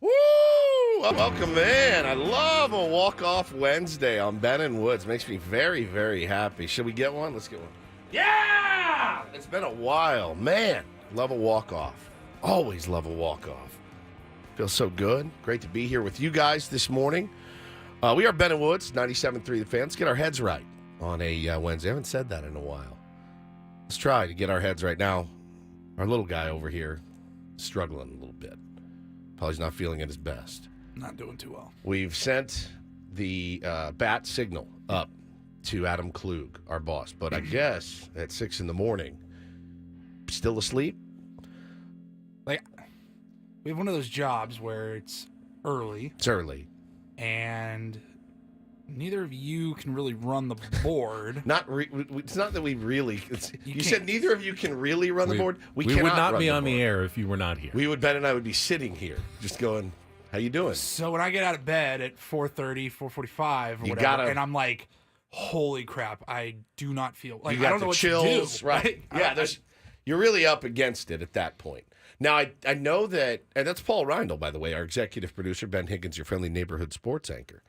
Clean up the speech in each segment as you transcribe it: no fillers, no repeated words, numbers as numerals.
Woo! Welcome in. I love a walk-off Wednesday on Ben and Woods. Makes me very, very happy. Should we get one? Let's get one. Yeah! It's been a while. Man, love a walk-off. Always love a walk-off. Feels so good. Great to be here with you guys this morning. We are Ben and Woods, 97.3 The Fan. Let's get our heads right on a Wednesday. I haven't said that in a while. Let's try to get our heads right now. Our little guy over here struggling a little bit. Probably not feeling at his best. Not doing too well. We've sent the bat signal up to Adam Klug, our boss. But I guess at 6 in the morning, still asleep? Like, we have one of those jobs where it's early. It's early. And neither of you can really run the board. It's not that we really... You said neither of you can really run the board? We would not be on the air if you were not here. Ben and I would be sitting here just going, how you doing? So when I get out of bed at 4:30, 4:45 or whatever, and I'm like, holy crap, I do not feel... Like, I don't know what chills, to do. Right. Yeah, you're really up against it at that point. Now, I know that... And that's Paul Reindl, by the way, our executive producer. Ben Higgins, your friendly neighborhood sports anchor.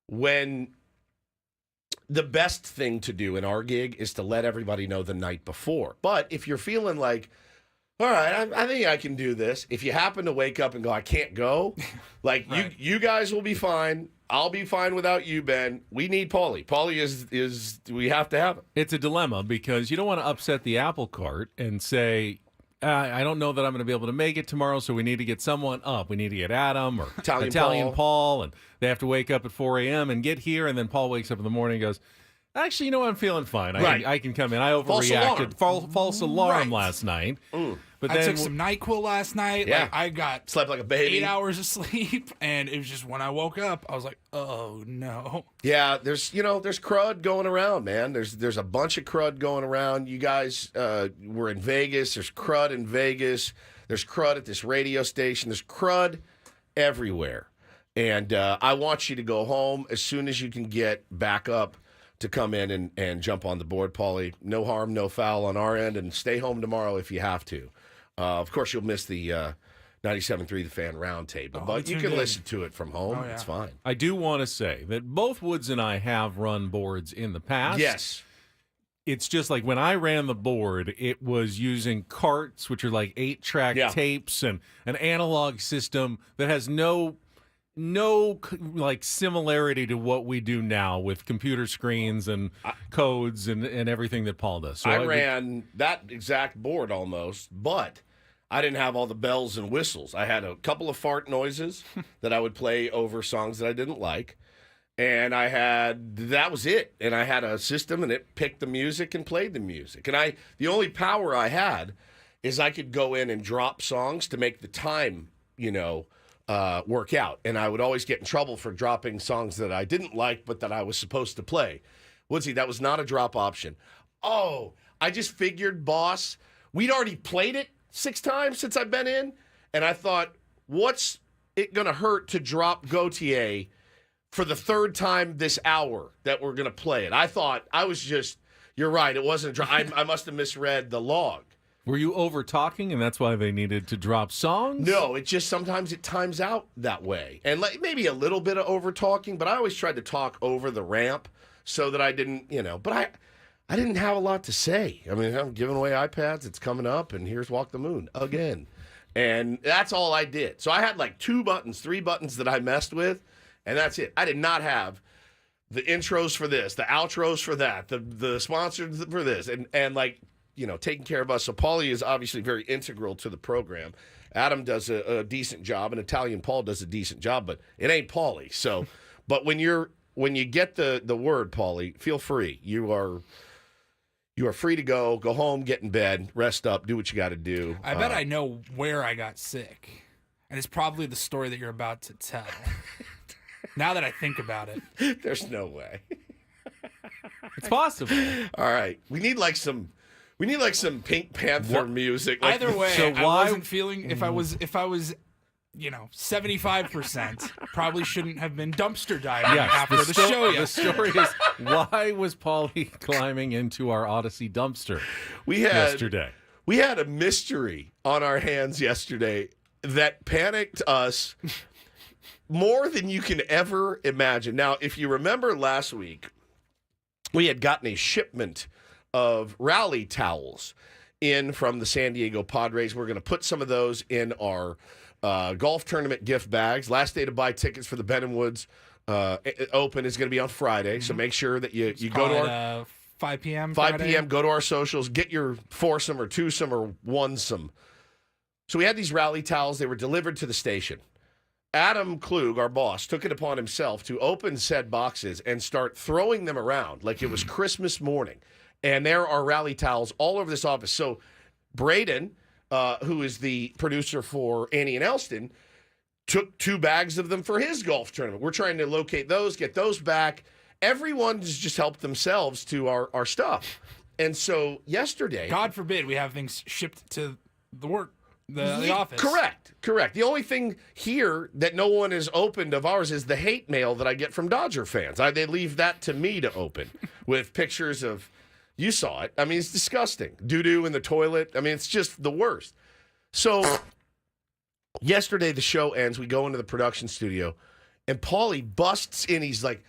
When the best thing to do in our gig is to let everybody know the night before. But if you're feeling like, all right, I think I can do this. If you happen to wake up and go, I can't go, like right. you guys will be fine. I'll be fine without you, Ben. We need Paulie. Paulie is we have to have it. It's a dilemma because you don't want to upset the apple cart and say, I don't know that I'm going to be able to make it tomorrow, so we need to get someone up. We need to get Adam or Italian Paul, and they have to wake up at 4 a.m. and get here, and then Paul wakes up in the morning and goes, actually, you know what? I'm feeling fine. I can come in. I overreacted. False alarm last night. But I took some NyQuil last night. Yeah. Like, I got slept like a baby. 8 hours of sleep, and it was just when I woke up, I was like, oh, no. Yeah, there's crud going around, man. There's a bunch of crud going around. You guys were in Vegas. There's crud in Vegas. There's crud at this radio station. There's crud everywhere. And I want you to go home as soon as you can get back up to come in and jump on the board, Paulie. No harm, no foul on our end, and stay home tomorrow if you have to. Of course, you'll miss the 97.3 The Fan roundtable, but you can listen to it from home. It's fine. I do want to say that both Woods and I have run boards in the past. Yes. It's just like when I ran the board, it was using carts, which are like 8-track tapes, and an analog system that has no like similarity to what we do now with computer screens and codes and everything that Paul does. So I ran that exact board almost, but I didn't have all the bells and whistles. I had a couple of fart noises that I would play over songs that I didn't like. And that was it. And I had a system and it picked the music and played the music. And the only power I had is I could go in and drop songs to make the time, work out. And I would always get in trouble for dropping songs that I didn't like, but that I was supposed to play. Woodsy, that was not a drop option. Oh, I just figured, boss, we'd already played it 6 times since I've been in. And I thought, what's it going to hurt to drop Gautier for the 3rd time this hour that we're going to play it? I thought, you're right. It wasn't a drop. I must have misread the log. Were you over talking, and that's why they needed to drop songs? No, it just sometimes it times out that way, and maybe a little bit of over talking. But I always tried to talk over the ramp so that I didn't, But I didn't have a lot to say. I mean, I'm giving away iPads. It's coming up, and here's Walk the Moon again, and that's all I did. So I had like 3 buttons that I messed with, and that's it. I did not have the intros for this, the outros for that, the sponsors for this, and like. Taking care of us. So Paulie is obviously very integral to the program. Adam does a decent job, and Italian Paul does a decent job, but it ain't Paulie. So, but when you get the word, Paulie, feel free. You are free to go home, get in bed, rest up, do what you got to do. I bet I know where I got sick, and it's probably the story that you're about to tell. Now that I think about it, there's no way. It's possible. All right, we need like some Pink Panther music. Like, either way, I wasn't feeling. If I was 75%, probably shouldn't have been dumpster diving after the show yet. The story is, why was Paulie climbing into our Odyssey dumpster yesterday? We had a mystery on our hands yesterday. that panicked us more than you can ever imagine. Now, if you remember last week, we had gotten a shipment of rally towels in from the San Diego Padres. We're going to put some of those in our golf tournament gift bags. Last day to buy tickets for the Ben & Woods Open is going to be on Friday, so make sure that you go to our 5 p.m. 5 Friday. p.m. Go to our socials, get your foursome or twosome or onesome. So we had these rally towels. They were delivered to the station. Adam Klug, our boss, took it upon himself to open said boxes and start throwing them around like it was Christmas morning. And there are rally towels all over this office. So Braden, who is the producer for Annie and Elston, took 2 bags of them for his golf tournament. We're trying to locate those, get those back. Everyone has just helped themselves to our stuff. And so yesterday... God forbid we have things shipped to the work, the office. Correct. The only thing here that no one has opened of ours is the hate mail that I get from Dodger fans. They leave that to me to open with pictures of... You saw it. I mean, it's disgusting. Doo-doo in the toilet. I mean, it's just the worst. So yesterday the show ends. We go into the production studio, and Paulie busts in. He's like,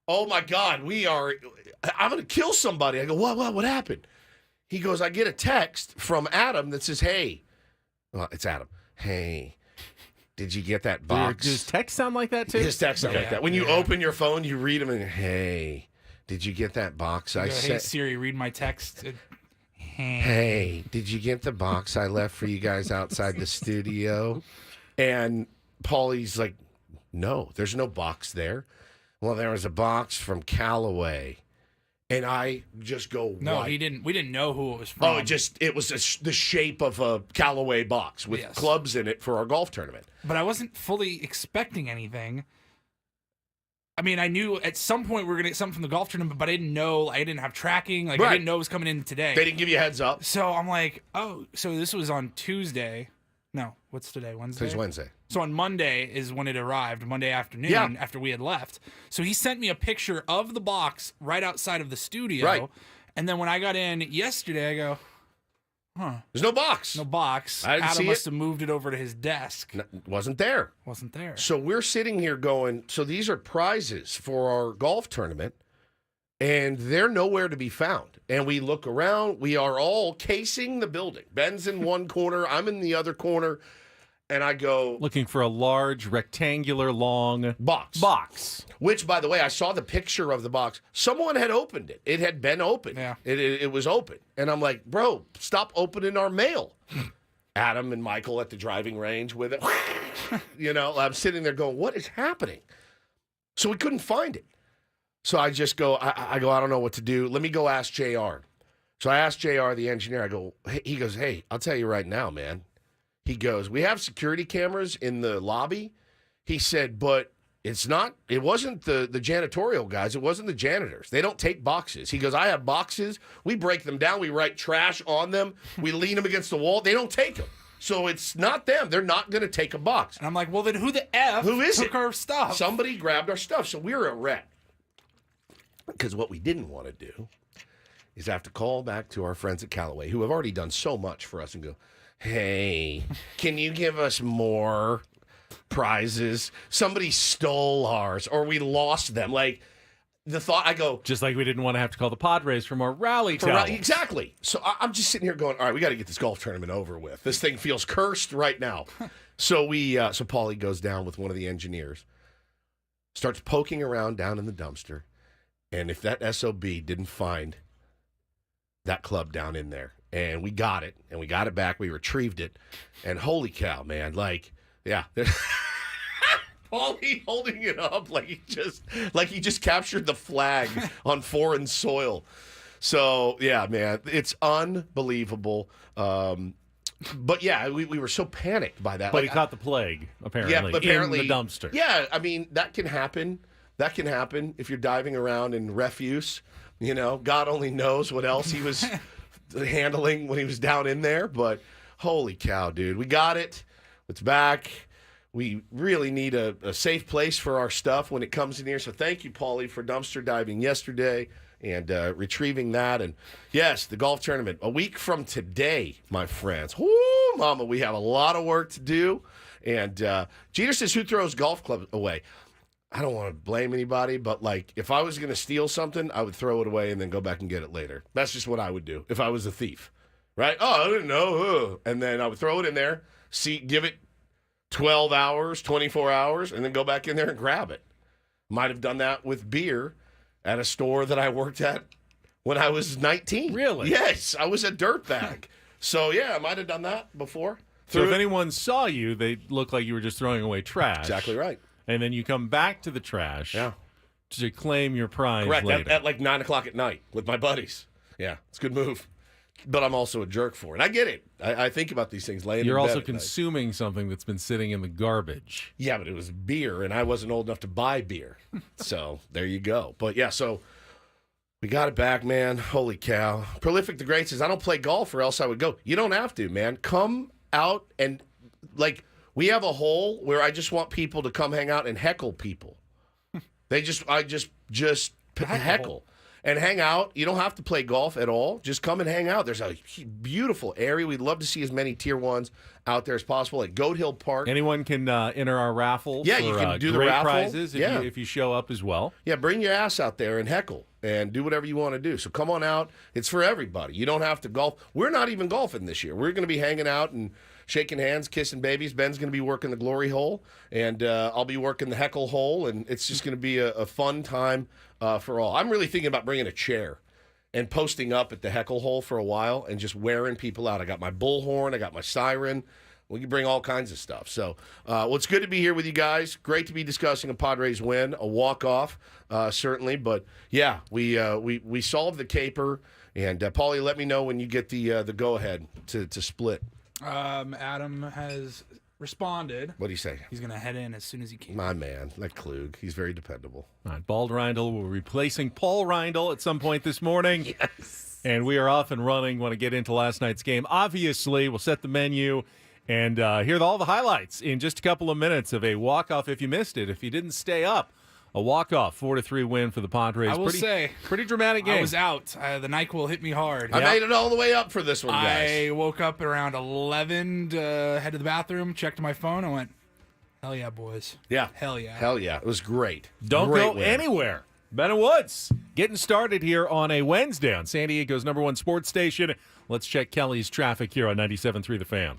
oh, my God, I'm going to kill somebody. I go, what happened? He goes, I get a text from Adam that says, hey. Well, it's Adam. Hey, did you get that box? Does his text sound like that, too? His text sound like that. When you open your phone, you read them and, hey, did you get that box I sent? Hey, Siri, read my text. Hey, did you get the box I left for you guys outside the studio? And Paulie's like, no, there's no box there. Well, there was a box from Callaway. And I just go, no, what? we didn't know who it was from. Oh, it was the shape of a Callaway box with clubs in it for our golf tournament. But I wasn't fully expecting anything. I mean, I knew at some point we were going to get something from the golf tournament, but I didn't know. I didn't have tracking. I didn't know it was coming in today. They didn't give you a heads up. So I'm like, oh, so this was on Tuesday. No, what's today? Wednesday? Today's Wednesday. So on Monday is when it arrived, Monday afternoon after we had left. So he sent me a picture of the box right outside of the studio. Right. And then when I got in yesterday, I go, there's no box. no box. I didn't Adam see must it. have moved it over to his desk. No, wasn't there. Wasn't there. So we're sitting here going, so these are prizes for our golf tournament, and they're nowhere to be found. And we look around. We are all casing the building. Ben's in one corner. I'm in the other corner. And I go... Looking for a large, rectangular, long... Box. Which, by the way, I saw the picture of the box. Someone had opened it. It had been opened. Yeah. It was open. And I'm like, bro, stop opening our mail. Adam and Michael at the driving range with it. I'm sitting there going, what is happening? So we couldn't find it. So I just go, I don't know what to do. Let me go ask JR. So I asked JR, the engineer, he goes, hey, I'll tell you right now, man. He goes, we have security cameras in the lobby. He said, but it wasn't the janitorial guys. It wasn't the janitors. They don't take boxes. He goes, I have boxes. We break them down. We write trash on them. We lean them against the wall. They don't take them. So it's not them. They're not going to take a box. And I'm like, well, then who the F took our stuff? Somebody grabbed our stuff. So we were a wreck. Because what we didn't want to do is have to call back to our friends at Callaway, who have already done so much for us, and go, hey, can you give us more prizes? Somebody stole ours, or we lost them. Like, the thought, I go... Just like we didn't want to have to call the Padres for more rally towels. Exactly. So I'm just sitting here going, all right, we got to get this golf tournament over with. This thing feels cursed right now. So Paulie goes down with one of the engineers, starts poking around down in the dumpster, and if that SOB didn't find that club down in there, and we got it, and we got it back, we retrieved it, and holy cow, man, Paulie holding it up like he just captured the flag on foreign soil. So yeah, man, it's unbelievable. But yeah, we were so panicked by that. But he caught the plague, apparently. Yeah, apparently in the dumpster. Yeah, I mean that can happen. That can happen if you're diving around in refuse. God only knows what else he was handling when he was down in there. But holy cow, dude, we got it. It's back. We really need a safe place for our stuff when it comes in here. So thank you, Paulie, for dumpster diving yesterday and retrieving that. And yes, the golf tournament a week from today, my friends. Woo, mama, we have a lot of work to do. And Jeter says, who throws golf clubs away? I don't want to blame anybody, but like if I was going to steal something, I would throw it away and then go back and get it later. That's just what I would do if I was a thief, right? Oh, I didn't know. And then I would throw it in there, give it 12 hours, 24 hours, and then go back in there and grab it. Might have done that with beer at a store that I worked at when I was 19. Really? Yes, I was a dirtbag. So, yeah, I might have done that before. So if anyone saw you, they look like you were just throwing away trash. Exactly right. And then you come back to the trash to claim your prize Correct. later. At like 9 o'clock at night with my buddies. Yeah, it's a good move. But I'm also a jerk for it. I get it. I think about these things laying You're in bed also at consuming something that's been sitting in the garbage. night. Yeah, but it was beer, and I wasn't old enough to buy beer. So there you go. But yeah, so we got it back, man. Holy cow. Prolific the Great says, I don't play golf or else I would go. You don't have to, man. Come out and, like, we have a hole where I just want people to come hang out and heckle people. I just heckle. And hang out. You don't have to play golf at all. Just come and hang out. There's a beautiful area. We'd love to see as many Tier 1s out there as possible at Goat Hill Park. Anyone can enter our raffle Yeah, for you can do the great raffle. prizes Yeah. if you show up as well. Yeah, bring your ass out there and heckle and do whatever you want to do. So come on out. It's for everybody. You don't have to golf. We're not even golfing this year. We're going to be hanging out and shaking hands, kissing babies. Ben's going to be working the glory hole, and I'll be working the heckle hole, and it's just going to be a fun time for all. I'm really thinking about bringing a chair and posting up at the heckle hole for a while and just wearing people out. I got my bullhorn. I got my siren. We can bring all kinds of stuff. So, well, it's good to be here with you guys. Great to be discussing a Padres win, a walk-off, certainly. But, yeah, we solved the caper. And, Paulie, let me know when you get the go-ahead to split. Adam has responded. What do you say? He's going to head in as soon as he can. My man, that Klug. He's very dependable. All right, Bald Reindl will be replacing Paul Reindl at some point this morning. Yes. And we are off and running. Want to get into last night's game. Obviously, we'll set the menu and hear all the highlights in just a couple of minutes of a walk-off if you missed it. If you didn't stay up, a walk-off 4-3 win for the Padres. I will say, pretty dramatic game. I was out. The NyQuil hit me hard. I made it all the way up for this one, guys. I woke up around 11 to head to the bathroom, checked my phone, and went, hell yeah, boys. Yeah. Hell yeah. Hell yeah. It was great. Don't Great go win. anywhere. Ben Woods getting started here on a Wednesday on San Diego's #1 sports station. Let's check Kelly's traffic here on 97.3 The Fan.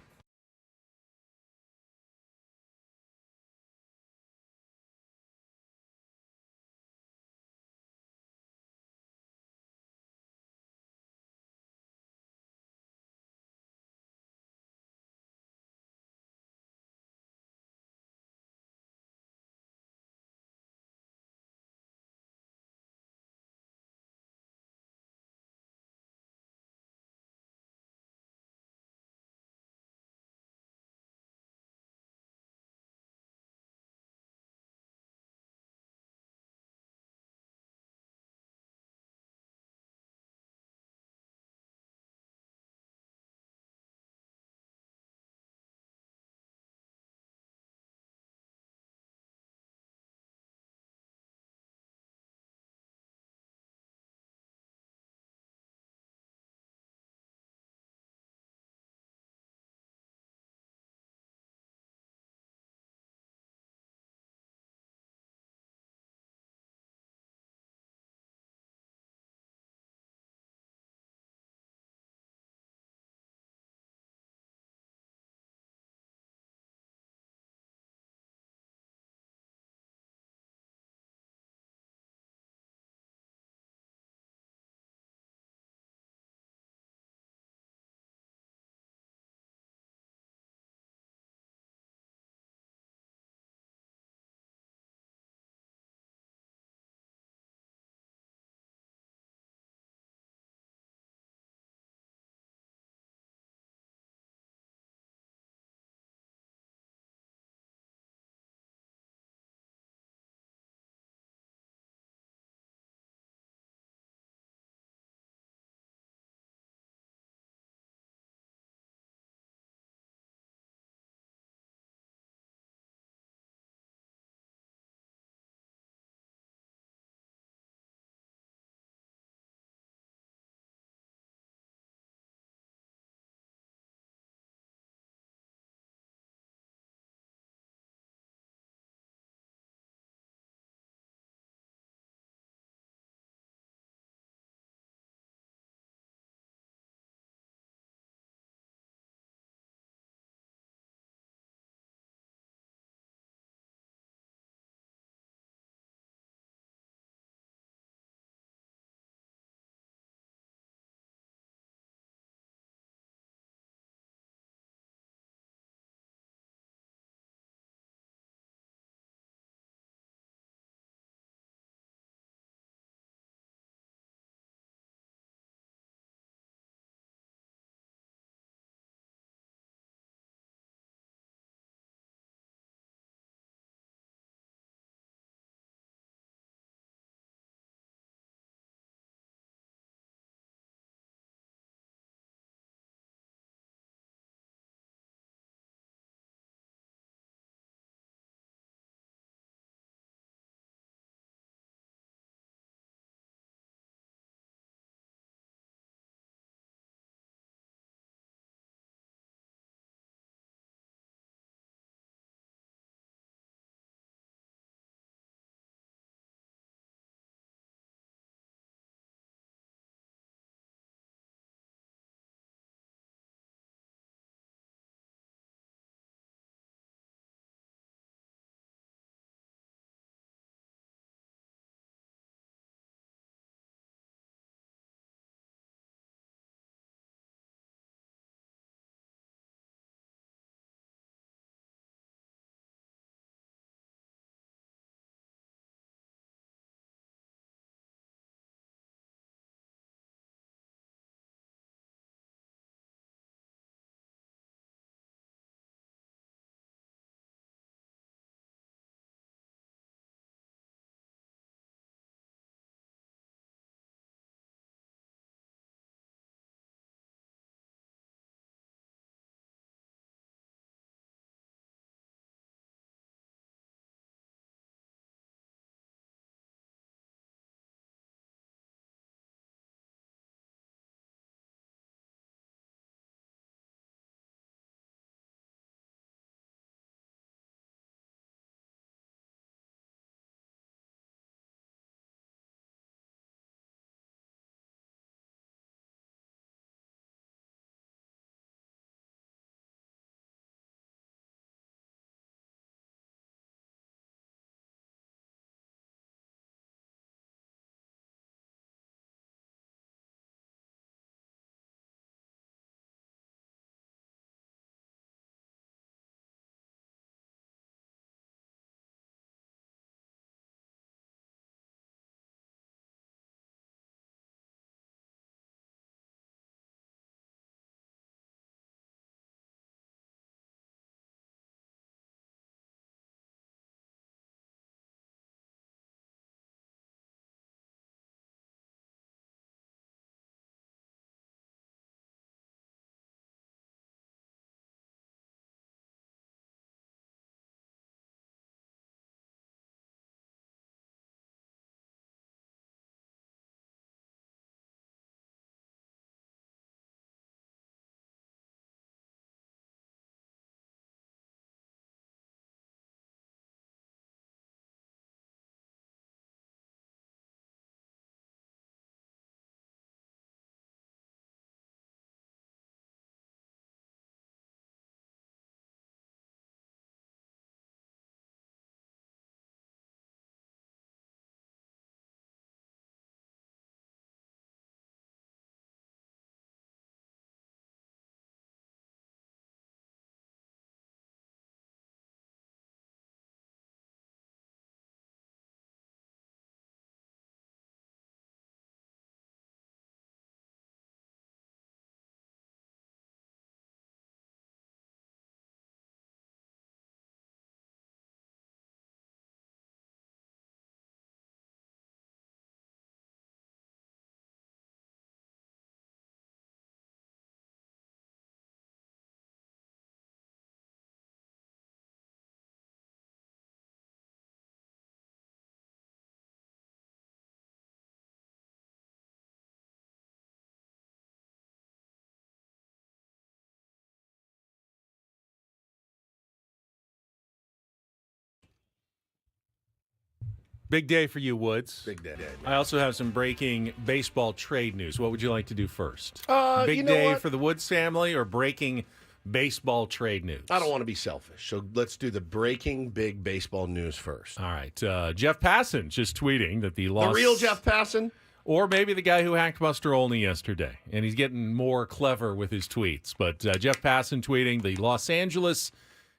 Big day for you, Woods. Big day. I also have some breaking baseball trade news. What would you like to do first? Big day for the Woods family or breaking baseball trade news? I don't want to be selfish, so let's do the breaking big baseball news first. All right. Jeff Passan just tweeting that the real Jeff Passan? Or maybe the guy who hacked Buster Olney yesterday. And he's getting more clever with his tweets. But Jeff Passan tweeting the Los Angeles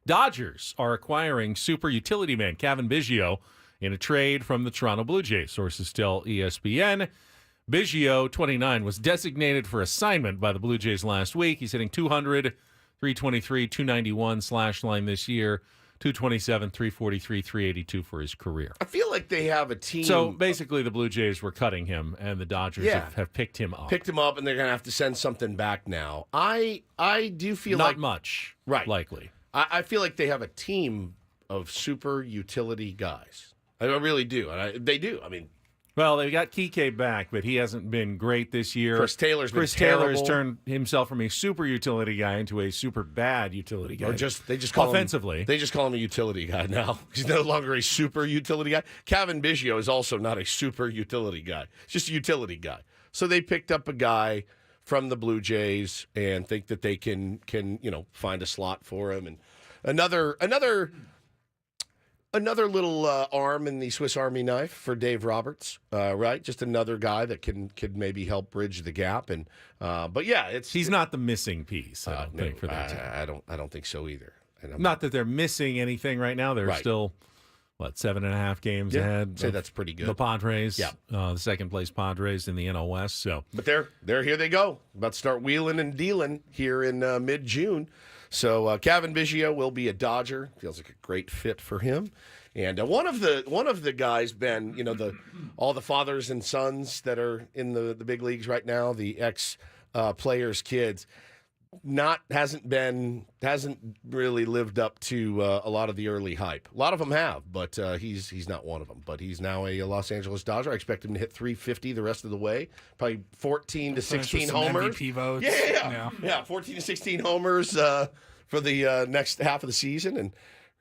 Dodgers are acquiring super utility man Cavan Biggio in a trade from the Toronto Blue Jays. Sources tell ESPN. Biggio, 29, was designated for assignment by the Blue Jays last week. He's hitting 200, 323, 291 slash line this year, 227, 343, 382 for his career. I feel like they have a team. So basically the Blue Jays were cutting him, and the Dodgers have picked him up. Picked him up, and they're going to have to send something back now. I do feel Not much, right. likely. I feel like they have a team of super utility guys. I really do. And they do. I mean, well, they got Kike back, but he hasn't been great this year. Chris Taylor's been Taylor has terrible. turned himself from a super utility guy into a super bad utility guy. Or they just call offensively. They just call him a utility guy now. He's no longer a super utility guy. Cavan Biggio is also not a super utility guy. He's just a utility guy. So they picked up a guy from the Blue Jays and think that they can find a slot for him, and another little arm in the Swiss Army knife for Dave Roberts, right? Just another guy that could maybe help bridge the gap. And but yeah, he's not the missing piece. I don't think for that team. I don't think so either. And not that they're missing anything right now. They're still 7.5 games ahead. I'd say that's pretty good. The Padres, the second place Padres in the NL West. So, but they're here. They go about to start wheeling and dealing here in mid-June. So Cavan Biggio will be a Dodger. Feels like a great fit for him. And one of the guys, Ben, all the fathers and sons that are in the big leagues right now, the ex players' kids, hasn't really lived up to a lot of the early hype. A lot of them have, but he's not one of them. But he's now a Los Angeles Dodger. I expect him to hit 350 the rest of the way. Probably 14 to 16 homers. MVP votes. Yeah, 14 to 16 homers for the next half of the season, and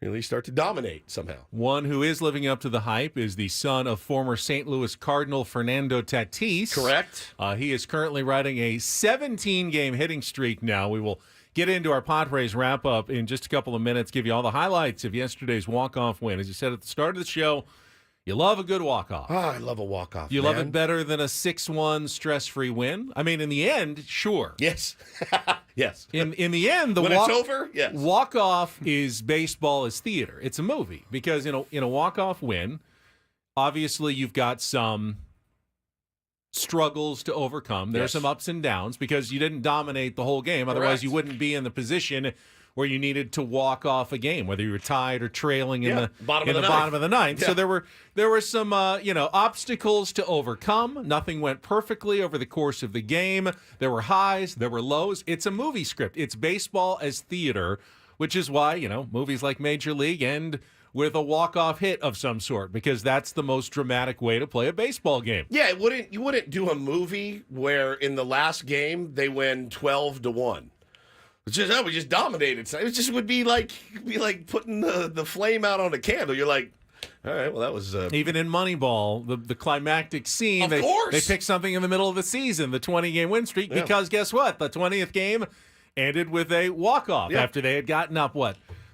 really start to dominate somehow. One who is living up to the hype is the son of former St. Louis Cardinal Fernando Tatis. Correct. He is currently riding a 17-game hitting streak now. We will get into our Padres wrap-up in just a couple of minutes, give you all the highlights of yesterday's walk-off win. As you said at the start of the show, you love a good walk-off. Oh, I love a walk-off. You love it better than a 6-1 stress-free win? I mean, in the end, sure. Yes. Yes. In the end, when it's over, yes. Walk-off is baseball as theater. It's a movie because in a walk-off win, obviously you've got some struggles to overcome. There's some ups and downs because you didn't dominate the whole game. Otherwise, you wouldn't be in the position where you needed to walk off a game, whether you were tied or trailing in the bottom of the ninth. Yeah. So there were some obstacles to overcome. Nothing went perfectly over the course of the game. There were highs, there were lows. It's a movie script. It's baseball as theater, which is why movies like Major League end with a walk-off hit of some sort, because that's the most dramatic way to play a baseball game. Yeah, you wouldn't do a movie where in the last game they win 12-1. It's just, we just dominated. It would be like putting the flame out on a candle. You're like, all right, well, that was... Even in Moneyball, the climactic scene, of course. They picked something in the middle of the season, the 20-game win streak, because guess what? The 20th game ended with a walk-off after they had gotten up,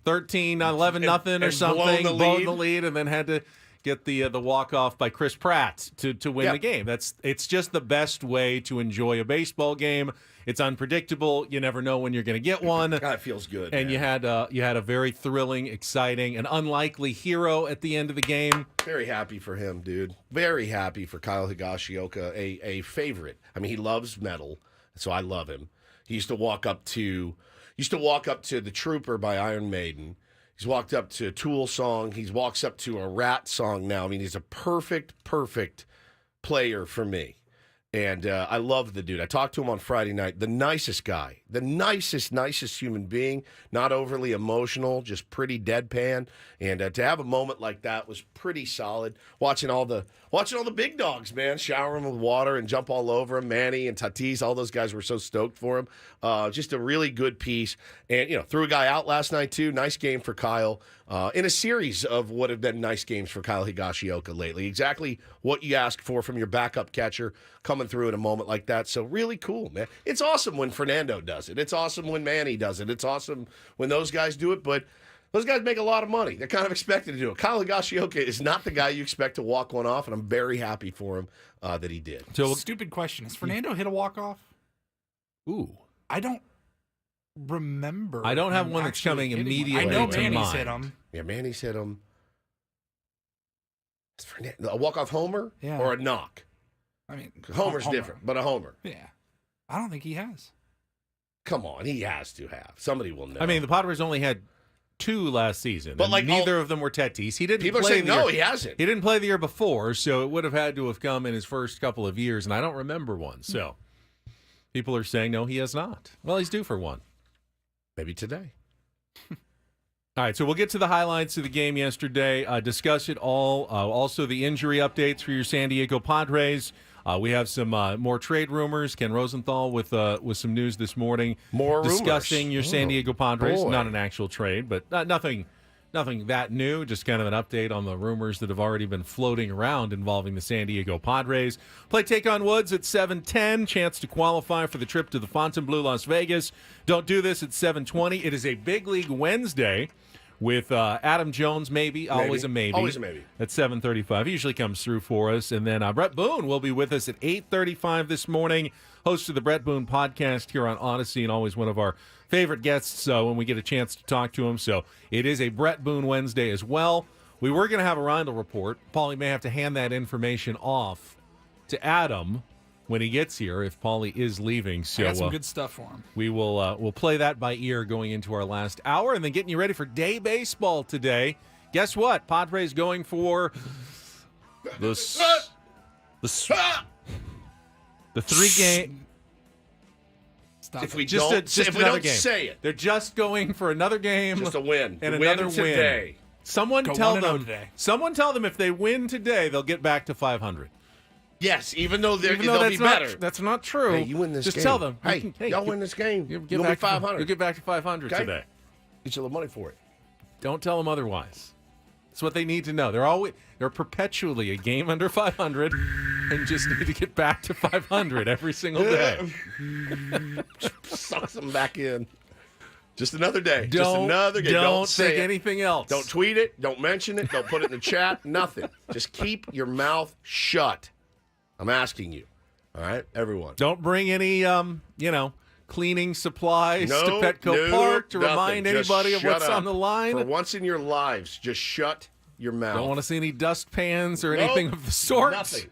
13-11 nothing or something, blown the lead, and then had to get the walk-off by Chris Pratt to win the game. It's just the best way to enjoy a baseball game. It's unpredictable. You never know when you're going to get one. God, it feels good. And man. you had a very thrilling, exciting, and unlikely hero at the end of the game. Very happy for him, dude. Very happy for Kyle Higashioka, a favorite. I mean, he loves metal, so I love him. He used to walk up to The Trooper by Iron Maiden. He's walked up to a Tool song. He walks up to a Rat song now. I mean, he's a perfect player for me. And I love the dude. I talked to him on Friday night. The nicest guy. The nicest human being. Not overly emotional, just pretty deadpan. And to have a moment like that was pretty solid. Watching all the big dogs, man. Shower him with water and jump all over him. Manny and Tatis, all those guys were so stoked for him. Just a really good piece. And, threw a guy out last night, too. Nice game for Kyle. in a series of what have been nice games for Kyle Higashioka lately. Exactly what you ask for from your backup catcher coming through in a moment like that. So really cool, man. It's awesome when Fernando does it. It's awesome when Manny does it. It's awesome when those guys do it, but those guys make a lot of money. They're kind of expected to do it. Kyle Higashioka is not the guy you expect to walk one off, and I'm very happy for him that he did. So, stupid question. Has Fernando hit a walk-off? Ooh. I don't remember. I don't have one that's coming immediately. I know to Manny's mind. hit him. Yeah, Manny's hit him. A walk-off homer or a knock? I mean, Homer's homer. Different, but a homer. Yeah. I don't think he has. Come on, he has to have. Somebody will know. I mean, the Padres only had 2 last season, but like neither of them were Tatis. He didn't. People play are saying no, he hasn't. He didn't play the year before, so it would have had to have come in his first couple of years, and I don't remember one. So people are saying no, he has not. Well, he's due for one. Maybe today. All right, so we'll get to the highlights of the game yesterday, discuss it all. Also, the injury updates for your San Diego Padres. We have some more trade rumors. Ken Rosenthal with some news this morning. More discussing rumors. Your San Diego Padres. Boy. Not an actual trade, but nothing that new. Just kind of an update on the rumors that have already been floating around involving the San Diego Padres. Play Take on Woods at 7:10. Chance to qualify for the trip to the Fontainebleau, Las Vegas. Don't do this at 7:20. It is a Big League Wednesday with Adam Jones, maybe. Always a maybe. Always a maybe. At 7:35. He usually comes through for us. And then Brett Boone will be with us at 8:35 this morning. Host of the Brett Boone podcast here on Odyssey, and always one of our favorite guests when we get a chance to talk to him. So it is a Brett Boone Wednesday as well. We were going to have a Rindle report. Paulie may have to hand that information off to Adam when he gets here, if Paulie is leaving. So I got some good stuff for him. We will we'll play that by ear going into our last hour, and then getting you ready for day baseball today. Guess what? Padres going for the 3-game. Stop If we it. don't game. say it, They're just going for another game, just a win and win another win today. Someone Go tell 1-0 them today. Someone tell them if they win today, they'll get back to 500. Yes, even though they'll that's be not, better. That's not true. Hey, you win this Just game. tell them. Hey, y'all win this game. You'll be back 500. You'll get back to 500 Okay? today. Get you the money for it. Don't tell them otherwise. That's what they need to know. They're perpetually a game under 500 and just need to get back to 500 every single day. Sucks them back in. Just another day. Just another game. Don't say think it. anything else. Don't tweet it. Don't mention it. Don't put it in the chat. Nothing. Just keep your mouth shut. I'm asking you. All right, everyone. Don't bring any, cleaning supplies to Petco No, Park to nothing. remind Just anybody of shut what's up. on the line. For once in your lives, just shut your mouth. Don't want to see any dustpans or Nope. anything of the sort. Nothing.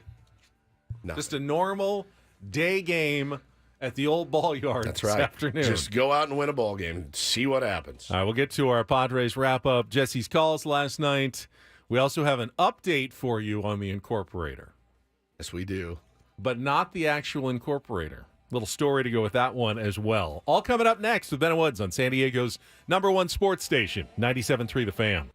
Just a normal day game at the old ball yard That's this right. afternoon. Just go out and win a ball game and see what happens. All right, we'll get to our Padres wrap-up. Jesse's calls last night. We also have an update for you on the incorporator. Yes, we do. But not the actual incorporator. Little story to go with that one as well. All coming up next with Ben Woods on San Diego's #1 sports station, 97.3 The Fan.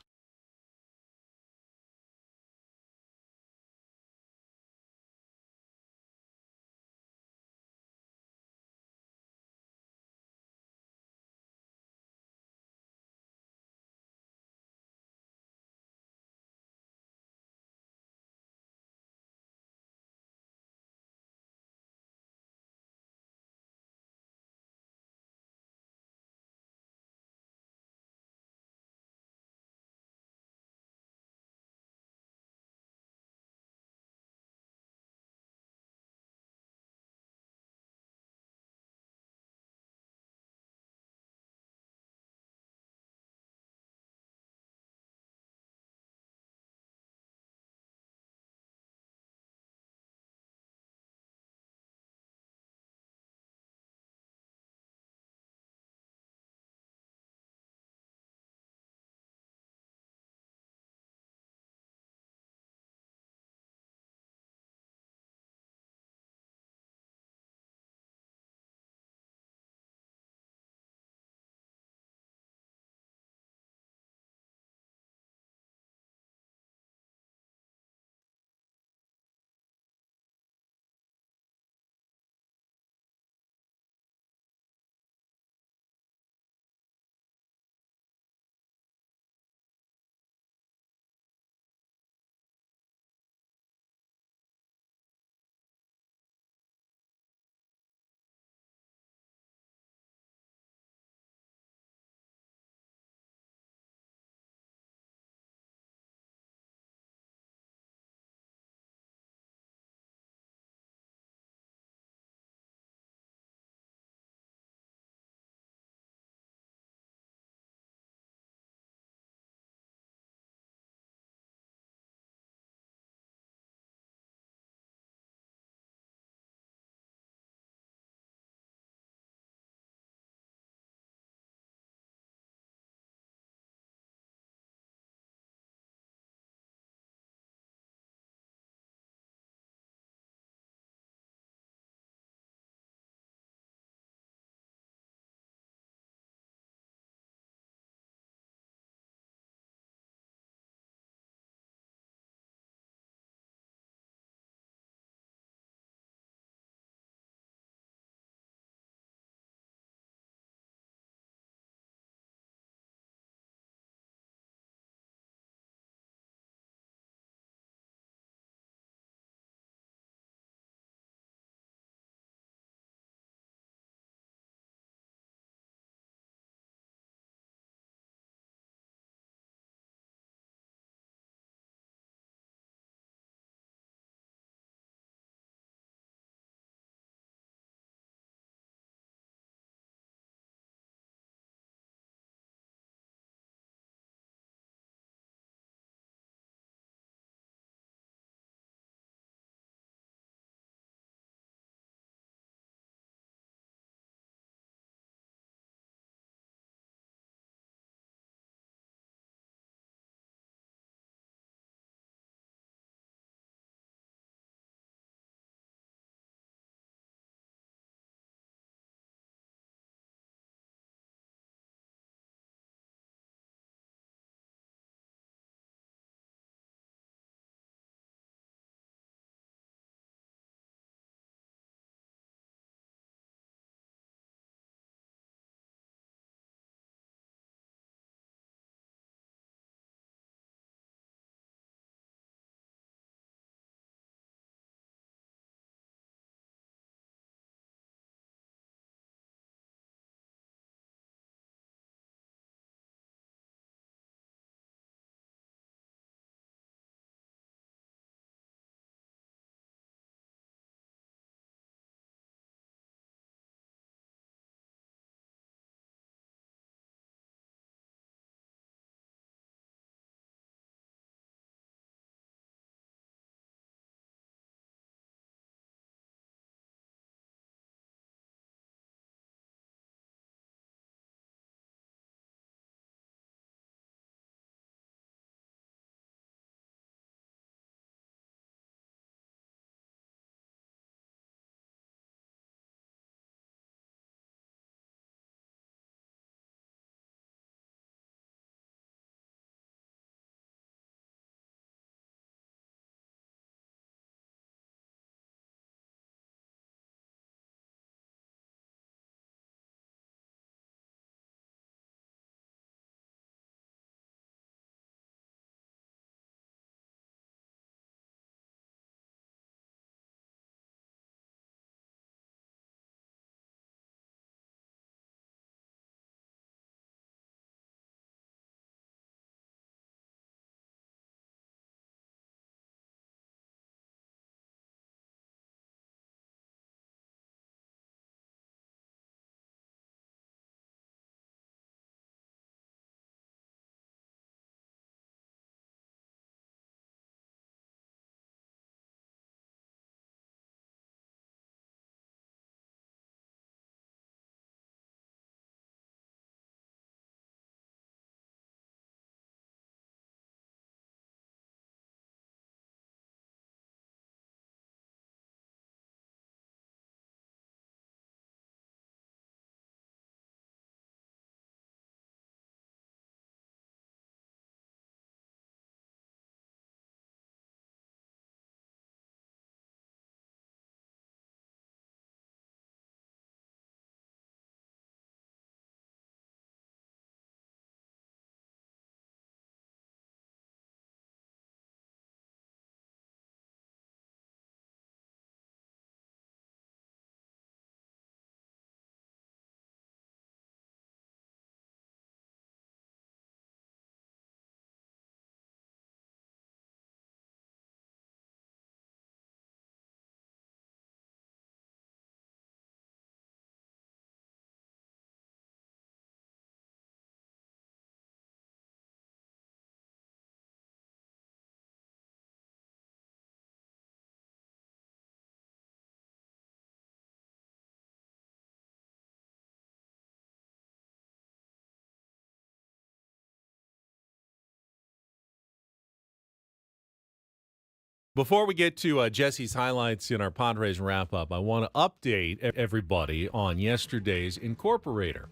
Before we get to Jesse's highlights in our Padres wrap-up, I want to update everybody on yesterday's incorporator,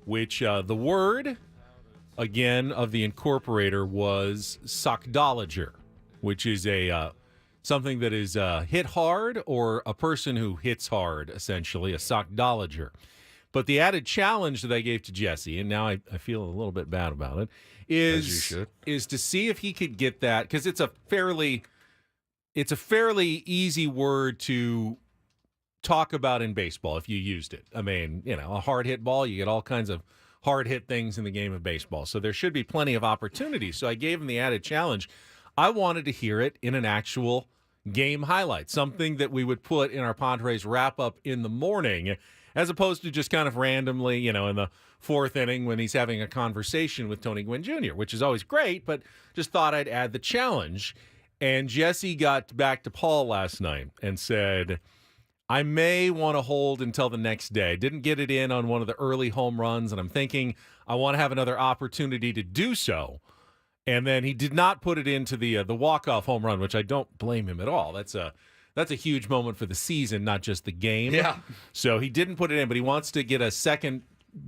which the word, again, of the incorporator was sockdolager, which is a something that is hit hard or a person who hits hard, essentially, a sockdolager. But the added challenge that I gave to Jesse, and now I feel a little bit bad about it, is to see if he could get that, because it's a fairly easy word to talk about in baseball if you used it. I mean, a hard hit ball, you get all kinds of hard hit things in the game of baseball. So there should be plenty of opportunities. So I gave him the added challenge. I wanted to hear it in an actual game highlight, something that we would put in our Padres wrap-up in the morning, as opposed to just kind of randomly, in the fourth inning when he's having a conversation with Tony Gwynn Jr., which is always great, but just thought I'd add the challenge. And Jesse got back to Paul last night and said, I may want to hold until the next day. Didn't get it in on one of the early home runs, and I'm thinking I want to have another opportunity to do so. And then he did not put it into the walk-off home run, which I don't blame him at all. That's a huge moment for the season, not just the game. Yeah. So he didn't put it in, but he wants to get a second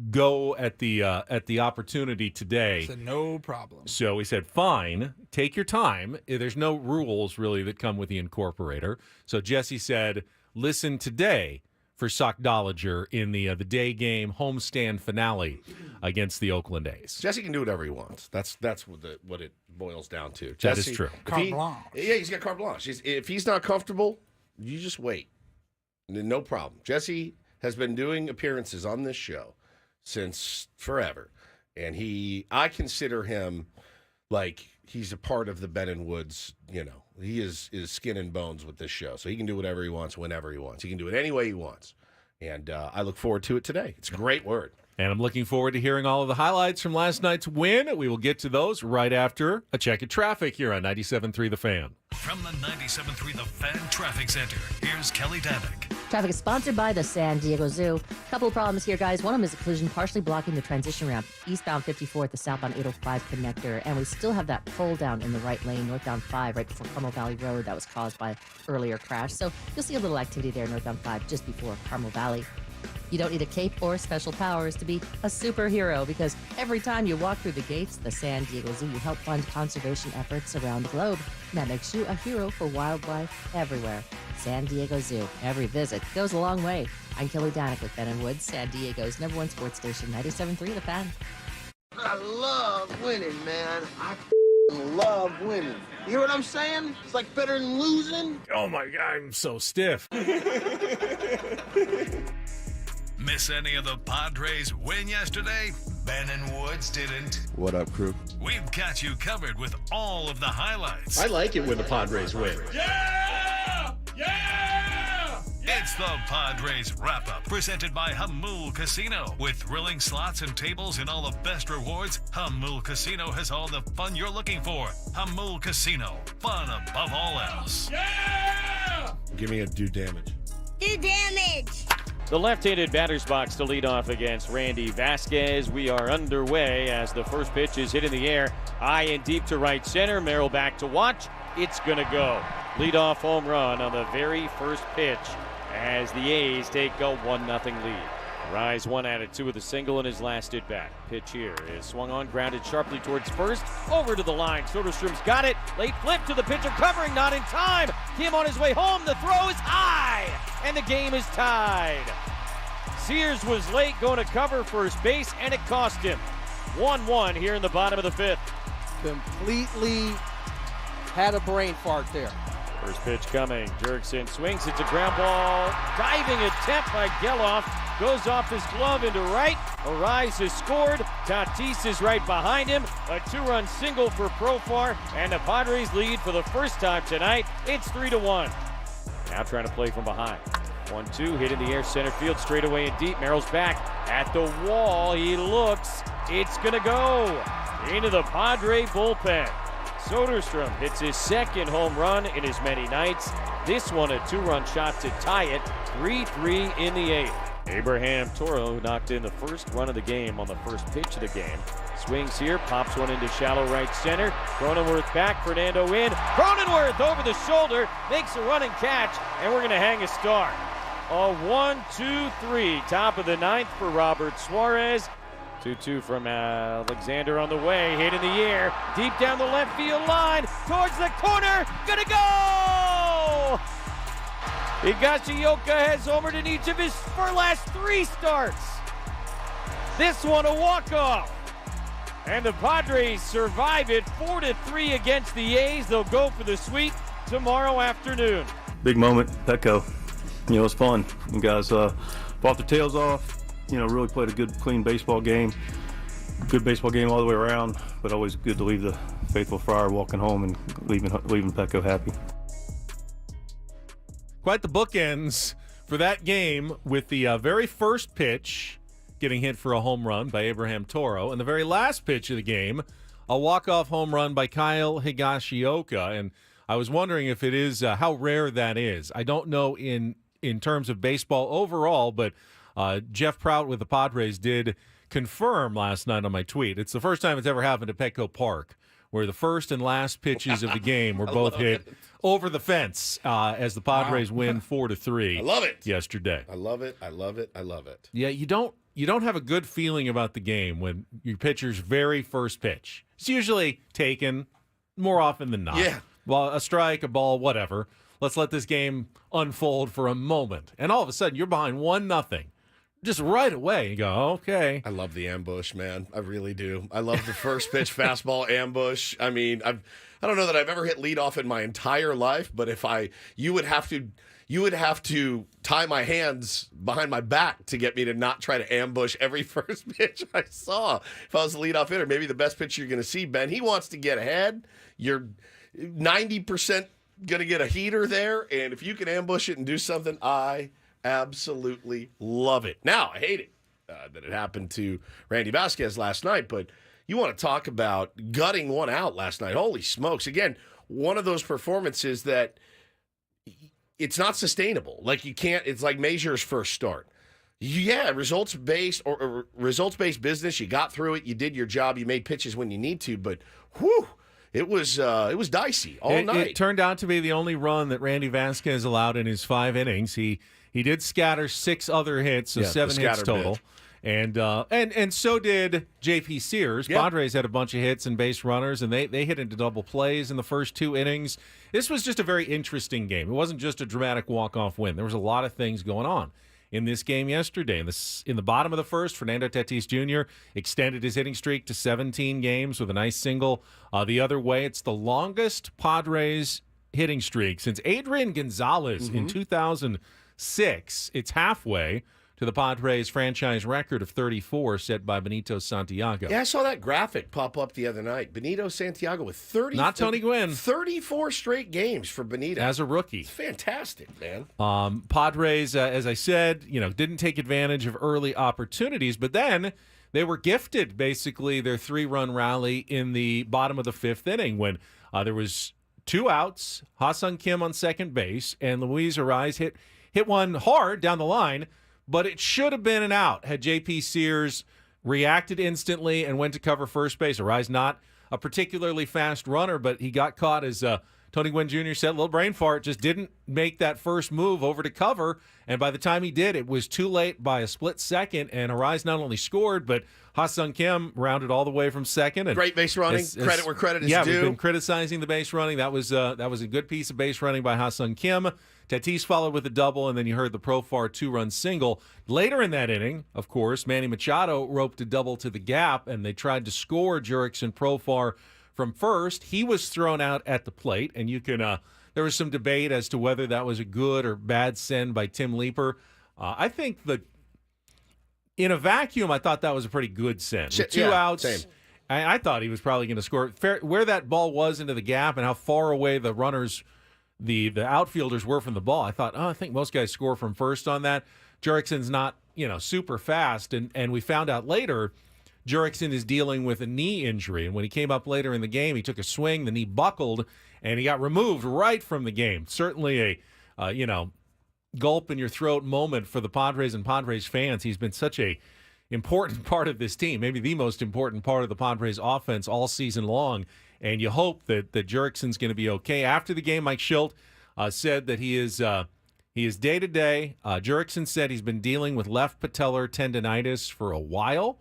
go at the opportunity today. So no problem. So we said, fine, take your time. There's no rules really that come with the incorporator. So Jesse said, listen today for sockdolager in the day game homestand finale against the Oakland A's. Jesse can do whatever he wants. That's what it boils down to. That Jesse, is true. Carte blanche. Yeah, he's got carte blanche. If he's not comfortable, you just wait. No problem. Jesse has been doing appearances on this show since forever, and I consider him like he's a part of the Ben and Woods. He is skin and bones with this show, so he can do whatever he wants, whenever he wants. He can do it any way he wants, and I look forward to it today. It's a great word. And I'm looking forward to hearing all of the highlights from last night's win. We will get to those right after a check of traffic here on 97.3 The Fan. From the 97.3 The Fan Traffic Center, here's Kelly Danick. Traffic is sponsored by the San Diego Zoo. Couple of problems here, guys. One of them is a collision partially blocking the transition ramp eastbound 54 at the southbound 805 connector. And we still have that pull down in the right lane, northbound 5, right before Carmel Valley Road. That was caused by earlier crash. So you'll see a little activity there, northbound 5, just before Carmel Valley. You don't need a cape or special powers to be a superhero, because every time you walk through the gates, the San Diego Zoo, you help fund conservation efforts around the globe. And that makes you a hero for wildlife everywhere. San Diego Zoo. Every visit goes a long way. I'm Kelly Danick with Ben and Woods, San Diego's #1 sports station, 97.3 The Fan. I love winning, man. I love winning. You hear what I'm saying? It's like better than losing. Oh my God, I'm so stiff. Miss any of the Padres win yesterday? Ben and Woods didn't. What up, crew? We've got you covered with all of the highlights. I like it when the Padres win. Yeah! Yeah! It's the Padres Wrap-Up, presented by Hamul Casino. With thrilling slots and tables and all the best rewards, Hamul Casino has all the fun you're looking for. Hamul Casino, fun above all else. Yeah! Give me a do damage. Do damage! The left-handed batter's box to lead off against Randy Vasquez. We are underway as the first pitch is hit in the air. High and deep to right center. Merrill back to watch. It's going to go. Leadoff home run on the very first pitch as the A's take a 1-0 lead. Rise 1 out of 2 with a single in his last at-bat. Pitch here is swung on, grounded sharply towards first. Over to the line. Soderstrom's got it. Late flip to the pitcher, covering, not in time. Kim on his way home. The throw is high, and the game is tied. Sears was late going to cover first base, and it cost him. 1-1 here in the bottom of the fifth. Completely had a brain fart there. First pitch coming. Jurickson swings. It's a ground ball. Diving attempt by Geloff. Goes off his glove into right. Arise has scored. Tatis is right behind him. A 2-run single for Profar. And the Padres lead for the first time tonight. It's 3-1. Now trying to play from behind. 1-2. Hit in the air. Center field. Straight away and deep. Merrill's back at the wall. He looks. It's going to go into the Padre bullpen. Soderstrom hits his second home run in as many nights. This one a 2-run shot to tie it. 3-3 in the 8th. Abraham Toro knocked in the first run of the game on the first pitch of the game. Swings here, pops one into shallow right center. Cronenworth back, Fernando in. Cronenworth over the shoulder, makes a running catch, and we're going to hang a star. A 1-2-3, top of the ninth for Robert Suarez. 2-2 from Alexander on the way, hit in the air, deep down the left field line, towards the corner, gonna go! Higashioka has homered in each of his last 3 starts. This one a walk-off. And the Padres survive it 4-3 against the A's. They'll go for the sweep tomorrow afternoon. Big moment, Petco. You know, it's fun. You guys fought their tails off. You know, really played a good, clean baseball game. Good baseball game all the way around, but always good to leave the faithful Friar walking home and leaving Petco happy. Quite the bookends for that game, with the very first pitch getting hit for a home run by Abraham Toro, and the very last pitch of the game, a walk-off home run by Kyle Higashioka. And I was wondering if it is how rare that is. I don't know in terms of baseball overall, but Jeff Prout with the Padres did confirm last night on my tweet. It's the first time it's ever happened at Petco Park, where the first and last pitches of the game were both hit over the fence as the Padres win 4-3. I love it yesterday. I love it. I love it. I love it. Yeah, you don't have a good feeling about the game when your pitcher's very first pitch. It's usually taken more often than not. Yeah. Well, a strike, a ball, whatever. Let's let this game unfold for a moment. And all of a sudden, you're behind 1-0. Just right away, you go, okay. I love the ambush, man. I really do. I love the first pitch fastball ambush. I mean, I don't know that I've ever hit leadoff in my entire life, but you would have to tie my hands behind my back to get me to not try to ambush every first pitch I saw. If I was the leadoff hitter, maybe the best pitch you're going to see, Ben. He wants to get ahead. You're 90% going to get a heater there, and if you can ambush it and do something, I absolutely love it. Now, I hate it that it happened to Randy Vasquez last night, but you want to talk about gutting one out last night. Holy smokes. Again, one of those performances that it's not sustainable. Like, you can't, it's like Mazur's first start. Yeah, results-based or results-based business. You got through it. You did your job. You made pitches when you need to, but whew, it was dicey all night. It turned out to be the only run that Randy Vasquez allowed in his 5 innings. He did scatter 6 other hits, so 7 hits total. And so did J.P. Sears. Yep. Padres had a bunch of hits and base runners, and they hit into double plays in the first 2 innings. This was just a very interesting game. It wasn't just a dramatic walk-off win. There was a lot of things going on in this game yesterday. In the bottom of the first, Fernando Tatis Jr. extended his hitting streak to 17 games with a nice single the other way. It's the longest Padres hitting streak since Adrian Gonzalez in 2006. It's halfway to the Padres franchise record of 34 set by Benito Santiago. Yeah, I saw that graphic pop up the other night. Benito Santiago with 30. Not Tony Gwynn. 34 straight games for Benito. As a rookie. It's fantastic, man. Padres, as I said, didn't take advantage of early opportunities, but then they were gifted basically their 3-run rally in the bottom of the 5th inning when there was 2 outs, Ha-Seong Kim on second base, and Luis Ariz hit one hard down the line. But it should have been an out had J.P. Sears reacted instantly and went to cover first base. Ariz not a particularly fast runner, but he got caught, as Tony Gwynn Jr. said, a little brain fart, just didn't make that first move over to cover. And by the time he did, it was too late by a split second, and Ariz not only scored, but Ha-Seong Kim rounded all the way from second. And great base running, credit where credit is due. Yeah, we've been criticizing the base running. That was a good piece of base running by Ha-Seong Kim. Tatis followed with a double, and then you heard the Profar 2-run single. Later in that inning, of course, Manny Machado roped a double to the gap, and they tried to score Jurickson Profar from first. He was thrown out at the plate, and you can there was some debate as to whether that was a good or bad send by Tim Leeper. I think that in a vacuum, I thought that was a pretty good send. With 2 outs, same. I thought he was probably going to score. Where that ball was into the gap and how far away the runners, the outfielders were from the ball, I thought, I think most guys score from first on that. Jurickson's not, super fast, and we found out later Jurickson is dealing with a knee injury, and when he came up later in the game, he took a swing, the knee buckled, and he got removed right from the game. Certainly a, gulp in your throat moment for the Padres and Padres fans. He's been such a important part of this team, maybe the most important part of the Padres offense all season long. And you hope that Jurickson's going to be okay. After the game, Mike Schilt said that he is day-to-day. Jurickson said he's been dealing with left patellar tendonitis for a while.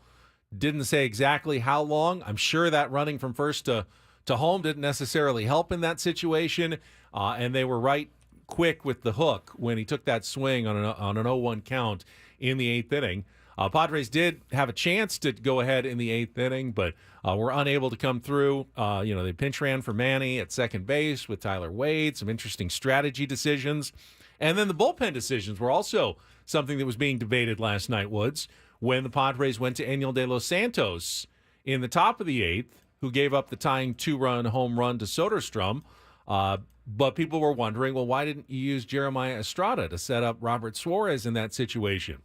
Didn't say exactly how long. I'm sure that running from first to home didn't necessarily help in that situation. And they were right quick with the hook when he took that swing on an 0-1 count in the 8th inning. Padres did have a chance to go ahead in the 8th inning, but were unable to come through. They pinch ran for Manny at second base with Tyler Wade, some interesting strategy decisions. And then the bullpen decisions were also something that was being debated last night, Woods, when the Padres went to Enyel De Los Santos in the top of the 8th, who gave up the tying 2-run home run to Soderstrom. But people were wondering, well, why didn't you use Jeremiah Estrada to set up Robert Suarez in that situation?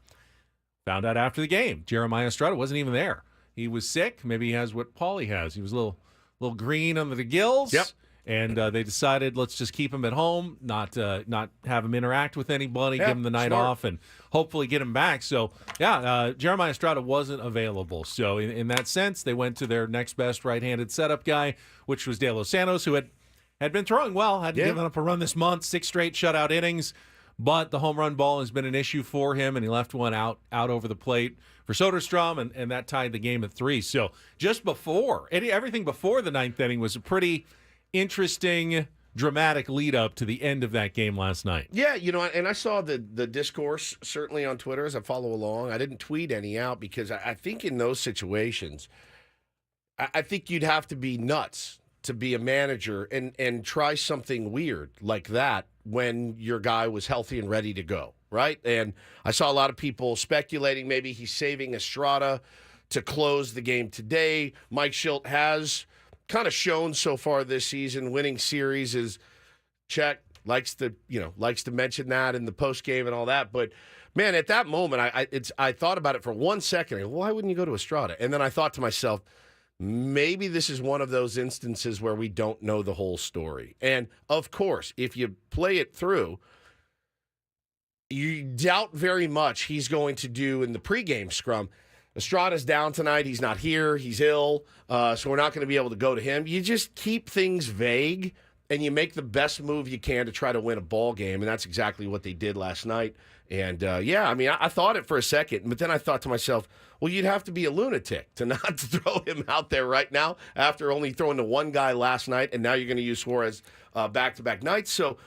Found out after the game, Jeremiah Estrada wasn't even there. He was sick. Maybe he has what Paulie has. He was a little green under the gills. Yep. And they decided, let's just keep him at home, not have him interact with anybody, give him the night off, and hopefully get him back. So, Jeremiah Estrada wasn't available. So, in that sense, they went to their next best right-handed setup guy, which was De Los Santos, who had been throwing well, hadn't given up a run this month, 6 straight shutout innings. But the home run ball has been an issue for him, and he left one out over the plate for Soderstrom, and that tied the game at 3. So just everything before the 9th inning was a pretty interesting, dramatic lead-up to the end of that game last night. Yeah, and I saw the discourse certainly on Twitter as I follow along. I didn't tweet any out because I think in those situations, I think you'd have to be nuts to be a manager and try something weird like that when your guy was healthy and ready to go, right? And I saw a lot of people speculating maybe he's saving Estrada to close the game today. Mike Schilt has kind of shown so far this season, winning series is check, likes to mention that in the post game and all that. But man, at that moment, I thought about it for 1 second. Why wouldn't you go to Estrada? And then I thought to myself, maybe this is one of those instances where we don't know the whole story. And, of course, if you play it through, you doubt very much he's going to do in the pregame scrum. Estrada's down tonight. He's not here. He's ill. So we're not going to be able to go to him. You just keep things vague, and you make the best move you can to try to win a ball game, and that's exactly what they did last night. And, I thought it for a second, but then I thought to myself, well, you'd have to be a lunatic to not throw him out there right now after only throwing to one guy last night, and now you're going to use Suarez back-to-back nights. So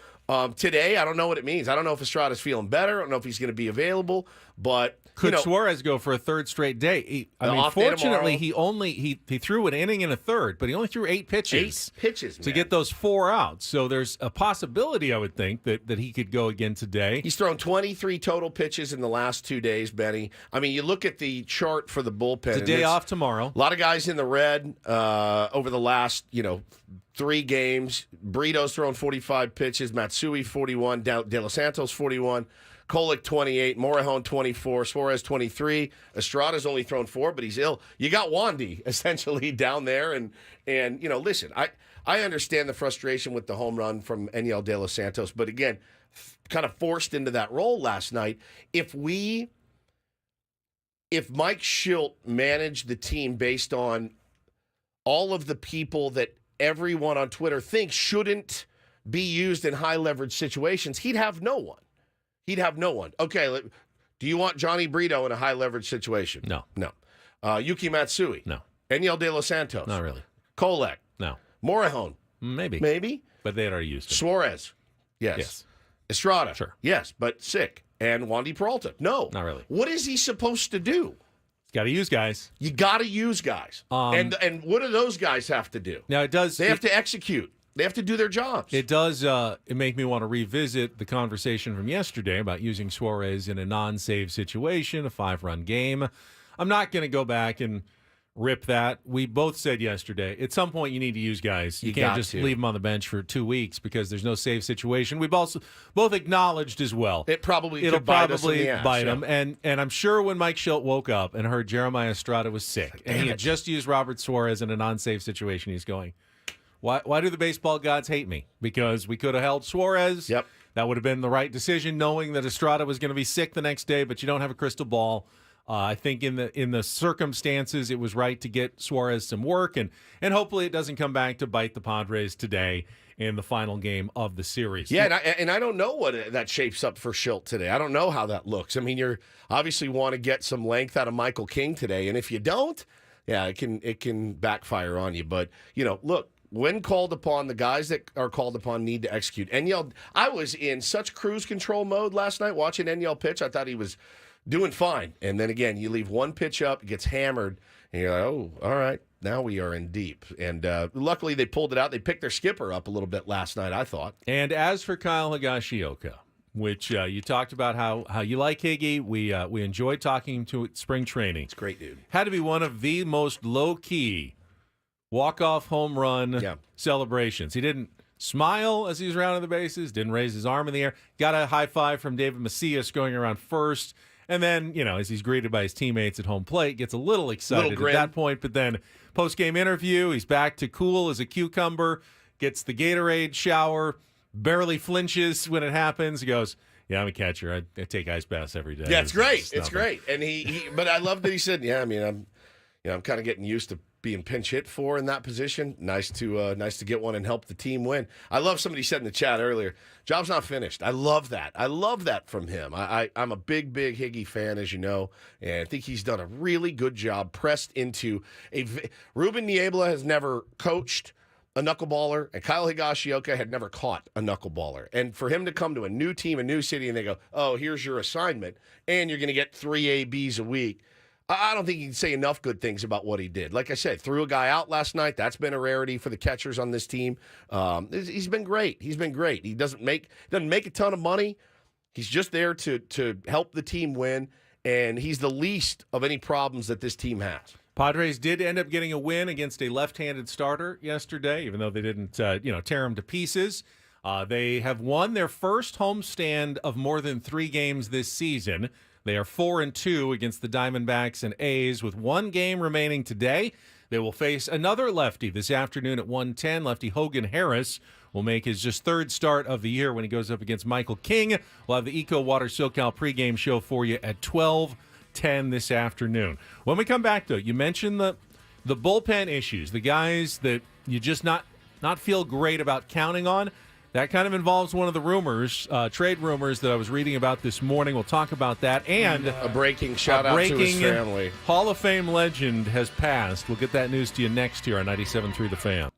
today, I don't know what it means. I don't know if Estrada's feeling better. I don't know if he's going to be available, but could Suarez go for a third straight day? Fortunately, he threw an inning and a third, but he only threw 8 pitches. 8 pitches, man. To get those 4 outs. So there's a possibility, I would think, that he could go again today. He's thrown 23 total pitches in the last 2 days, Benny. I mean, you look at the chart for the bullpen. It's a day off tomorrow. A lot of guys in the red over the last, 3 games. Brito's thrown 45 pitches. Matsui 41. De Los Santos 41. Kolek 28, Morejon 24, Suarez 23. Estrada's only thrown 4, but he's ill. You got Wandy essentially down there, and listen, I understand the frustration with the home run from Enyel De Los Santos, but again, kind of forced into that role last night. If Mike Schilt managed the team based on all of the people that everyone on Twitter thinks shouldn't be used in high leverage situations, he'd have no one. Okay, do you want Johnny Brito in a high-leverage situation? No. Yuki Matsui? No. Enyel De Los Santos? Not really. Kolek? No. Morejon? Maybe. But they had already used him. Suarez? Yes. Estrada? Sure. Yes, but sick. And Wandy Peralta? No. Not really. What is he supposed to do? He's got to use guys. You got to use guys. And what do those guys have to do? Now, They have to execute. They have to do their jobs. It does make me want to revisit the conversation from yesterday about using Suarez in a non-save situation, a 5-run game. I'm not going to go back and rip that. We both said yesterday, at some point you need to use guys. You can't just leave them on the bench for 2 weeks because there's no save situation. We've also both acknowledged as well. It'll probably bite them. And I'm sure when Mike Schilt woke up and heard Jeremiah Estrada was sick and he had just used Robert Suarez in a non-save situation, he's going, Why do the baseball gods hate me? Because we could have held Suarez. Yep. That would have been the right decision, knowing that Estrada was going to be sick the next day, but you don't have a crystal ball. I think in the circumstances, it was right to get Suarez some work, and hopefully it doesn't come back to bite the Padres today in the final game of the series. Yeah, and I don't know what that shapes up for Schilt today. I don't know how that looks. I mean, you're obviously want to get some length out of Michael King today, and if you don't, yeah, it can backfire on you. But look. When called upon, the guys that are called upon need to execute. Enyel, I was in such cruise control mode last night watching Enyel pitch. I thought he was doing fine. And then again, you leave one pitch up, it gets hammered, and you're like, oh, all right, now we are in deep. And luckily they pulled it out. They picked their skipper up a little bit last night, I thought. And as for Kyle Higashioka, which you talked about how you like Higgy, we enjoyed talking to spring training. It's great, dude. Had to be one of the most low-key walk-off home run celebrations. He didn't smile as he was rounding the bases, didn't raise his arm in the air, got a high five from David Macias going around first, and then, as he's greeted by his teammates at home plate, gets a little excited at that point, but then post-game interview, he's back to cool as a cucumber, gets the Gatorade shower, barely flinches when it happens. He goes, yeah, I'm a catcher. I take ice baths every day. Yeah, it's great. It's great. And but I love that he said, yeah, I mean, I'm kind of getting used to being pinch hit for in that position. Nice to get one and help the team win. I love somebody said in the chat earlier, job's not finished. I love that. I love that from him. I'm a big Higgy fan, as you know, and I think he's done a really good job pressed into Ruben Niebla has never coached a knuckleballer, and Kyle Higashioka had never caught a knuckleballer. And for him to come to a new team, a new city, and they go, oh, here's your assignment, and you're going to get 3 ABs a week, I don't think you can say enough good things about what he did. Like I said, threw a guy out last night. That's been a rarity for the catchers on this team. He's been great. He's been great. He doesn't make a ton of money. He's just there to help the team win, and he's the least of any problems that this team has. Padres did end up getting a win against a left-handed starter yesterday, even though they didn't tear him to pieces. They have won their first homestand of more than 3 games this season. They are 4-2 against the Diamondbacks and A's with 1 game remaining today. They will face another lefty this afternoon at 1:10. Lefty Hogan Harris will make his just 3rd start of the year when he goes up against Michael King. We'll have the Eco Water SoCal pregame show for you at 12:10 this afternoon. When we come back, though, you mentioned the bullpen issues, the guys that you just not feel great about counting on. That kind of involves one of the rumors, trade rumors that I was reading about this morning. We'll talk about that. And a breaking shout out to his family. Hall of Fame legend has passed. We'll get that news to you next year on 97.3 The Fan.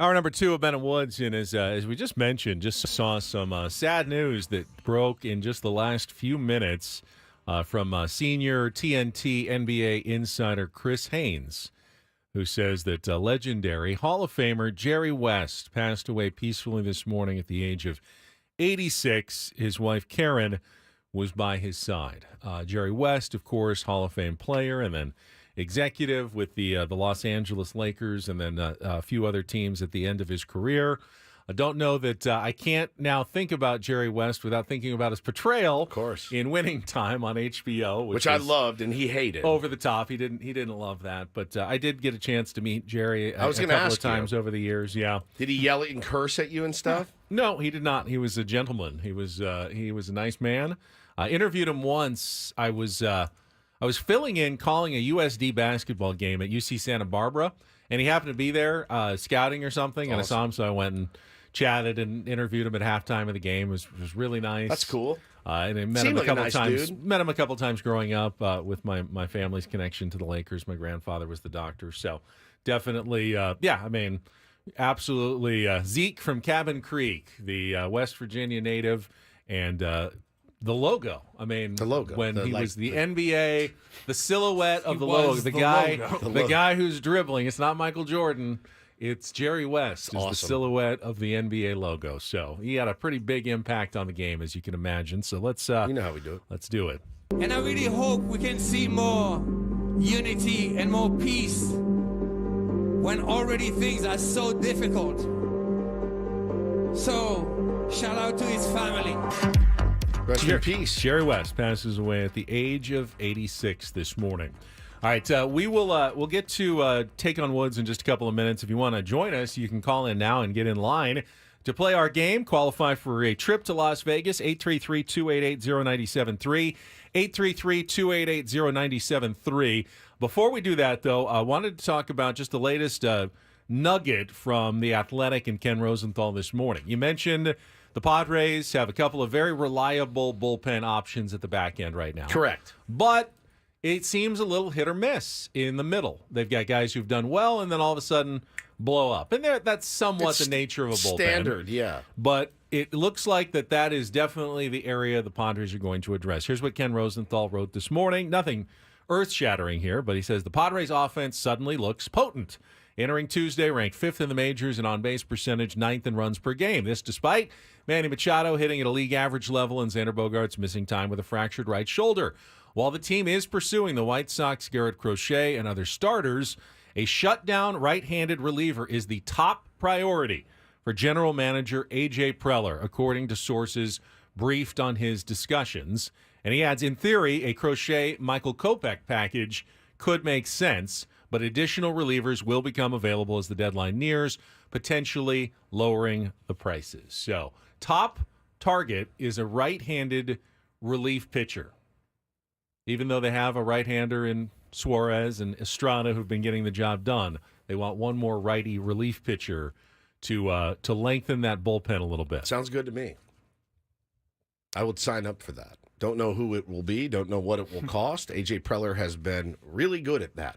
Hour number 2 of Ben and Woods, and as we just mentioned, just saw some sad news that broke in just the last few minutes from senior TNT NBA insider Chris Haynes, who says that legendary Hall of Famer Jerry West passed away peacefully this morning at the age of 86. His wife Karen was by his side. Jerry West, of course, Hall of Fame player, and then executive with the Los Angeles Lakers, and then a few other teams at the end of his career. I don't know that I can't now think about Jerry West without thinking about his portrayal, of course, in Winning Time on HBO, which I loved, and he hated. Over the top. He didn't love that, but I did get a chance to meet Jerry a couple of times over the years. Yeah. Did he yell and curse at you and stuff? No, he did not. He was a gentleman. He was a nice man. I interviewed him once. I was filling in calling a USD basketball game at UC Santa Barbara, and he happened to be there scouting or something, and I saw him, so I went and chatted and interviewed him at halftime of the game. It was really nice. That's cool. And I met him a couple times. Met him a couple times growing up with my family's connection to the Lakers. My grandfather was the doctor, so definitely, absolutely. Zeke from Cabin Creek, the West Virginia native, and the logo. I mean, the logo. When he was the NBA, the silhouette of the logo. The guy who's dribbling. It's not Michael Jordan. It's Jerry West. Is the silhouette of the NBA logo. So he had a pretty big impact on the game, as you can imagine. So let's. You know how we do it. Let's do it. And I really hope we can see more unity and more peace when already things are so difficult. So shout out to his family. Rest in peace. Jerry West passes away at the age of 86 this morning. All right, we'll get to Take on Woods in just a couple of minutes. If you want to join us, you can call in now and get in line to play our game. Qualify for a trip to Las Vegas, 833-288-0973, 833-288-0973. Before we do that, though, I wanted to talk about just the latest nugget from The Athletic and Ken Rosenthal this morning. You mentioned the Padres have a couple of very reliable bullpen options at the back end right now. Correct. But it seems a little hit or miss in the middle. They've got guys who've done well and then all of a sudden blow up. And that's somewhat the nature of a bullpen. Standard, yeah. But it looks like that is definitely the area the Padres are going to address. Here's what Ken Rosenthal wrote this morning. Nothing earth-shattering here, but he says the Padres offense suddenly looks potent. Entering Tuesday, ranked 5th in the majors in on-base percentage, 9th in runs per game. This despite Manny Machado hitting at a league average level and Xander Bogaerts missing time with a fractured right shoulder. While the team is pursuing the White Sox, Garrett Crochet, and other starters, a shutdown right-handed reliever is the top priority for general manager A.J. Preller, according to sources briefed on his discussions. And he adds, in theory, a Crochet-Michael Kopech package could make sense, but additional relievers will become available as the deadline nears, potentially lowering the prices. So, top target is a right-handed relief pitcher. Even though they have a right-hander in Suarez and Estrada who've been getting the job done, they want one more righty relief pitcher to lengthen that bullpen a little bit. Sounds good to me. I would sign up for that. Don't know who it will be. Don't know what it will cost. A.J. Preller has been really good at that.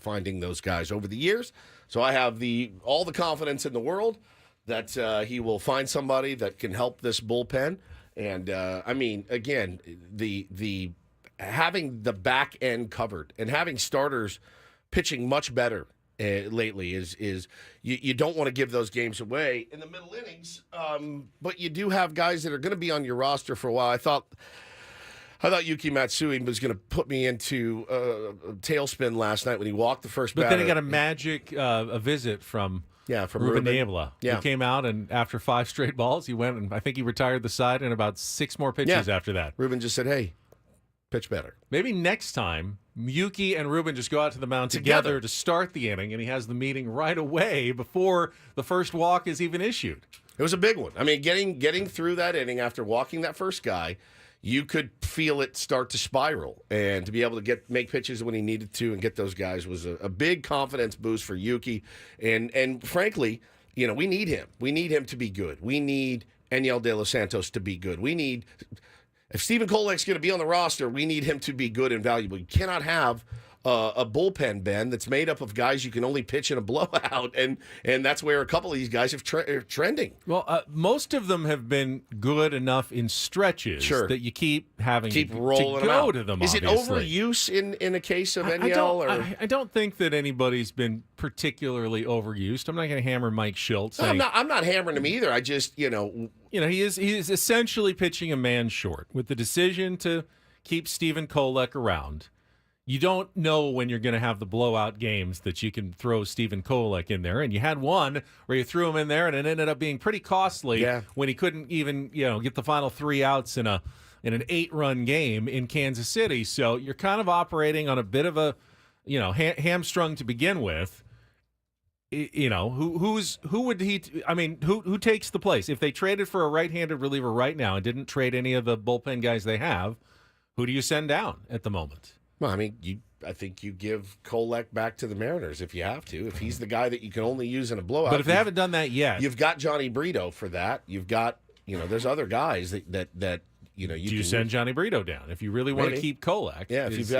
Finding those guys over the years. So I have all the confidence in the world that he will find somebody that can help this bullpen. And again, the having the back end covered and having starters pitching much better lately is you don't want to give those games away in the middle innings. But you do have guys that are going to be on your roster for a while. I thought Yuki Matsui was going to put me into a tailspin last night when he walked the first batter. But then he got a magic a visit from Ruben Niebla. Yeah. He came out, and after 5 straight balls, he went, and I think he retired the side in about 6 more pitches after that. Ruben just said, hey, pitch better. Maybe next time, Yuki and Ruben just go out to the mound together to start the inning, and he has the meeting right away before the first walk is even issued. It was a big one. I mean, getting through that inning after walking that first guy, you could feel it start to spiral, and to be able to make pitches when he needed to and get those guys was a big confidence boost for Yuki. And frankly, we need him. We need him to be good. We need Enyel De Los Santos to be good. If Stephen Kolek's going to be on the roster, we need him to be good and valuable. You cannot have a bullpen, Ben, that's made up of guys you can only pitch in a blowout, and that's where a couple of these guys are trending. Well, most of them have been good enough in stretches that you keep having rolling to go out. to them. Is obviously. it overuse in a case of NL? I don't think that anybody's been particularly overused. I'm not going to hammer Mike Schultz. No, I'm not hammering him either. I just he is essentially pitching a man short with the decision to keep Stephen Kolek around. You don't know when you're going to have the blowout games that you can throw Stephen Kolek in there. And you had one where you threw him in there, and it ended up being pretty costly when he couldn't even get the final 3 outs in an 8-run game in Kansas City. So you're kind of operating on a bit of a hamstrung to begin with. Who takes the place? If they traded for a right-handed reliever right now and didn't trade any of the bullpen guys they have, who do you send down at the moment? Well, I mean, I think you give Kolek back to the Mariners if you have to. If he's the guy that you can only use in a blowout. But if they haven't done that yet. You've got Johnny Brito for that. You've got, there's other guys that you do you send Johnny Brito down if you really want to keep Kolek? Yeah, if he's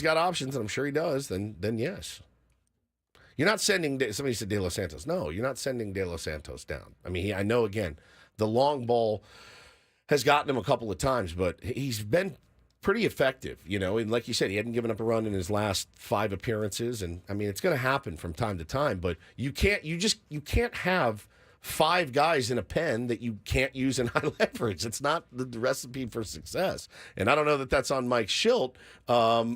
got options, and I'm sure he does, then yes. You're not sending, somebody said De Los Santos. No, you're not sending De Los Santos down. I mean, I know, again, the long ball has gotten him a couple of times, but he's been pretty effective, and like you said, he hadn't given up a run in his last 5 appearances, and I mean, it's going to happen from time to time, but you can't have 5 guys in a pen that you can't use in high leverage. It's not the recipe for success, and I don't know that that's on Mike Schilt.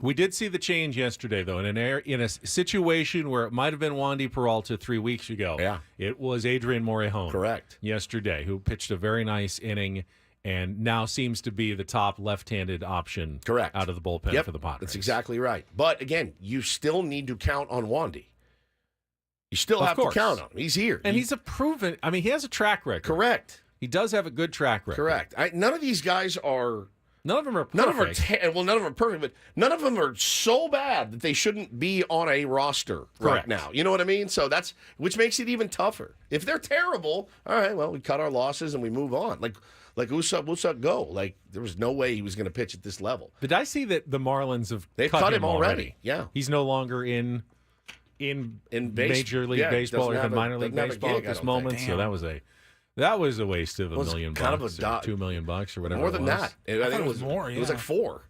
We did see the change yesterday, though, in a situation where it might have been Wandy Peralta 3 weeks ago. Yeah, it was Adrian Morejon, correct, yesterday, who pitched a very nice inning. And now seems to be the top left-handed option out of the bullpen for the Padres. That's exactly right. But, again, you still need to count on Wandy. You still have to count on him. He's here. And he's a proven – he has a track record. Correct. He does have a good track record. Correct. None of these guys are – None of them are perfect. None of them are perfect, but none of them are so bad that they shouldn't be on a roster right now. You know what I mean? So which makes it even tougher. If they're terrible, all right, well, we cut our losses and we move on. Like Usuck go. Like, there was no way he was going to pitch at this level. Did I see that the Marlins have cut him already? Yeah. He's no longer in Major League Baseball or even minor league baseball at this moment. So that was a waste of $1 million kind bucks of or $2 million bucks or whatever. More than that. I think it was more. Yeah. It was like 4.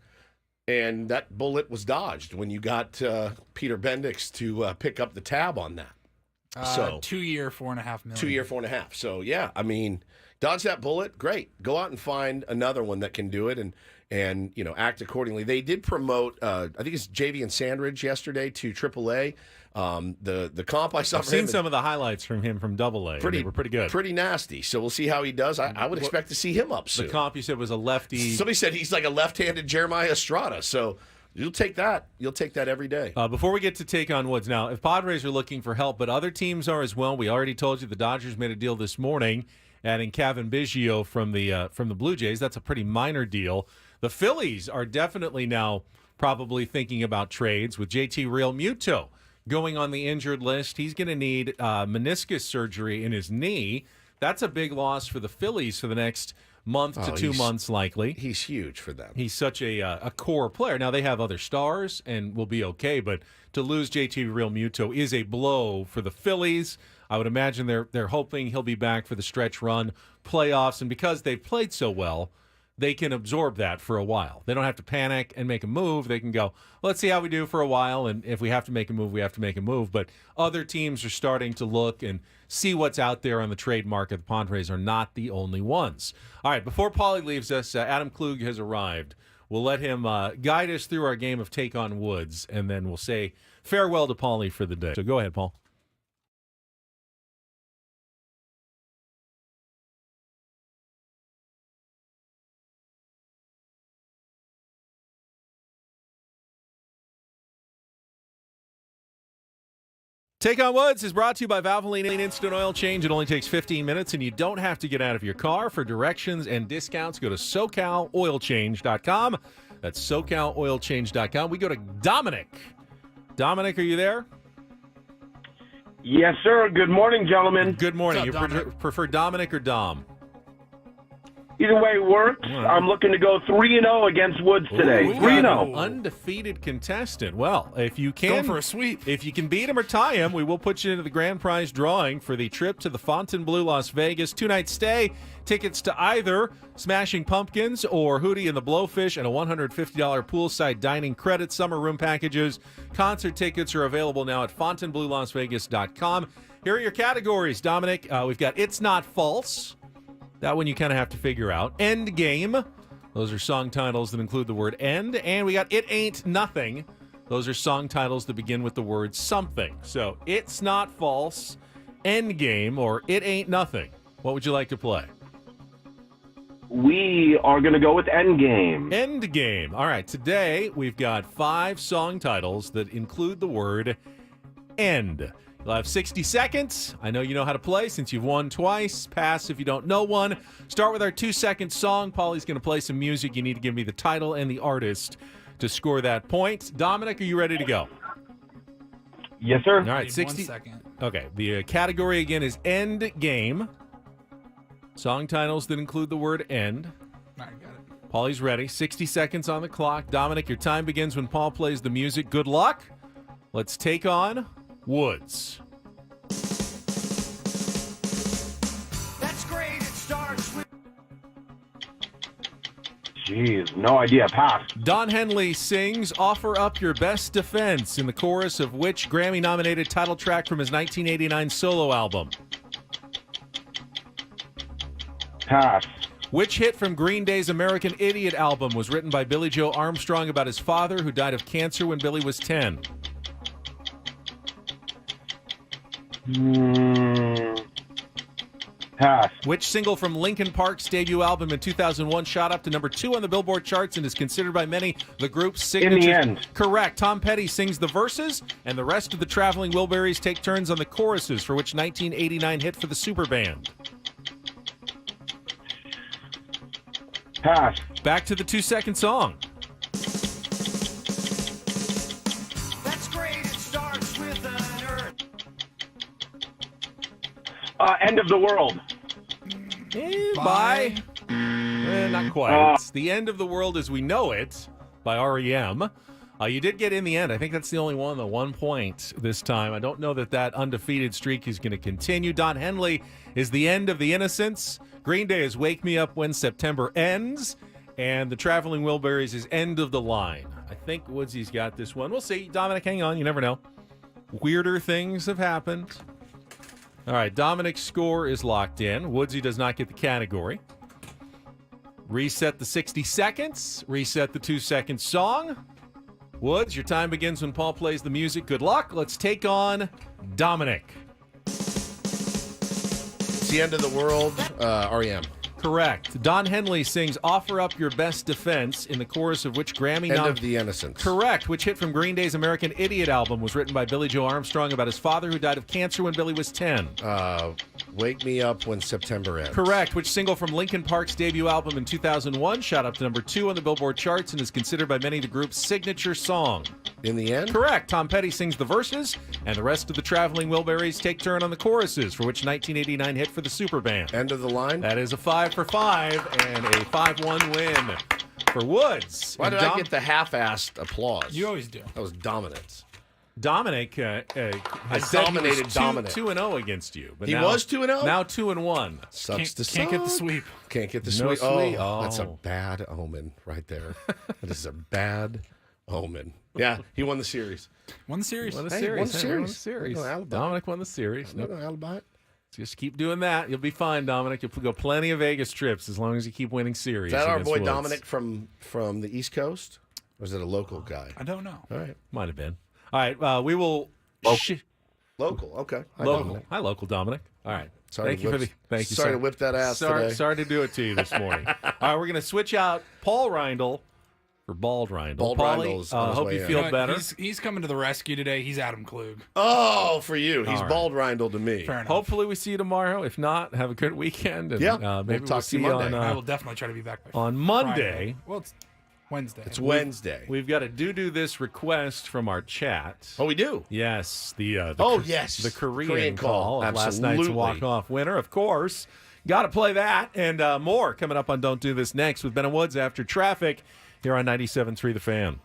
And that bullet was dodged when you got Peter Bendix to pick up the tab on that. 2 year, $4.5 million. 2 year, 4.5. So yeah, I mean, dodge that bullet, great. Go out and find another one that can do it and act accordingly. They did promote, I think it's Javian Sandridge yesterday to AAA. The comp I saw. I've seen some of the highlights from him from AA. They were pretty good, pretty nasty. So we'll see how he does. I would expect to see him up soon. The comp you said was a lefty. Somebody said he's like a left-handed Jeremiah Estrada. So. You'll take that. You'll take that every day. Before we get to take on Woods, now, if Padres are looking for help, but other teams are as well. We already told you the Dodgers made a deal this morning, adding Kevin Biggio from the Blue Jays. That's a pretty minor deal. The Phillies are definitely now probably thinking about trades with JT Realmuto going on the injured list. He's going to need meniscus surgery in his knee. That's a big loss for the Phillies for the next month to 2 months, likely. He's huge for them. He's such a core player. Now, they have other stars and will be okay, but to lose JT Realmuto is a blow for the Phillies. I would imagine they're hoping he'll be back for the stretch run, playoffs, and because they've played so well, they can absorb that for a while. They don't have to panic and make a move. They can go, let's see how we do for a while, and if we have to make a move, we have to make a move. But other teams are starting to look and see what's out there on the trade market. The Padres are not the only ones. All right, before Paulie leaves us, Adam Klug has arrived. We'll let him guide us through our game of Take on Woods, and then we'll say farewell to Paulie for the day. So go ahead, Paul. Take on Woods is brought to you by Valvoline Instant Oil Change. It only takes 15 minutes, and you don't have to get out of your car. For directions and discounts, go to SoCalOilChange.com. That's SoCalOilChange.com. We go to Dominic. Dominic, are you there? Yes, sir. Good morning, gentlemen. Good morning. What's up, you prefer Dominic or Dom? Either way works. I'm looking to go 3-0 against Woods today. 3-0. Undefeated contestant. Well, if you can Going for a sweep. If you can beat him or tie him, we will put you into the grand prize drawing for the trip to the Fontainebleau, Las Vegas. 2-night stay. Tickets to either Smashing Pumpkins or Hootie and the Blowfish and a $150 poolside dining credit. Summer room packages. Concert tickets are available now at FontainebleauLasVegas.com. Here are your categories, Dominic. We've got It's Not False. That one you kind of have to figure out. End Game. Those are song titles that include the word end. And we got It Ain't Nothing. Those are song titles that begin with the word something. So, It's Not False, End Game, or It Ain't Nothing. What would you like to play? We are going to go with Endgame. Endgame. All right, today we've got 5 song titles that include the word end. You'll have 60 seconds. I know you know how to play since you've won twice. Pass if you don't know one. Start with our 2-second song. Paulie's going to play some music. You need to give me the title and the artist to score that point. Dominic, are you ready to go? Yes, sir. All right, 60 seconds. Okay, the category again is End Game. Song titles that include the word end. All right, got it. Paulie's ready. 60 seconds on the clock. Dominic, your time begins when Paul plays the music. Good luck. Let's take on Woods. That's great. It starts with. Jeez, no idea. Pass. Don Henley sings Offer Up Your Best Defense in the chorus of which Grammy-nominated title track from his 1989 solo album? Pass. Which hit from Green Day's American Idiot album was written by Billy Joe Armstrong about his father who died of cancer when Billy was 10? Pass. Which single from Linkin Park's debut album in 2001 shot up to number 2 on the Billboard charts and is considered by many the group's signature? In the End. Correct. Tom Petty sings the verses, and the rest of the Traveling Wilburys take turns on the choruses for which 1989 hit for the Superband? Pass. Back to the 2-second song. That's great. It starts with an earth. End of the World. By not quite. It's The End of the World as We Know It by R.E.M. You did get In the End. I think that's the only one, the 1 point this time. I don't know that undefeated streak is going to continue. Don Henley is The End of the Innocents. Green Day is Wake Me Up When September Ends. And the Traveling Wilburys is End of the Line. I think Woodsy's got this one. We'll see. Dominic, hang on. You never know. Weirder things have happened. All right, Dominic's score is locked in. Woodsy does not get the category. Reset the 60 seconds. Reset the 2-second song. Woods, your time begins when Paul plays the music. Good luck. Let's take on Dominic. It's The End of the World, R.E.M. Correct. Don Henley sings Offer Up Your Best Defense in the chorus of which Grammy End of the Innocents. Correct. Which hit from Green Day's American Idiot album was written by Billy Joe Armstrong about his father who died of cancer when Billy was 10. Wake Me Up When September Ends. Correct. Which single from Linkin Park's debut album in 2001 shot up to number 2 on the Billboard charts and is considered by many the group's signature song? In the End? Correct. Tom Petty sings the verses, and the rest of the Traveling Wilburys take turn on the choruses, for which 1989 hit for the Superband. End of the Line? That is a 5 for 5 and a 5-1 win for Woods. Why did I get the half-assed applause? You always do. That was dominance. Dominic I said dominated he was Dominic. 2-0 against you. But He now, was 2-0? Now 2-1. Sucks to Can't get the sweep. Can't get the No sweep. sweep. Oh, Oh. that's a bad omen right there. That is a bad omen. Yeah, he won the series. Won the series. Won the Hey, series. won the Hey, won the series. series. No alibi. Dominic won the series. No alibi. Just keep doing that. You'll be fine, Dominic. You'll go plenty of Vegas trips as long as you keep winning series. Is that our against boy Woods. Dominic from the East Coast? Or is it a local guy? I don't know. All right. Might have been. All right. We will. Local. Okay. Hi, Local. Dominic. Hi, local Dominic. All right. Sorry Thank to you for whip- the. Thank you. sorry to whip that ass today. Sorry to do it to you this morning. All right, we're going to switch out Paul Reindl for Bald Reindl. Bald Paulie, Reindl's on his hope way you in. feel You know what? better. He's coming to the rescue today. He's Adam Klug. Oh, for you. He's All right. Bald Reindl to me. Fair enough. Hopefully we see you tomorrow. If not, have a good weekend. And, Yeah, maybe we'll talk to see you you Monday. on, I will definitely try to be back by on Friday. Monday. Well, it's Wednesday. It's Wednesday. We've got a do this request from our chat. Oh, we do? Yes. The yes. the Korean Korean call call. of last night's Absolutely. walk-off winner. Of course, Got to play that and more coming up on Don't Do This next with Ben and Woods after traffic here on 97.3 The Fan.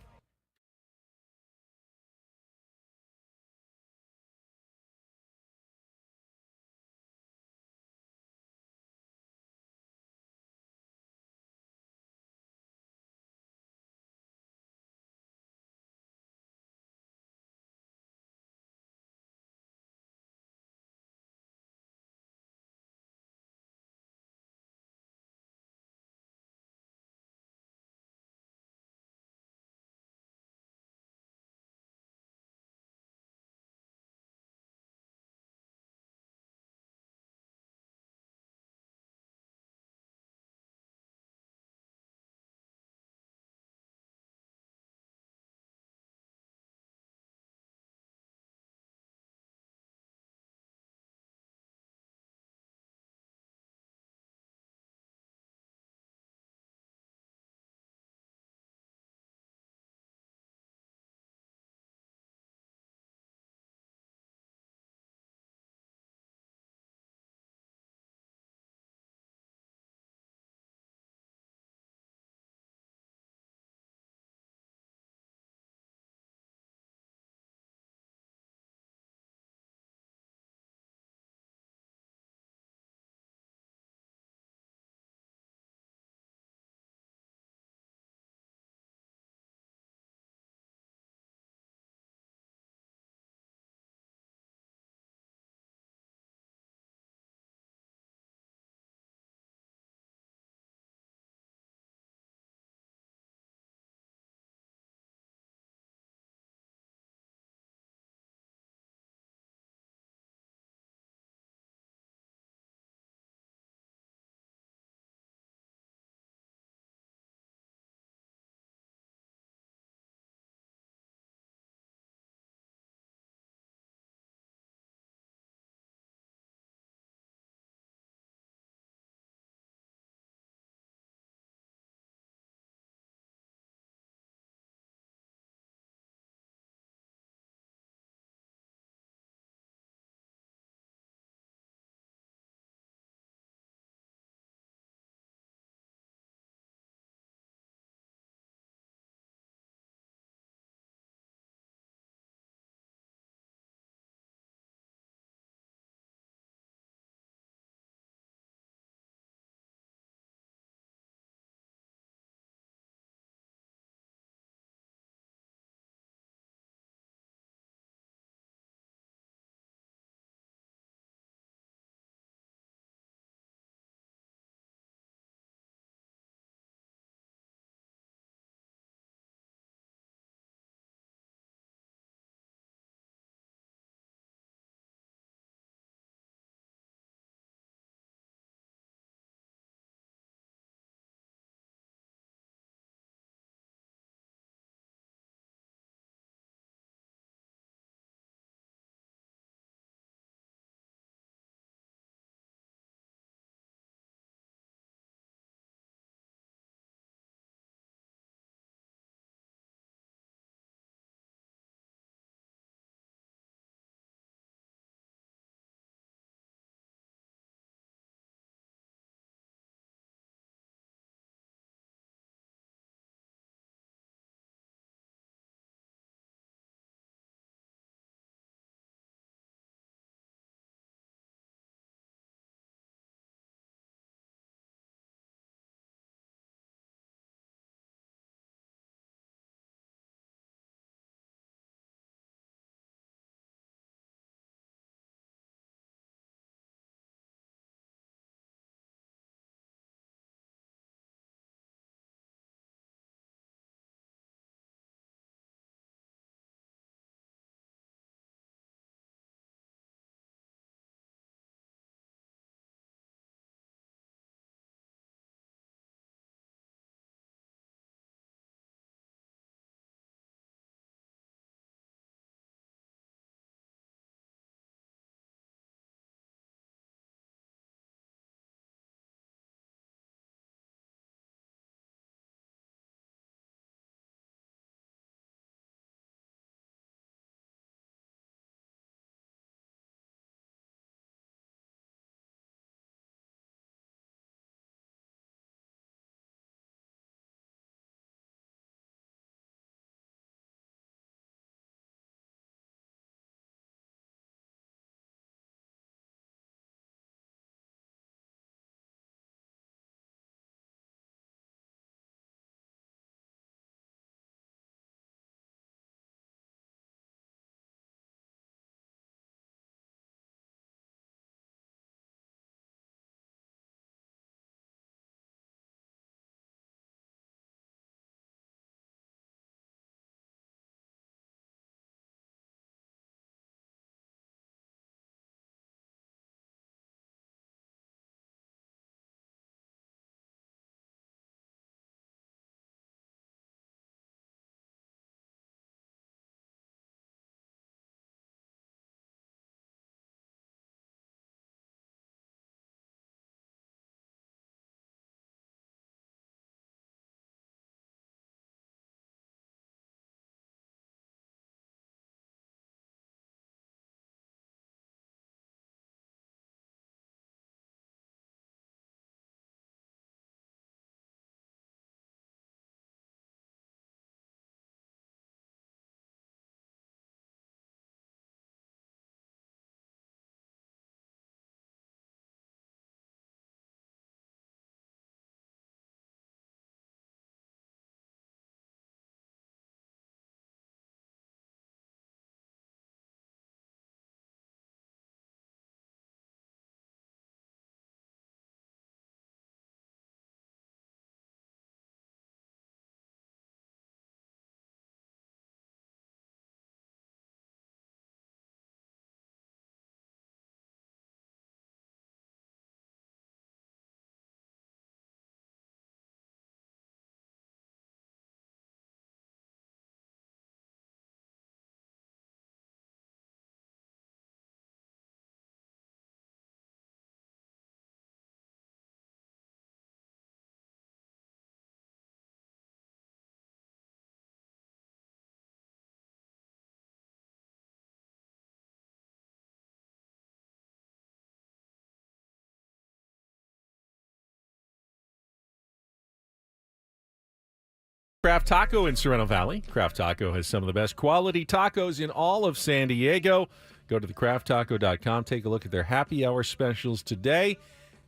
Craft Taco in Sorrento Valley. Craft Taco has some of the best quality tacos in all of San Diego. Go to thecrafttaco.com. Take a look at their happy hour specials today.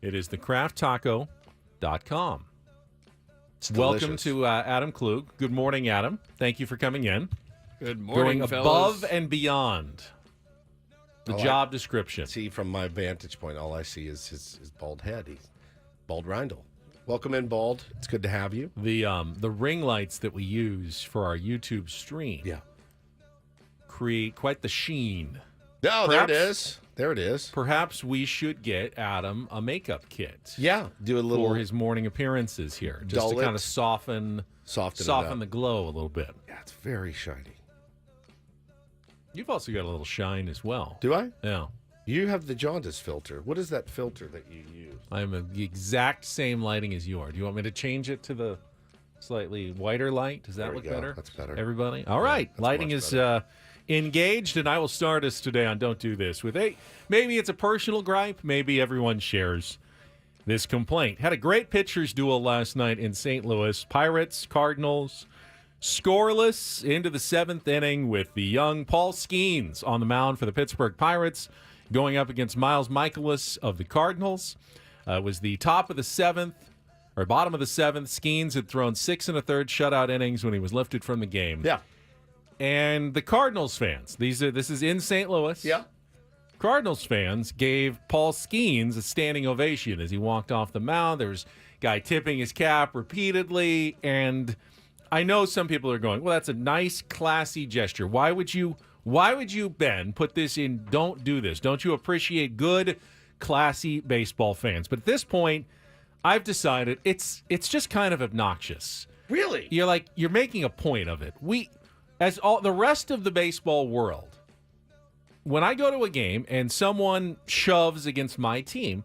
It is thecrafttaco.com. Welcome to Adam Klug. Good morning, Adam. Thank you for coming in. Good morning, Going fellas. above and beyond the job description. See, from my vantage point, all I see is his bald head. He's bald Reindl. Welcome in, Bald. It's good to have you. The ring lights that we use for our YouTube stream create quite the sheen. Oh, there it is. There it is. Perhaps we should get Adam a makeup kit. Yeah, do a little for his morning appearances here, just to kind of soften the glow a little bit. Yeah, it's very shiny. You've also got a little shine as well. Do I? Yeah. You have the jaundice filter. What is that filter that you use? I'm the exact same lighting as you are. Do you want me to change it to the slightly whiter light? Does that look better? That's better. Everybody? All right. Lighting is engaged, and I will start us today on Don't Do This with maybe it's a personal gripe. Maybe everyone shares this complaint. Had a great pitchers duel last night in St. Louis. Pirates, Cardinals, scoreless into the seventh inning with the young Paul Skeens on the mound for the Pittsburgh Pirates, going up against Miles Michaelis of the Cardinals. It was the top of the seventh, or bottom of the seventh. Skeens had thrown 6 1/3 shutout innings when he was lifted from the game. Yeah. And the Cardinals fans, this is in St. Louis. Yeah. Cardinals fans gave Paul Skeens a standing ovation as he walked off the mound. There was a guy tipping his cap repeatedly, and I know some people are going, well, that's a nice, classy gesture. Why would you, Ben, put this in, don't do this? Don't you appreciate good, classy baseball fans? But at this point, I've decided it's just kind of obnoxious. Really? You're making a point of it. As all the rest of the baseball world, when I go to a game and someone shoves against my team,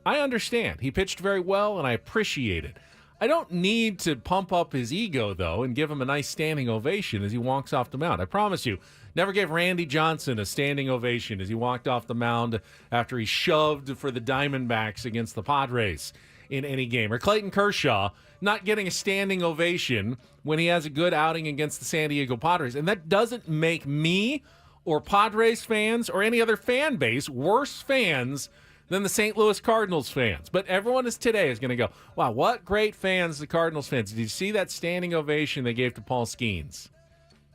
I understand. He pitched very well, and I appreciate it. I don't need to pump up his ego, though, and give him a nice standing ovation as he walks off the mound. I promise you, never gave Randy Johnson a standing ovation as he walked off the mound after he shoved for the Diamondbacks against the Padres in any game. Or Clayton Kershaw not getting a standing ovation when he has a good outing against the San Diego Padres. And that doesn't make me or Padres fans or any other fan base worse fans than the St. Louis Cardinals fans. But everyone today is going to go, wow, what great fans the Cardinals fans. Did you see that standing ovation they gave to Paul Skeens?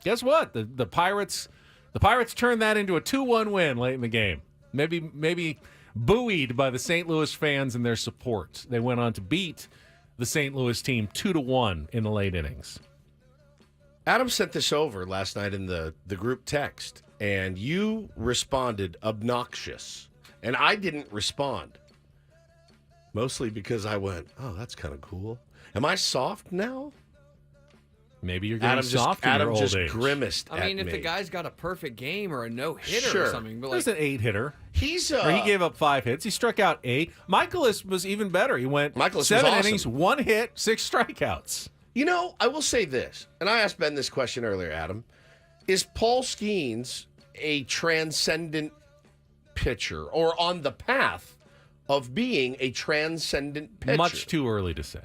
Guess what? The Pirates turned that into a 2-1 win late in the game. Maybe buoyed by the St. Louis fans and their support. They went on to beat the St. Louis team 2-1 in the late innings. Adam sent this over last night in the group text, and you responded obnoxious. And I didn't respond. Mostly because I went, oh, that's kind of cool. Am I soft now? Maybe you're getting soft in your old age. Adam just grimaced at if me. the guy's got a perfect game or a no-hitter or something. But He's an 8-hitter. He gave up 5 hits. He struck out 8. Michaelis was even better. He went 7 innings, 1 hit, 6 strikeouts. You know, I will say this, and I asked Ben this question earlier, Adam. Is Paul Skeens a transcendent pitcher or on the path of being a transcendent pitcher? Much too early to say.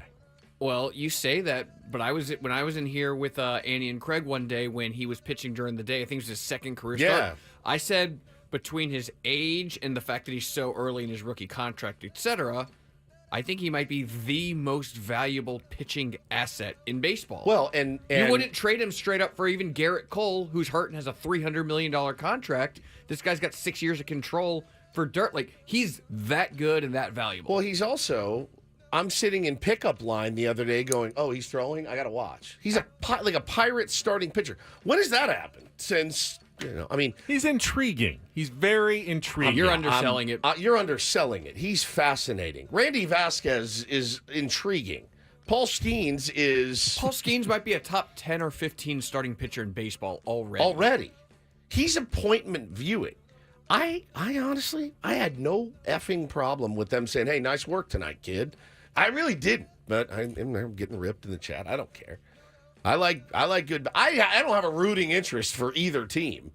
Well, you say that, but when I was in here with Annie and Craig one day when he was pitching during the day, I think it was his second career start. I said between his age and the fact that he's so early in his rookie contract, etc., I think he might be the most valuable pitching asset in baseball. Well, and you wouldn't trade him straight up for even Garrett Cole, who's hurt and has a $300 million contract. This guy's got 6 years of control for dirt. Like, he's that good and that valuable. Well, he's also... I'm sitting in pickup line the other day going, oh, he's throwing? I got to watch. He's like a Pirates starting pitcher. When has that happened? Since, He's intriguing. He's very intriguing. You're underselling it. You're underselling it. He's fascinating. Randy Vasquez is intriguing. Paul Skeens might be a top 10 or 15 starting pitcher in baseball already. Already. He's appointment viewing. I honestly had no effing problem with them saying, hey, nice work tonight, kid. I really didn't, but I'm getting ripped in the chat. I don't care. I like good. I don't have a rooting interest for either team.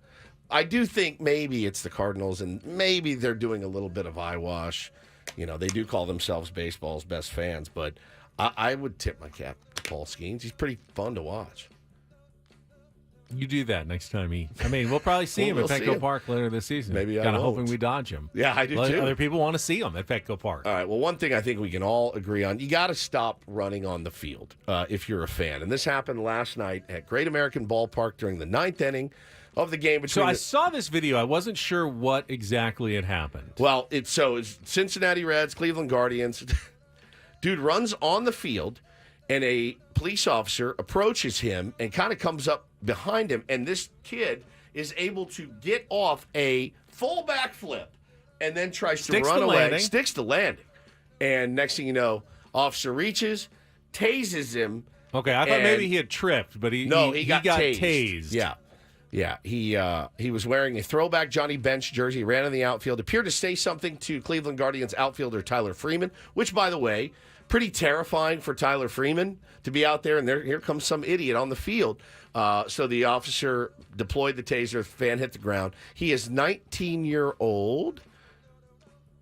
I do think maybe it's the Cardinals, and maybe they're doing a little bit of eyewash. They do call themselves baseball's best fans, but I would tip my cap Paul Skeens. He's pretty fun to watch. You do that next time we'll probably see him at Petco Park later this season. Maybe I kind of won't. hoping we dodge him. Yeah, I do too. Other people want to see him at Petco Park. All right. Well, one thing I think we can all agree on: you got to stop running on the field if you're a fan. And this happened last night at Great American Ballpark during the 9th inning of the game. So I saw this video. I wasn't sure what exactly had happened. Well, it's Cincinnati Reds, Cleveland Guardians. Dude runs on the field, and a police officer approaches him and kind of comes up behind him, and this kid is able to get off a full backflip and then tries to run away. Landing. Sticks the landing. And next thing you know, officer reaches, tases him. Okay, I thought maybe he had tripped, but he got tased. Yeah. He was wearing a throwback Johnny Bench jersey, ran in the outfield, appeared to say something to Cleveland Guardians outfielder Tyler Freeman, which, by the way, pretty terrifying for Tyler Freeman to be out there, and here comes some idiot on the field. So the officer deployed the taser, fan hit the ground. He is 19-year-old.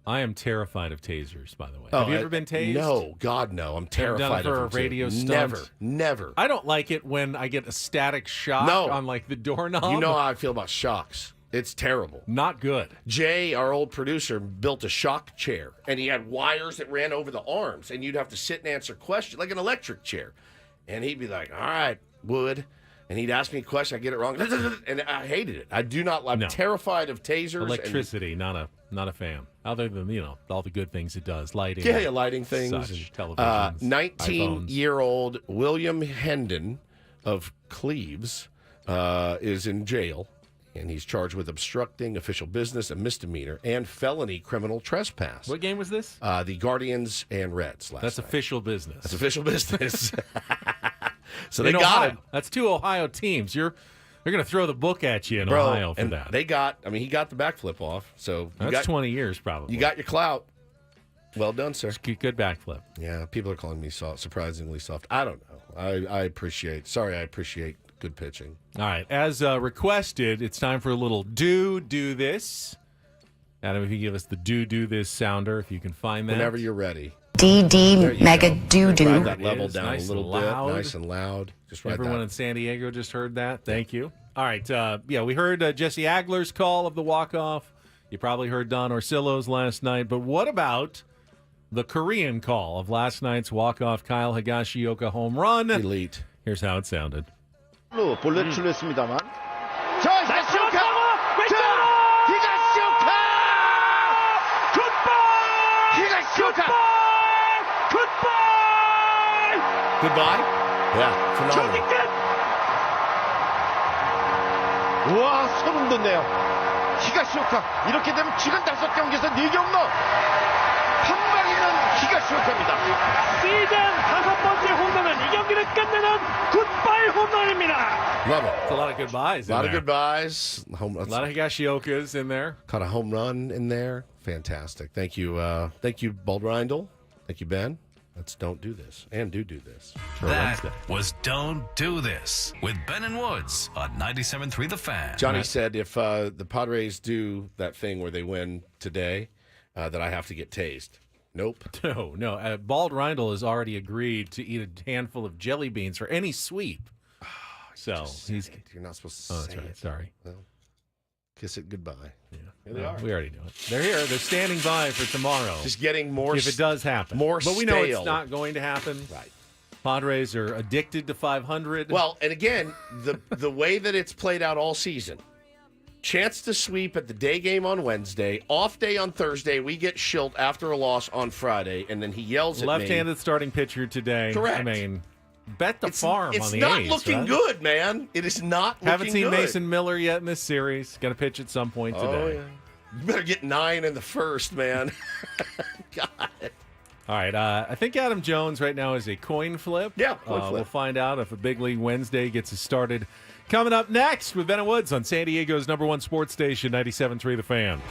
I am terrified of tasers, by the way. Have you ever been tased? No, God, no. I'm terrified for of a radio them. stunt? Never. I don't like it when I get a static shock on like the doorknob. You know how I feel about shocks. It's terrible. Not good. Jay, our old producer, built a shock chair, and he had wires that ran over the arms, and you'd have to sit and answer questions, like an electric chair. And he'd be like, all right, Wood. And he'd ask me a question, I get it wrong, and I hated it. I'm terrified of tasers. Electricity, not a fan. Other than, all the good things it does. Lighting. Yeah, lighting things. Such, televisions, 19-year-old William Hendon of Cleves is in jail, and he's charged with obstructing official business, a misdemeanor, and felony criminal trespass. What game was this? The Guardians and Reds last That's night. official business. That's official business. So in they got Ohio. him. That's 2 Ohio teams. They're going to throw the book at you in Ohio for that. He got the backflip off. So that's 20 years probably. You got your clout. Well done, sir. Good backflip. Yeah, people are calling me soft, surprisingly soft. I don't know. I appreciate good pitching. All right. As requested, it's time for a little do this. Adam, if you give us the do this sounder, if you can find that. Whenever you're ready. DD Mega Doo-Doo. Drive that level down nice a little bit. Nice and loud. Just right Everyone in San Diego just heard that. Thank you. All right. We heard Jesse Agler's call of the walk-off. You probably heard Don Orsillo's last night. But what about the Korean call of last night's walk-off Kyle Higashioka home run? Elite. Here's how it sounded. 볼넷 출했습니다만. Goodbye? Yeah, phenomenal. 와, 소름 돋네요. 히가시오카. 이렇게 되면 지금 5경기에서 4개 홈런. 한 방이는 히가시오카입니다. 시즌 5번째 홈런은 이 경기를 끝내는 굿바이 홈런입니다. Love it. It's a lot of goodbyes. A lot of goodbyes. A lot of Higashiokas in there. Caught a home run in there. Fantastic. Thank you, Baldrindle. Thank you, Ben. Let's don't do this and do this. That was Don't Do This with Ben and Woods on 97.3 The Fan. Johnny said if the Padres do that thing where they win today, that I have to get tased. Nope. No. Bald Reindl has already agreed to eat a handful of jelly beans for any sweep. You're not supposed to say that's right. it. Sorry. Well, kiss it goodbye. Yeah. Here they are. We already know it. They're here. They're standing by for tomorrow. Just getting more. If it does happen. More But we know stale. it's not going to happen. Right. Padres are addicted to 500. Well, and again, the way that it's played out all season, chance to sweep at the day game on Wednesday, off day on Thursday, we get Schilt after a loss on Friday, and then he yells at me. Left-handed starting pitcher today. Correct. I mean, bet the farm on the A's. It's not looking good, man. It is not looking good. Haven't seen Mason Miller yet in this series. Going to pitch at some point today. Oh, yeah. You better get 9 in the first, man. God. All right. I think Adam Jones right now is a coin flip. Yeah, coin flip. We'll find out if a Big League Wednesday gets us started. Coming up next with Ben and Woods on San Diego's #1 sports station, 97.3 The Fan.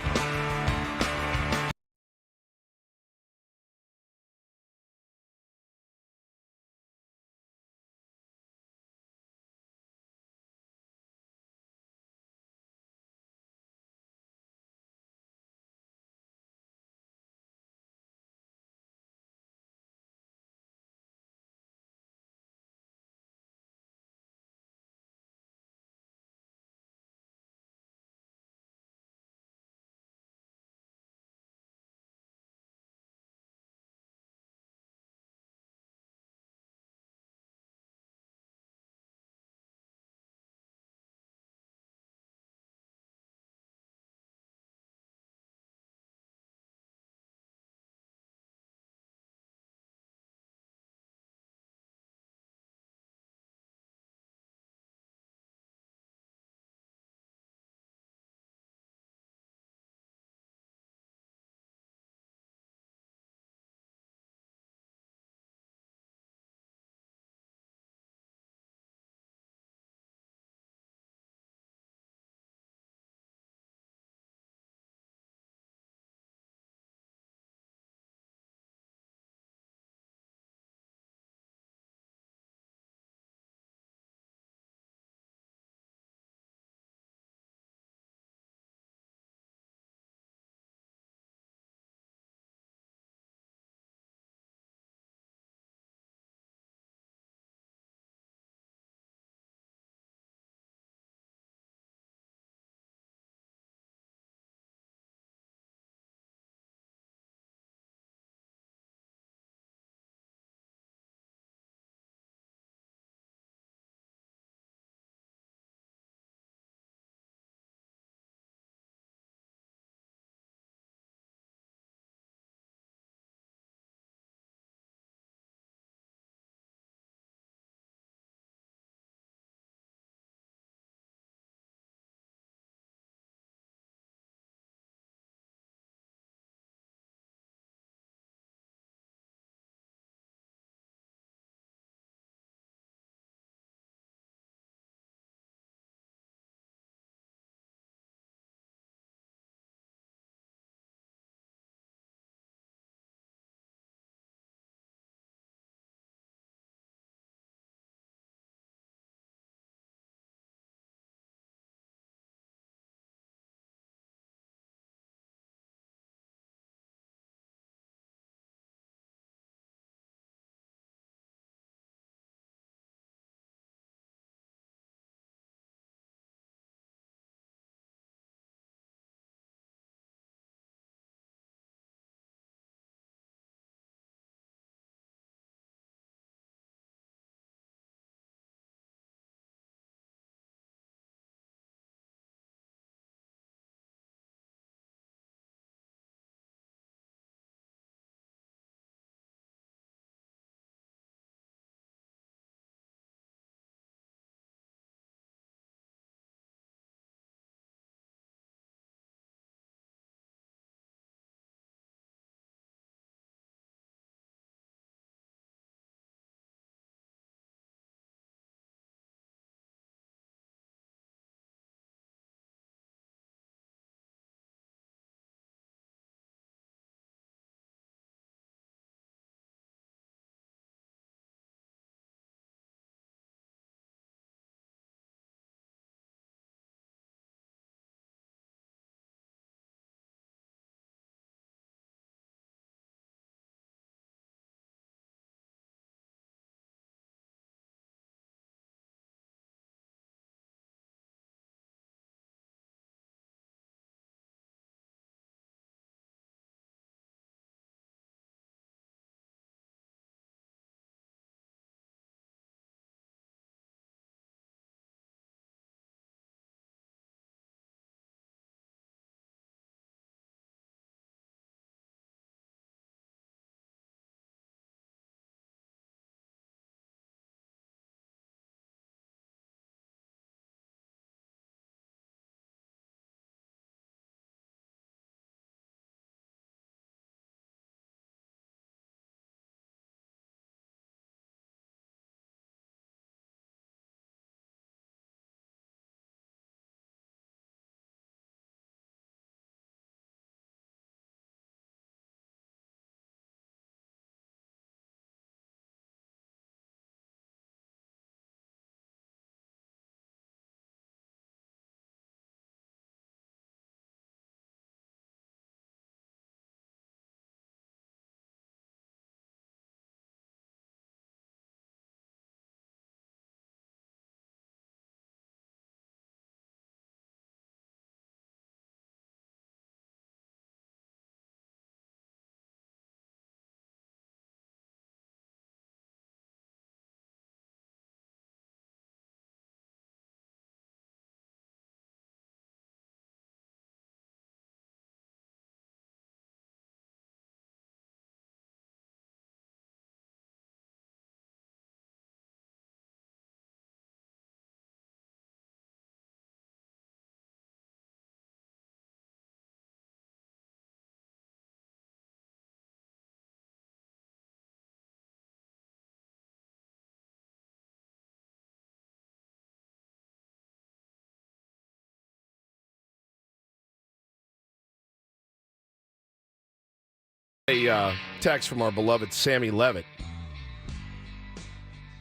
A text from our beloved Sammy Levitt.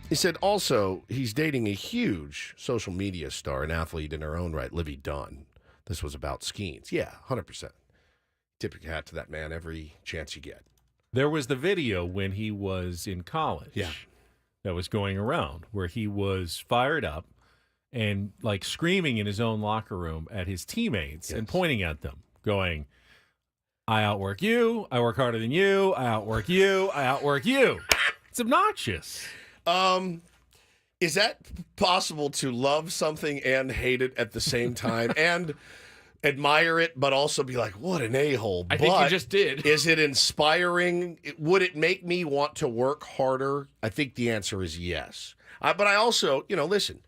He said, also, he's dating a huge social media star, an athlete in her own right, Livy Dunn. This was about Skeens. Yeah, 100%. Tip your hat to that man every chance you get. There was the video when he was in college that was going around where he was fired up and like screaming in his own locker room at his teammates and pointing at them, going, I outwork you, I work harder than you, I outwork you, I outwork you. It's obnoxious. Is that possible to love something and hate it at the same time and admire it, but also be like, what an a-hole? I think you just did. Is it inspiring? Would it make me want to work harder? I think the answer is yes. But I also, listen,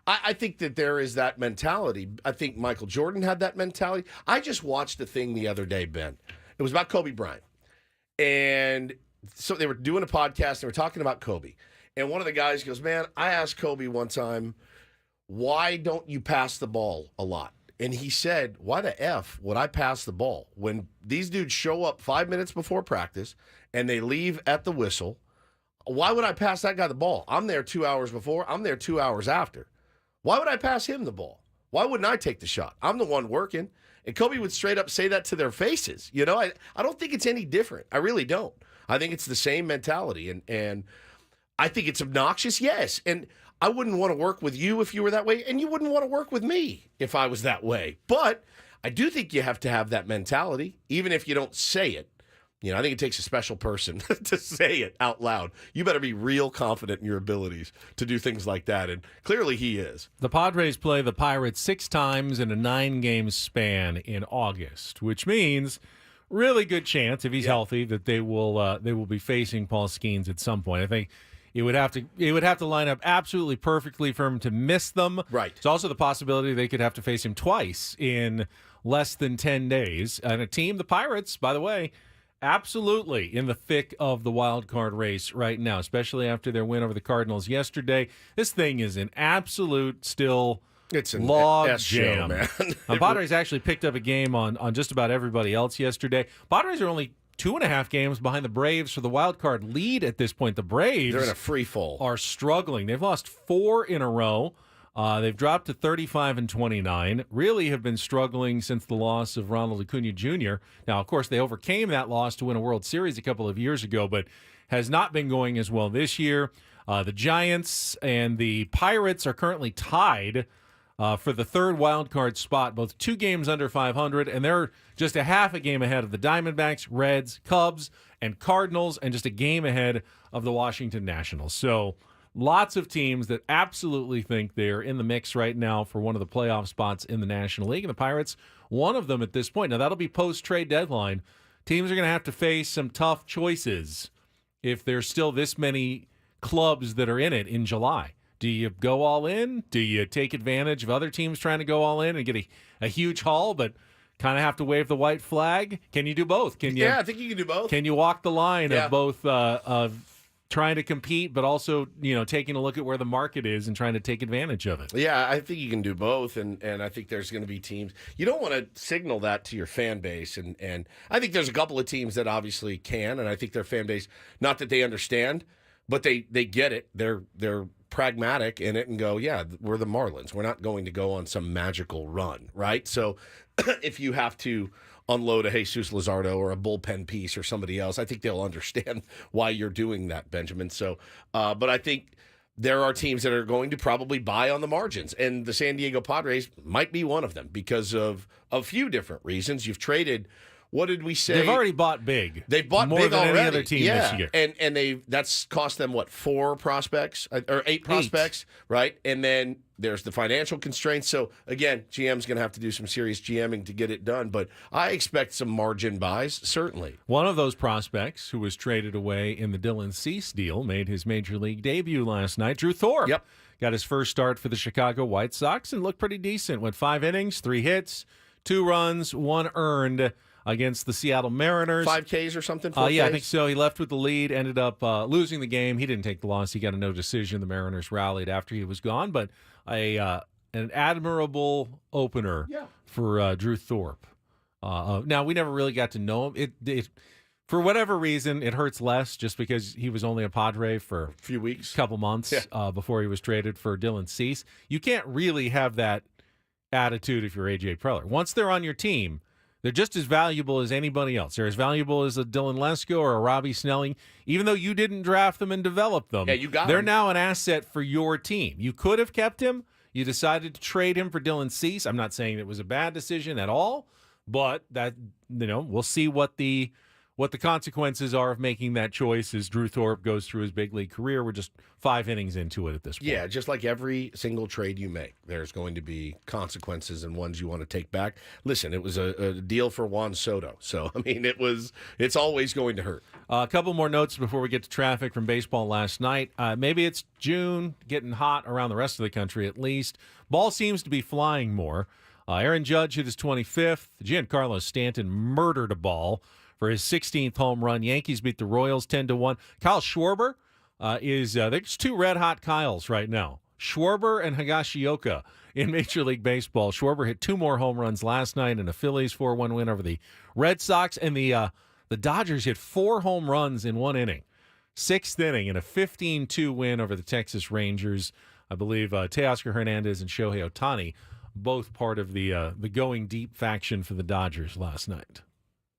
I think that there is that mentality. I think Michael Jordan had that mentality. I just watched a thing the other day, Ben. It was about Kobe Bryant. And so they were doing a podcast. They were talking about Kobe. And one of the guys goes, man, I asked Kobe one time, why don't you pass the ball a lot? And he said, why the F would I pass the ball? When these dudes show up 5 minutes before practice and they leave at the whistle, why would I pass that guy the ball? I'm there 2 hours before. I'm there 2 hours after. Why would I pass him the ball? Why wouldn't I take the shot? I'm the one working. And Kobe would straight up say that to their faces. I don't think it's any different. I really don't. I think it's the same mentality. And I think it's obnoxious, yes. And I wouldn't want to work with you if you were that way, and you wouldn't want to work with me if I was that way. But I do think you have to have that mentality, even if you don't say it. I think it takes a special person to say it out loud. You better be real confident in your abilities to do things like that, and clearly he is. The Padres play the Pirates 6 times in a 9-game span in August, which means really good chance, if he's healthy, that they will be facing Paul Skeens at some point. I think it would have to line up absolutely perfectly for him to miss them. Right. There's also the possibility they could have to face him twice in less than 10 days. And a team, the Pirates, by the way, absolutely in the thick of the wild card race right now, especially after their win over the Cardinals yesterday. This thing is an absolute it's an log jam, man. The Padres actually picked up a game on just about everybody else yesterday. Padres are only 2.5 games behind the Braves for the wild card lead at this point. The Braves, they're in a free fall, are struggling. They've lost 4 in a row. They've dropped to 35-29. Really have been struggling since the loss of Ronald Acuna Jr. Now, of course, they overcame that loss to win a World Series a couple of years ago, but has not been going as well this year. The Giants and the Pirates are currently tied for the 3rd wild card spot, both 2 games under 500, and they're just a half a game ahead of the Diamondbacks, Reds, Cubs, and Cardinals, and just a game ahead of the Washington Nationals. So lots of teams that absolutely think they're in the mix right now for one of the playoff spots in the National League, and the Pirates, one of them at this point. Now, that'll be post-trade deadline. Teams are going to have to face some tough choices if there's still this many clubs that are in it in July. Do you go all in? Do you take advantage of other teams trying to go all in and get a huge haul, but kind of have to wave the white flag? Can you do both? I think you can do both. Can you walk the line of both of trying to compete, but also taking a look at where the market is and trying to take advantage of it? Yeah, I think you can do both, and I think there's going to be teams. You don't want to signal that to your fan base, and I think there's a couple of teams that obviously can, and I think their fan base, not that they understand, but they get it. They're pragmatic in it and go, yeah, we're the Marlins. We're not going to go on some magical run, right? So if you have to unload a Jesus Luzardo or a bullpen piece or somebody else, I think they'll understand why you're doing that, Benjamin. So, but I think there are teams that are going to probably buy on the margins, and the San Diego Padres might be one of them because of a few different reasons. You've traded. What did we say? They've already bought big. They've bought more big than already. Any other team this year. And that's cost them, 4 prospects? Or 8 prospects, right? And then there's the financial constraints. So, again, GM's going to have to do some serious GMing to get it done. But I expect some margin buys, certainly. One of those prospects who was traded away in the Dylan Cease deal made his Major League debut last night. Drew Thorpe. Yep. Got his first start for the Chicago White Sox and looked pretty decent. Went 5 innings, 3 hits, 2 runs, 1 earned against the Seattle Mariners. 5 Ks or something? Yeah, I think so. He left with the lead, ended up losing the game. He didn't take the loss. He got a no decision. The Mariners rallied after he was gone, but an admirable opener for Drew Thorpe. Now, we never really got to know him. For whatever reason, it hurts less just because he was only a Padre for a few weeks, couple months before he was traded for Dylan Cease. You can't really have that attitude if you're AJ Preller. Once they're on your team, they're just as valuable as anybody else. They're as valuable as a Dylan Lesko or a Robbie Snelling, even though you didn't draft them and develop them. Yeah, you got They're them. now an asset for your team. You could have kept him. You decided to trade him for Dylan Cease. I'm not saying it was a bad decision at all, but that we'll see what the consequences are of making that choice as Drew Thorpe goes through his big league career. We're just 5 innings into it at this point. Yeah, just like every single trade you make, there's going to be consequences and ones you want to take back. Listen, it was a deal for Juan Soto. So, I mean, it's always going to hurt. A couple more notes before we get to traffic from baseball last night. Maybe it's June, getting hot around the rest of the country at least. Ball seems to be flying more. Aaron Judge hit his 25th. Giancarlo Stanton murdered a ball for his 16th home run. Yankees beat the Royals 10-1. Kyle Schwarber there's 2 red-hot Kyles right now. Schwarber and Higashioka in Major League Baseball. Schwarber hit 2 more home runs last night in a Phillies 4-1 win over the Red Sox. And the Dodgers hit 4 home runs in 1 inning. 6th inning in a 15-2 win over the Texas Rangers. I believe Teoscar Hernandez and Shohei Ohtani, both part of the going deep faction for the Dodgers last night.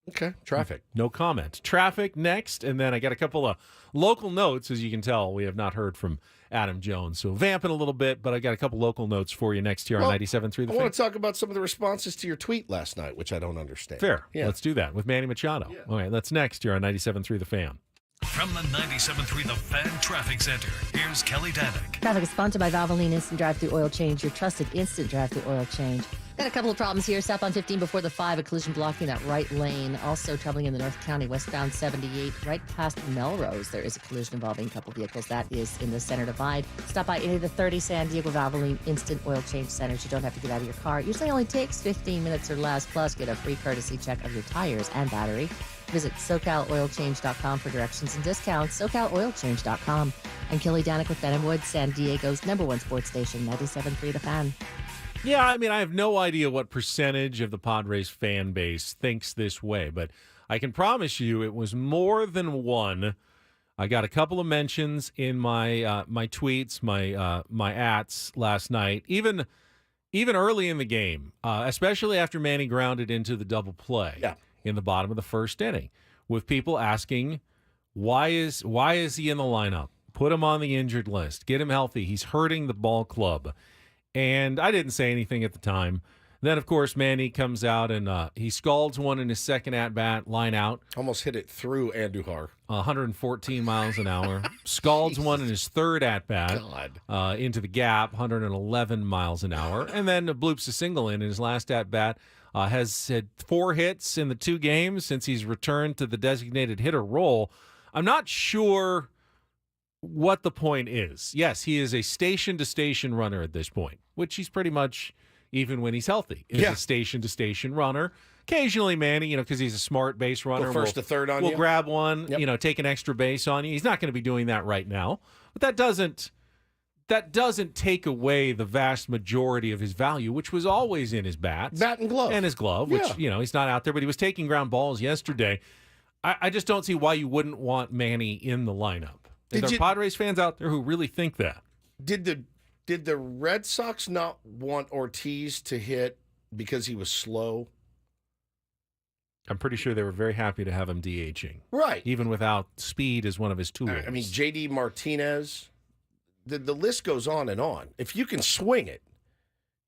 Okay, traffic. No comment. Traffic next, and then I got a couple of local notes. As you can tell, we have not heard from Adam Jones, so vamping a little bit, but I got a couple local notes for you next here on 97.3 The Fan. I want to talk about some of the responses to your tweet last night, which I don't understand. Fair. Yeah. Let's do that with Manny Machado. Yeah. All right, that's next here on 97.3 The Fan. From the 97.3 The Fan Traffic Center, here's Kelly Danick. Traffic is sponsored by Valvoline Instant Drive-Thru Oil Change, your trusted instant drive-thru oil change. Got a couple of problems here. Southbound 15 before the 5, a collision blocking that right lane. Also troubling in the North County, westbound 78, right past Melrose. There is a collision involving a couple vehicles. That is in the center divide. Stop by any of the 30 San Diego Valvoline Instant Oil Change Centers. You don't have to get out of your car. It usually only takes 15 minutes or less. Plus, get a free courtesy check of your tires and battery. Visit SoCalOilChange.com for directions and discounts. SoCalOilChange.com. And Kelly Danick with Ben & Woods, San Diego's #1 sports station, 97.3 The Fan. Yeah, I mean, I have no idea what percentage of the Padres fan base thinks this way, but I can promise you it was more than one. I got a couple of mentions in my my tweets, my ats last night, even early in the game, especially after Manny grounded into the double play in the bottom of the first inning, with people asking, why is he in the lineup? Put him on the injured list. Get him healthy. He's hurting the ball club. And I didn't say anything at the time. Then, of course, Manny comes out and he scalds one in his second at-bat, line out. Almost hit it through Andujar. 114 miles an hour. Scalds one in his third at-bat into the gap, 111 miles an hour. And then bloops a single in his last at-bat. Has had 4 hits in the 2 games since he's returned to the designated hitter role. I'm not sure what the point is. Yes, he is a station-to-station runner at this point, which he's pretty much, even when he's healthy, is a station-to-station runner. Occasionally, Manny, because he's a smart base runner, go first to third on we'll you. grab one, take an extra base on you. He's not going to be doing that right now, but that doesn't take away the vast majority of his value, which was always in his bat and glove, and his glove, which he's not out there, but he was taking ground balls yesterday. I just don't see why you wouldn't want Manny in the lineup. There are Padres fans out there who really think that. Did the Red Sox not want Ortiz to hit because he was slow? I'm pretty sure they were very happy to have him DHing. Right. Even without speed as one of his tools. I mean, J.D. Martinez, the list goes on and on. If you can swing it,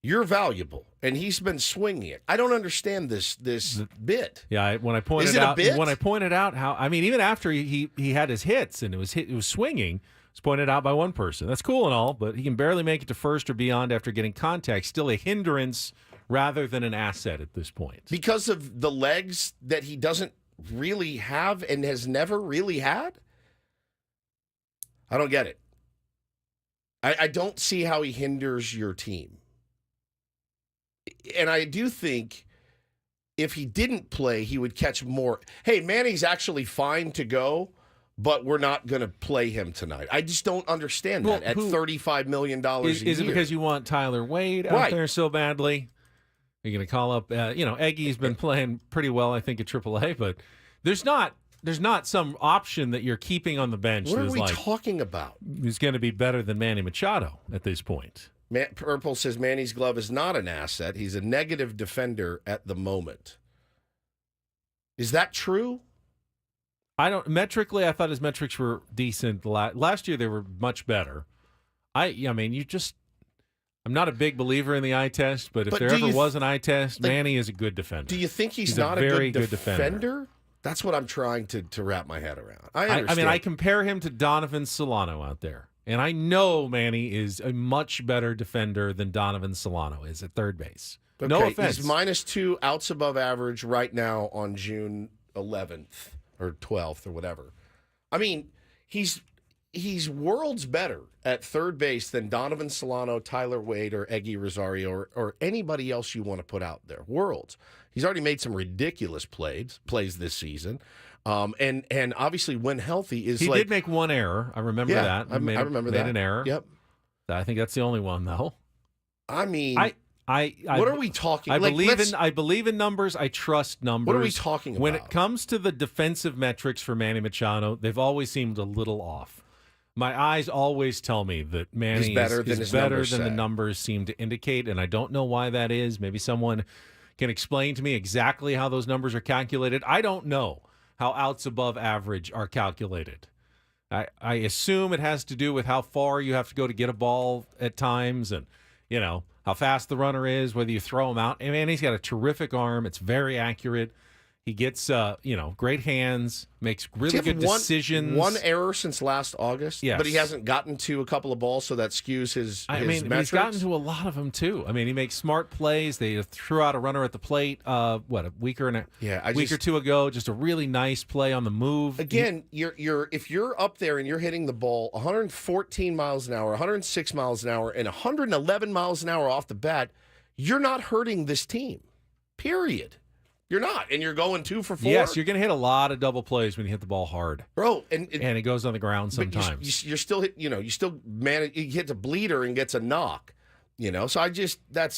you're valuable, and he's been swinging it. I don't understand this bit. Yeah, when I pointed out how, I mean, even after he had his hits and it was swinging, it was pointed out by one person. That's cool and all, but he can barely make it to first or beyond after getting contact. Still a hindrance rather than an asset at this point. Because of the legs that he doesn't really have and has never really had? I don't get it. I don't see how he hinders your team. And I do think if he didn't play, he would catch more. Hey, Manny's actually fine to go, but we're not going to play him tonight. I just don't understand that at $35 million a year. Is it because you want Tyler Wade out there so badly? Are you going to call up, Eggy's been playing pretty well, I think, at AAA, but there's not there's not some option that you're keeping on the bench. What are we talking about? Who's going to be better than Manny Machado at this point? Purple says Manny's glove is not an asset. He's a negative defender at the moment. Is that true? Metrically, I thought his metrics were decent. Last year, they were much better. I'm not a big believer in the eye test, but if there ever was an eye test, Manny is a good defender. Do you think he's not a very good defender? That's what I'm trying to wrap my head around. I understand. I compare him to Donovan Solano out there, and I know Manny is a much better defender than Donovan Solano is at third base. Okay, no offense. He's -2 outs above average right now on June 11th or 12th or whatever. I mean, he's worlds better at third base than Donovan Solano, Tyler Wade, or Eggy Rosario, or anybody else you want to put out there. Worlds. He's already made some ridiculous plays this season. And obviously when healthy he did make one error. I remember that. I remember that. Made an error. Yep. I think that's the only one, though. I mean, what are we talking? I believe in numbers. I trust numbers. What are we talking about? When it comes to the defensive metrics for Manny Machado, they've always seemed a little off. My eyes always tell me that Manny is better than the numbers seem to indicate, and I don't know why that is. Maybe someone can explain to me exactly how those numbers are calculated. I don't know how outs above average are calculated. I assume it has to do with how far you have to go to get a ball at times, and how fast the runner is, whether you throw him out. And Manny's got a terrific arm. It's very accurate. He gets, great hands, makes really good decisions. One error since last August, yes. But he hasn't gotten to a couple of balls, so that skews his metrics. He's gotten to a lot of them, too. I mean, he makes smart plays. They threw out a runner at the plate, a week or two ago, just a really nice play on the move. Again, if you're up there and you're hitting the ball 114 miles an hour, 106 miles an hour, and 111 miles an hour off the bat, you're not hurting this team, period. You're not, and you're going 2 for 4. Yes, you're going to hit a lot of double plays when you hit the ball hard, bro, and it goes on the ground sometimes. You're still hit. You still manage. He hits a bleeder and gets a knock. So I just that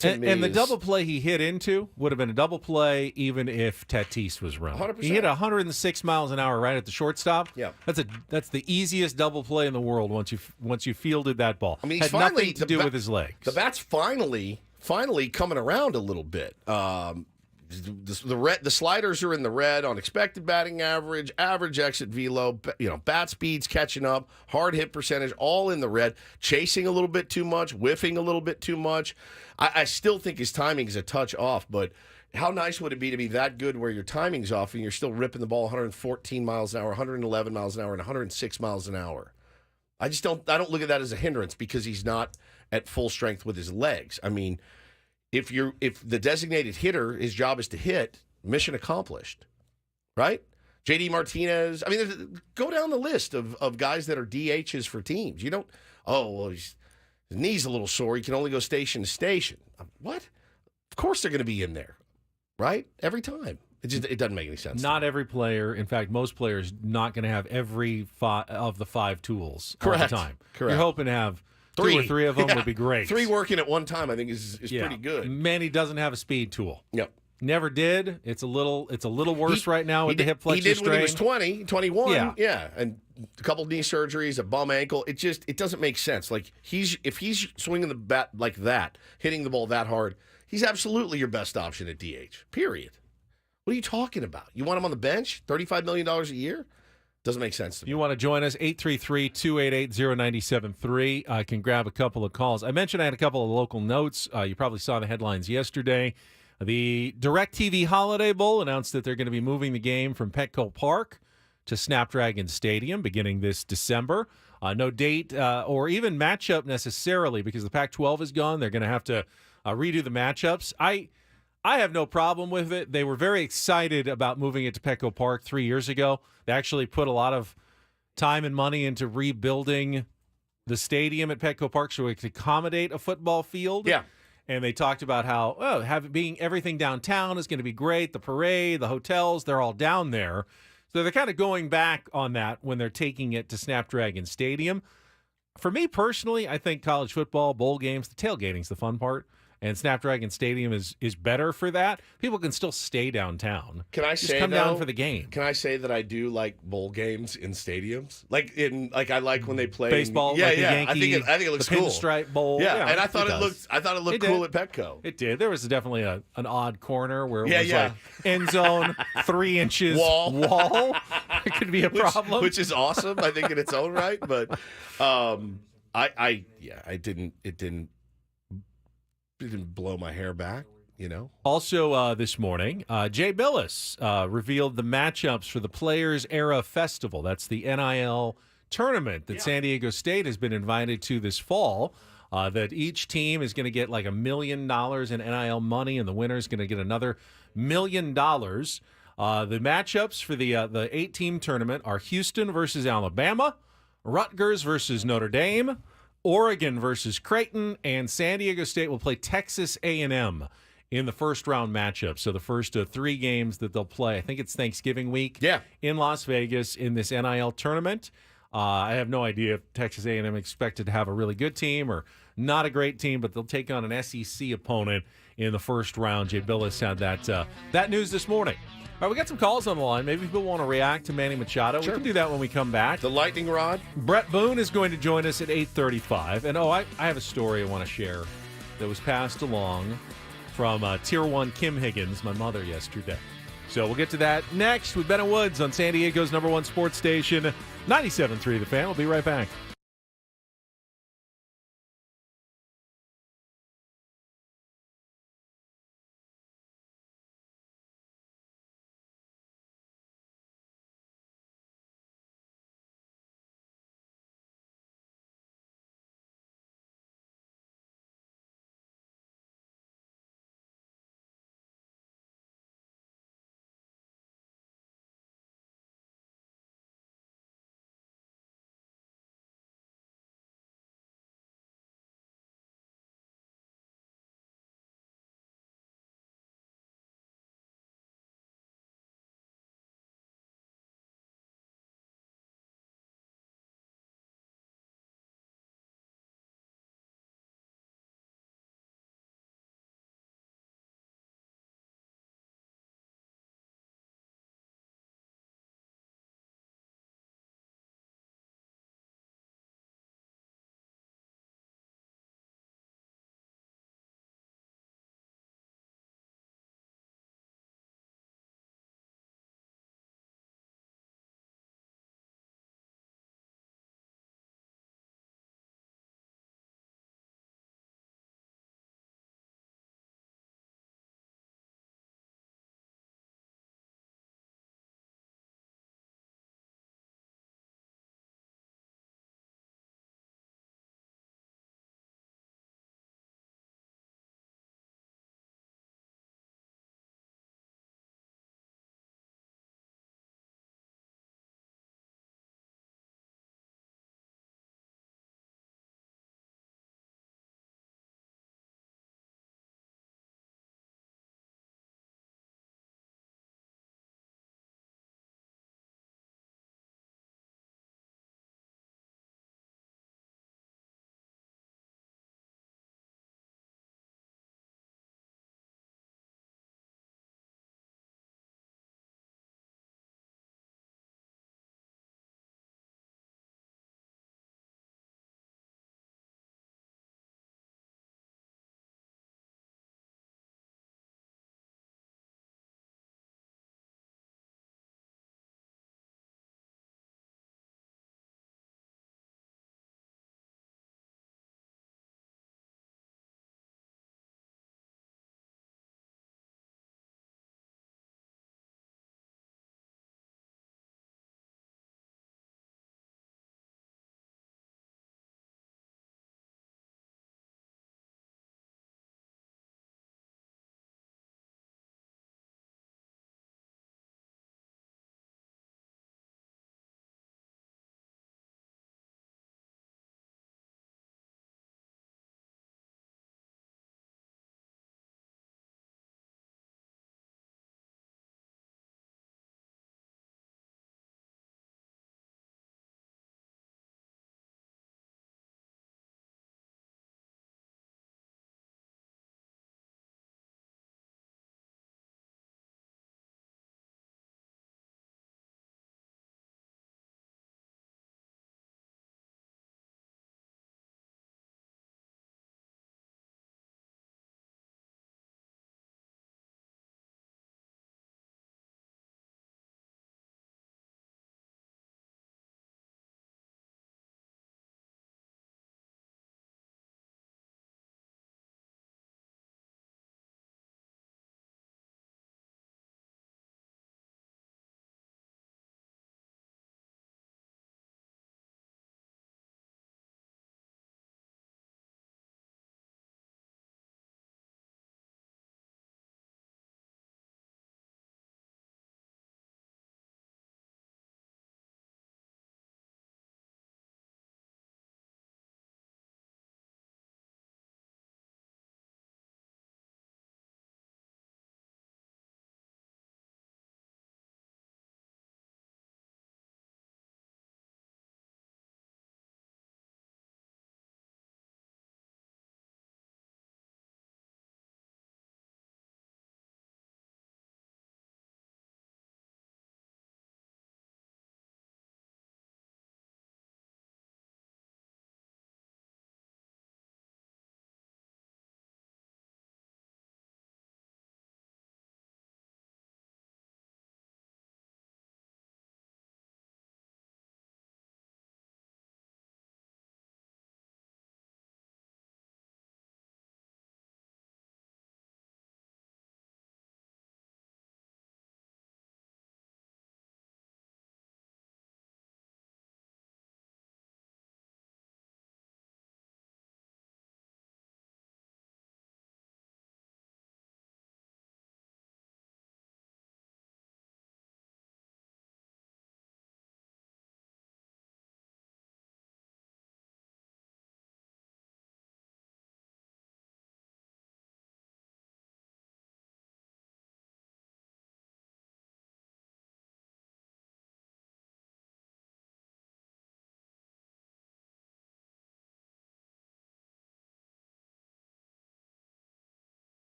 to me. And the double play he hit into would have been a double play even if Tatis was running. 100%. He hit 106 miles an hour right at the shortstop. Yeah, that's the easiest double play in the world once you fielded that ball. I mean, had nothing to do with his legs. The bat's finally coming around a little bit. The sliders are in the red on expected batting average exit velo, bat speeds catching up, hard hit percentage, all in the red. Chasing a little bit too much, whiffing a little bit too much. I still think his timing is a touch off, but how nice would it be to be that good where your timing's off and you're still ripping the ball 114 miles an hour, 111 miles an hour, and 106 miles an hour? I don't look at that as a hindrance because he's not at full strength with his legs. I mean, if the designated hitter, his job is to hit, mission accomplished, right? JD Martinez. I mean, go down the list of guys that are DHs for teams. You don't. His knee's a little sore. He can only go station to station. What? Of course they're going to be in there, right? Every time. It doesn't make any sense. Not every player. In fact, most players not going to have every of the 5 tools all the time. Correct. You're hoping to have 2 or 3 of them would be great. 3 working at one time, I think, is pretty good. Manny doesn't have a speed tool. Yep. Never did. It's a little worse right now with the hip flexor strain. He did when he was 20, 21. Yeah. And a couple knee surgeries, a bum ankle. It doesn't make sense. Like if he's swinging the bat like that, hitting the ball that hard, he's absolutely your best option at DH. Period. What are you talking about? You want him on the bench? $35 million a year? Doesn't make sense to me. You want to join us, 833-288-0973. I can grab a couple of calls. I mentioned I had a couple of local notes. You probably saw the headlines yesterday. The DirecTV Holiday Bowl announced that they're going to be moving the game from Petco Park to Snapdragon Stadium beginning this December. No date or even matchup necessarily because the Pac-12 is gone. They're going to have to redo the matchups. I have no problem with it. They were very excited about moving it to Petco Park 3 years ago. They actually put a lot of time and money into rebuilding the stadium at Petco Park so it could accommodate a football field. Yeah. And they talked about how everything downtown is going to be great. The parade, the hotels, they're all down there. So they're kind of going back on that when they're taking it to Snapdragon Stadium. For me personally, I think college football, bowl games, the tailgating's the fun part. and Snapdragon Stadium is better for that. People can still stay downtown. Can I Just say come though, down for the game? Can I say that I do like bowl games in stadiums? I like when they play baseball. Yeah, like yeah. Yankee, I think it looks the cool. Pinstripe Bowl. Yeah, and I thought it looked cool at Petco. It did. There was definitely an odd corner where it was yeah. like end zone, 3 inches wall. It could be a problem, which is awesome. I think in its own right, but it didn't blow my hair back. Also, this morning, Jay Billis revealed the matchups for the Players Era Festival. That's the NIL tournament that San Diego State has been invited to this fall. That each team is going to get like $1 million in NIL money, and the winner is going to get another $1 million. The matchups for the 8-team tournament are Houston versus Alabama, Rutgers versus Notre Dame, Oregon versus Creighton, and San Diego State will play Texas A&M in the first round matchup. So the first 3 games that they'll play, I think it's Thanksgiving week in Las Vegas in this NIL tournament. I have no idea if Texas A&M expected to have a really good team or not a great team, but they'll take on an SEC opponent in the first round. Jay Billis had that news this morning. All right, we got some calls on the line. Maybe people want to react to Manny Machado. Sure. We can do that when we come back. The lightning rod. Brett Boone is going to join us at 8:35. And, I have a story I want to share that was passed along from Tier 1 Kim Higgins, my mother, yesterday. So we'll get to that next with Ben and Woods on San Diego's #1 sports station, 97.3 The Fan. We'll be right back.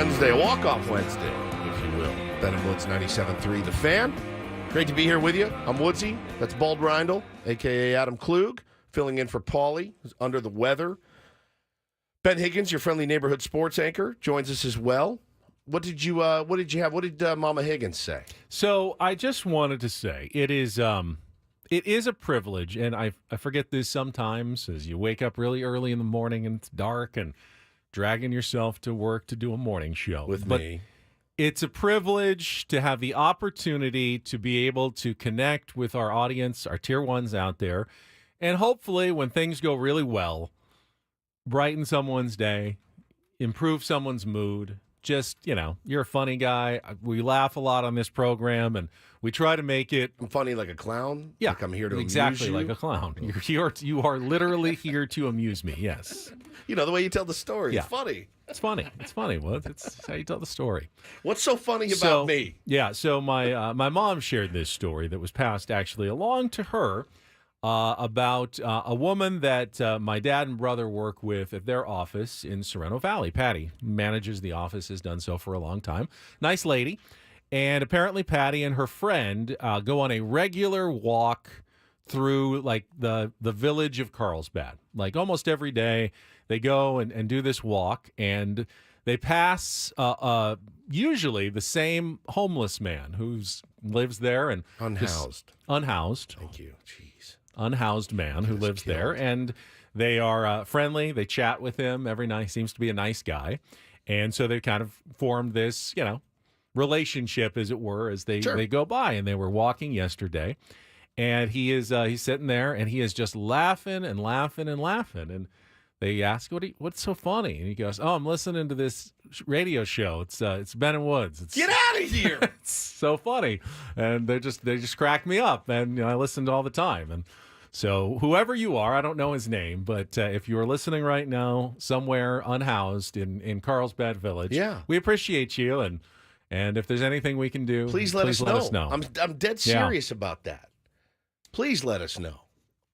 Wednesday, a walk-off Wednesday, if you will. Ben and Woods 97.3, The Fan. Great to be here with you. I'm Woodsy. That's Bald Reindl, a.k.a. Adam Klug, filling in for Paulie, who's under the weather. Ben Higgins, your friendly neighborhood sports anchor, joins us as well. What did you have? What did Mama Higgins say? So I just wanted to say it is a privilege, and I forget this sometimes as you wake up really early in the morning and it's dark and dragging yourself to work to do a morning show. With but me. It's a privilege to have the opportunity to be able to connect with our audience, our tier ones out there, and hopefully when things go really well, brighten someone's day, improve someone's mood. Just, you're a funny guy. We laugh a lot on this program, and we try to make it. I'm funny like a clown? Yeah. Like I'm here to exactly amuse you? like a clown. You are literally here to amuse me, yes. The way you tell the story. Yeah. It's funny. It's funny. It's funny. Well, it's how you tell the story. What's so funny about me? Yeah, so my mom shared this story that was passed actually along to her about a woman that my dad and brother work with at their office in Sorrento Valley. Patty manages the office, has done so for a long time. Nice lady. And apparently Patty and her friend go on a regular walk through like the village of Carlsbad. Like almost every day they go and do this walk, and they pass usually the same homeless man who lives there and unhoused. Thank you. Jeez. Unhoused man who lives there, and they are friendly. They chat with him every night. Seems to be a nice guy, and so they kind of formed this, relationship, as it were, as they go by. And they were walking yesterday, and he's sitting there, and he is just laughing and laughing and laughing. And they ask, "What's so funny?" And he goes, "Oh, I'm listening to this radio show. It's Ben and Woods. Get out of here! It's so funny." And they just crack me up, and I listen all the time. And so whoever you are, I don't know his name, but if you are listening right now somewhere unhoused in Carlsbad Village, we appreciate you. And if there's anything we can do, please let us know. I'm dead serious about that. Please let us know.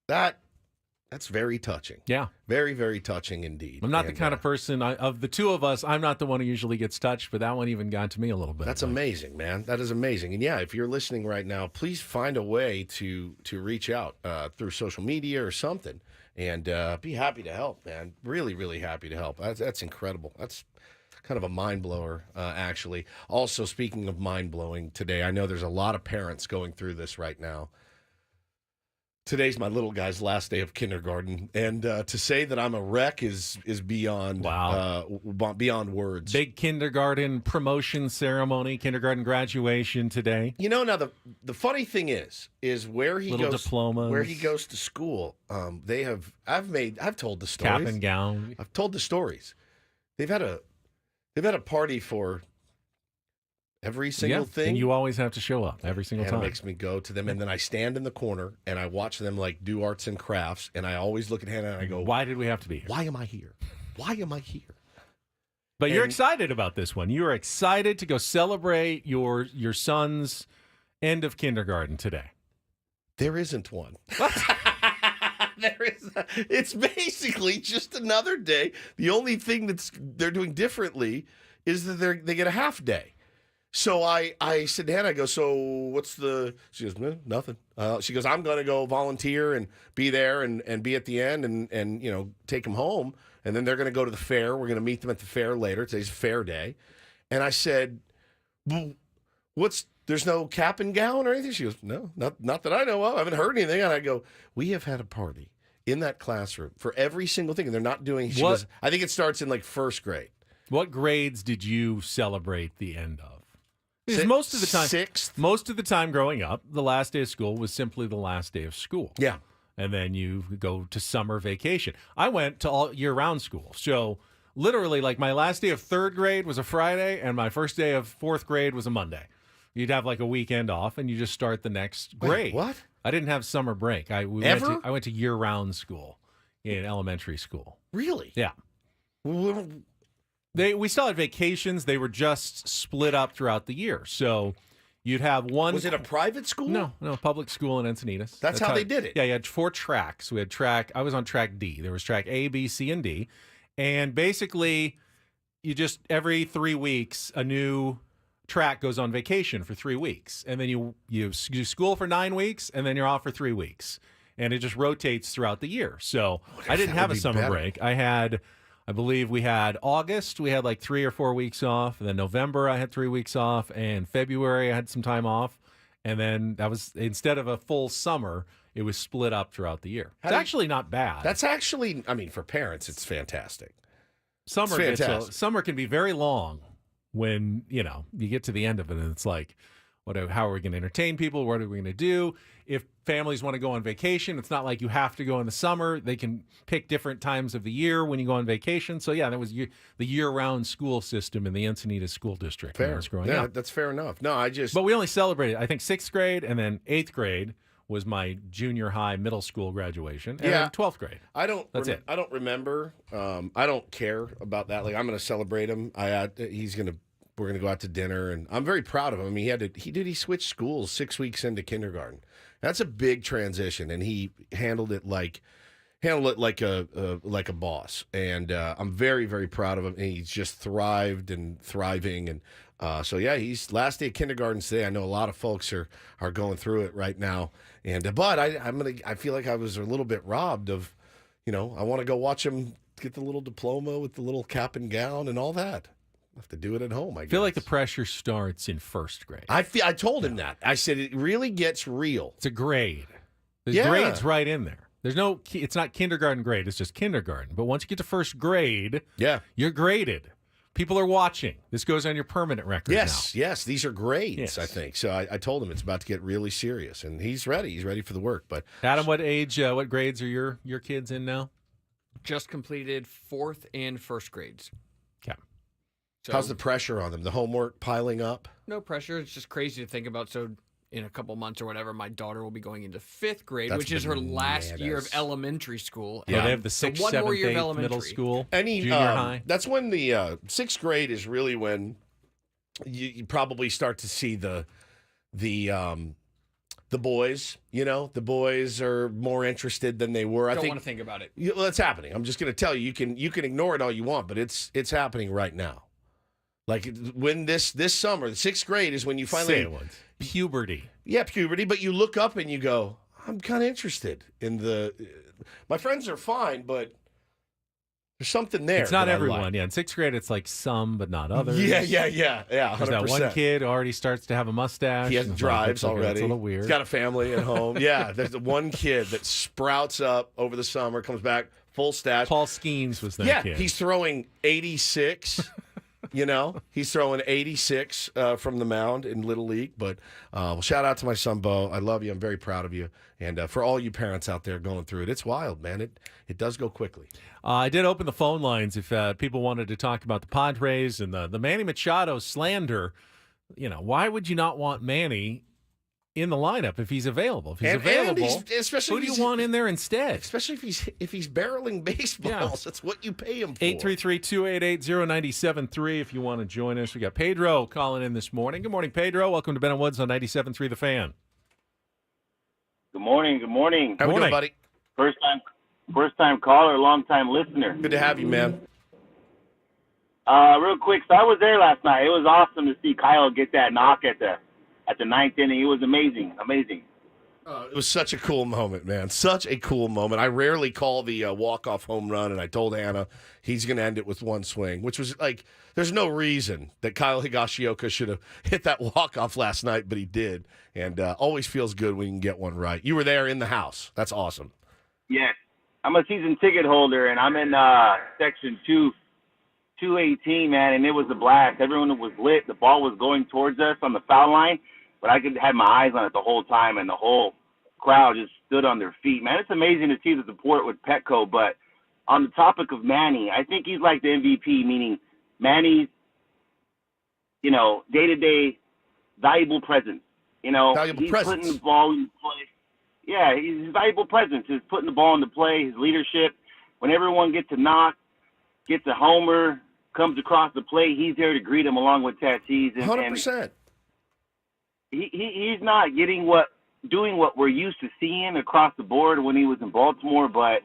That's very touching. Yeah. Very, very touching indeed. I'm not the kind of person, of the two of us, I'm not the one who usually gets touched, but that one even got to me a little bit. That's amazing, man. That is amazing. And if you're listening right now, please find a way to reach out through social media or something, and be happy to help, man. Really, really happy to help. That's incredible. That's kind of a mind blower, actually. Also, speaking of mind blowing today, I know there's a lot of parents going through this right now. Today's my little guy's last day of kindergarten, and to say that I'm a wreck is beyond beyond words. Big kindergarten promotion ceremony, kindergarten graduation today. Now the funny thing is where he little goes diplomas. Where he goes to school. I've told the stories. Cap and gown. I've told the stories. They've had a party for every single thing. And you always have to show up every single time. It makes me go to them, and then I stand in the corner and I watch them do arts and crafts, and I always look at Hannah and I go, "Why did we have to be here? Why am I here? Why am I here?" But you're excited about this one. You are excited to go celebrate your son's end of kindergarten today. There isn't one. It's basically just another day. The only thing they're doing differently is that they get a half day. So I said to Hannah, I go, "So what's she goes, "No, nothing." She goes, "I'm going to go volunteer and be there and be at the end and take them home. And then they're going to go to the fair. We're going to meet them at the fair later. Today's a fair day." And I said, "Well, there's no cap and gown or anything?" She goes, "No, not that I know of. I haven't heard anything." And I go, "We have had a party in that classroom for every single thing. And they're not doing," she goes, "I think it starts in first grade." What grades did you celebrate the end of? Because most of the time, sixth. Most of the time growing up, the last day of school was simply the last day of school. Yeah. And then you go to summer vacation. I went to all year-round school. So literally, my last day of third grade was a Friday, and my first day of fourth grade was a Monday. You'd have a weekend off, and you just start the next grade. Wait, what? I didn't have summer break. I went to year-round school in elementary school. Really? Yeah. We still had vacations. They were just split up throughout the year. So you'd have one. Was it a private school? No, public school in Encinitas. That's how they did it. Yeah, you had 4 tracks. We had I was on track D. There was track A, B, C, and D. And basically, you just every 3 weeks a new track goes on vacation for 3 weeks, and then you school for 9 weeks, and then you're off for 3 weeks, and it just rotates throughout the year. So I didn't have a summer break. I believe we had August, we had like 3 or 4 weeks off, and then November I had 3 weeks off, and February I had some time off, and then that was, instead of a full summer, it was split up throughout the year. It's actually not bad. That's actually, I mean, for parents, it's fantastic. Summer can be very long when, you get to the end of it, and it's like, how are we going to entertain people? What are we going to do? If families want to go on vacation, it's not like you have to go in the summer. They can pick different times of the year when you go on vacation. So, yeah, that was the year-round school system in the Encinitas School District when I was growing up. That's fair enough. No, But we only celebrated, I think, 6th grade, and then 8th grade was my junior high middle school graduation, and then 12th grade. That's it. I don't remember. I don't care about that. Like, I'm going to celebrate him. We're going to go out to dinner, and I'm very proud of him. I mean, he switched schools 6 weeks into kindergarten. That's a big transition, and he handled it like a boss. And I'm very, very proud of him. And he's just thrived and thriving. And so yeah, he's last day of kindergarten today. I know a lot of folks are going through it right now. And but I feel like I was a little bit robbed of, I want to go watch him get the little diploma with the little cap and gown and all that. I have to do it at home, I guess. I feel like the pressure starts in 1st grade. I told him that. I said it really gets real. It's a grade. There's grades right in there. It's not kindergarten grade, it's just kindergarten. But once you get to 1st grade, you're graded. People are watching. This goes on your permanent record now. Yes, these are grades, I think. So I told him it's about to get really serious, and he's ready. He's ready for the work. But Adam, what grades are your kids in now? Just completed 4th and 1st grades. Okay. So, how's the pressure on them? The homework piling up? No pressure. It's just crazy to think about. So in a couple months or whatever, my daughter will be going into 5th grade, which is her last year of elementary school. Yeah, they have the 6th, 7th, 8th middle school, junior high. That's when the 6th grade is really when you probably start to see the boys. The boys are more interested than they were. I don't want to think about it. Well, it's happening. I'm just going to tell you. You can ignore it all you want, but it's happening right now. Like when this summer, the 6th grade is when you finally puberty. Yeah, puberty. But you look up and you go, I'm kind of interested in my friends are fine, but there's something there. It's not everyone. Like. Yeah, in 6th grade, it's like some, but not others. Yeah. 100%. There's that one kid who already starts to have a mustache. He drives already. It's a little weird. He's got a family at home. Yeah, there's the one kid that sprouts up over the summer, comes back full stash. Paul Skeens was that kid. Yeah, he's throwing 86. He's throwing 86 from the mound in Little League. But shout out to my son, Bo. I love you. I'm very proud of you. And for all you parents out there going through it, it's wild, man. It does go quickly. I did open the phone lines if people wanted to talk about the Padres and the Manny Machado slander. Why would you not want Manny in the lineup if he's available? If he's available, who do you want in there instead? Especially if he's barreling baseballs. Yeah. That's what you pay him for. 833-288-0973 if you want to join us. We got Pedro calling in this morning. Good morning, Pedro. Welcome to Ben & Woods on 97.3 The Fan. Good morning. How we doing, buddy? First time caller, long time listener. Good to have you, man. Real quick, so I was there last night. It was awesome to see Kyle get that knock at the 9th inning. It was amazing. It was such a cool moment, man. Such a cool moment. I rarely call the walk-off home run, and I told Anna he's going to end it with one swing, which was like, there's no reason that Kyle Higashioka should have hit that walk-off last night, but he did. And always feels good when you can get one right. You were there in the house. That's awesome. Yes. I'm a season ticket holder, and I'm in section 218, man, and it was a blast. Everyone was lit. The ball was going towards us on the foul line, but I could have my eyes on it the whole time, and the whole crowd just stood on their feet. Man, it's amazing to see the support with Petco, but on the topic of Manny, I think he's like the MVP, meaning Manny's, day-to-day valuable presence. He's putting the ball in play. Yeah, his valuable presence is putting the ball into play, his leadership. When everyone gets a knock, gets a homer, comes across the plate, he's there to greet him along with Tatis. 100%. He's not doing what we're used to seeing across the board when he was in Baltimore, but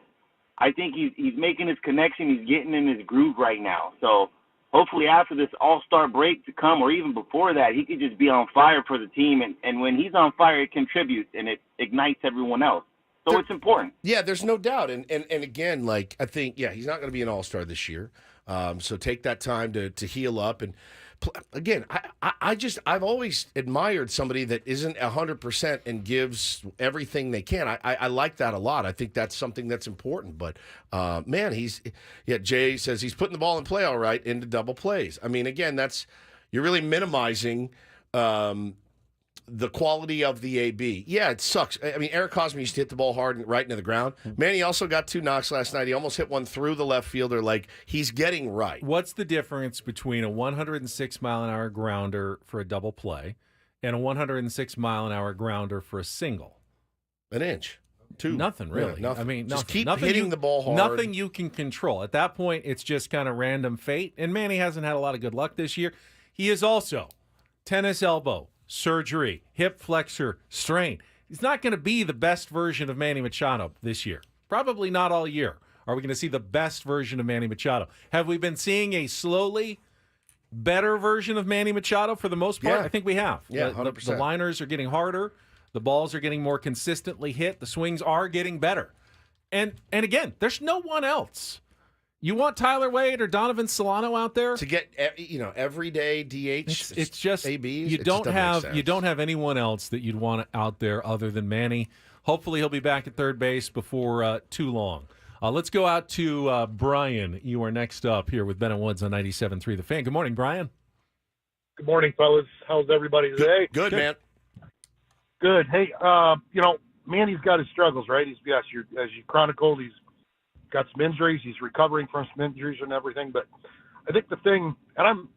I think he's making his connection. He's getting in his groove right now. So hopefully after this all-star break to come, or even before that, he could just be on fire for the team. And when he's on fire, it contributes and it ignites everyone else. So it's important. Yeah, there's no doubt. And again, like, I think, he's not going to be an all-star this year. So take that time to heal up. And again, I've always admired somebody that isn't 100% and gives everything they can. I like that a lot. I think that's something that's important. But, man, Jay says he's putting the ball in play all right into double plays. I mean, again, you're really minimizing the quality of the AB. Yeah, it sucks. I mean, Eric Cosme used to hit the ball hard and right into the ground. Manny also got 2 knocks last night. He almost hit one through the left fielder. Like, he's getting right. What's the difference between a 106-mile-an-hour grounder for a double play and a 106-mile-an-hour grounder for a single? An inch. 2. Nothing, really. Yeah, nothing. I mean, just nothing. keep hitting the ball hard. Nothing you can control. At that point, it's just kind of random fate. And Manny hasn't had a lot of good luck this year. He is also tennis elbow, surgery, hip flexor, strain. He's not going to be the best version of Manny Machado this year. Probably not all year. Are we going to see the best version of Manny Machado? Have we been seeing a slowly better version of Manny Machado for the most part? Yeah. I think we have. Yeah, 100%. The 100%. liners are getting harder. The balls are getting more consistently hit. The swings are getting better. And again, there's no one else. You want Tyler Wade or Donovan Solano out there to get everyday DH? It's just ABs. you don't have anyone else that you'd want out there other than Manny. Hopefully, he'll be back at third base before too long. Let's go out to Brian. You are next up here with Ben and Woods on 97.3 The Fan. Good morning, Brian. Good morning, fellas. How's everybody today? Good, man. Good. Hey, Manny's got his struggles, right? As you chronicled, he's got some injuries. He's recovering from some injuries and everything. But I think the thing, and I'm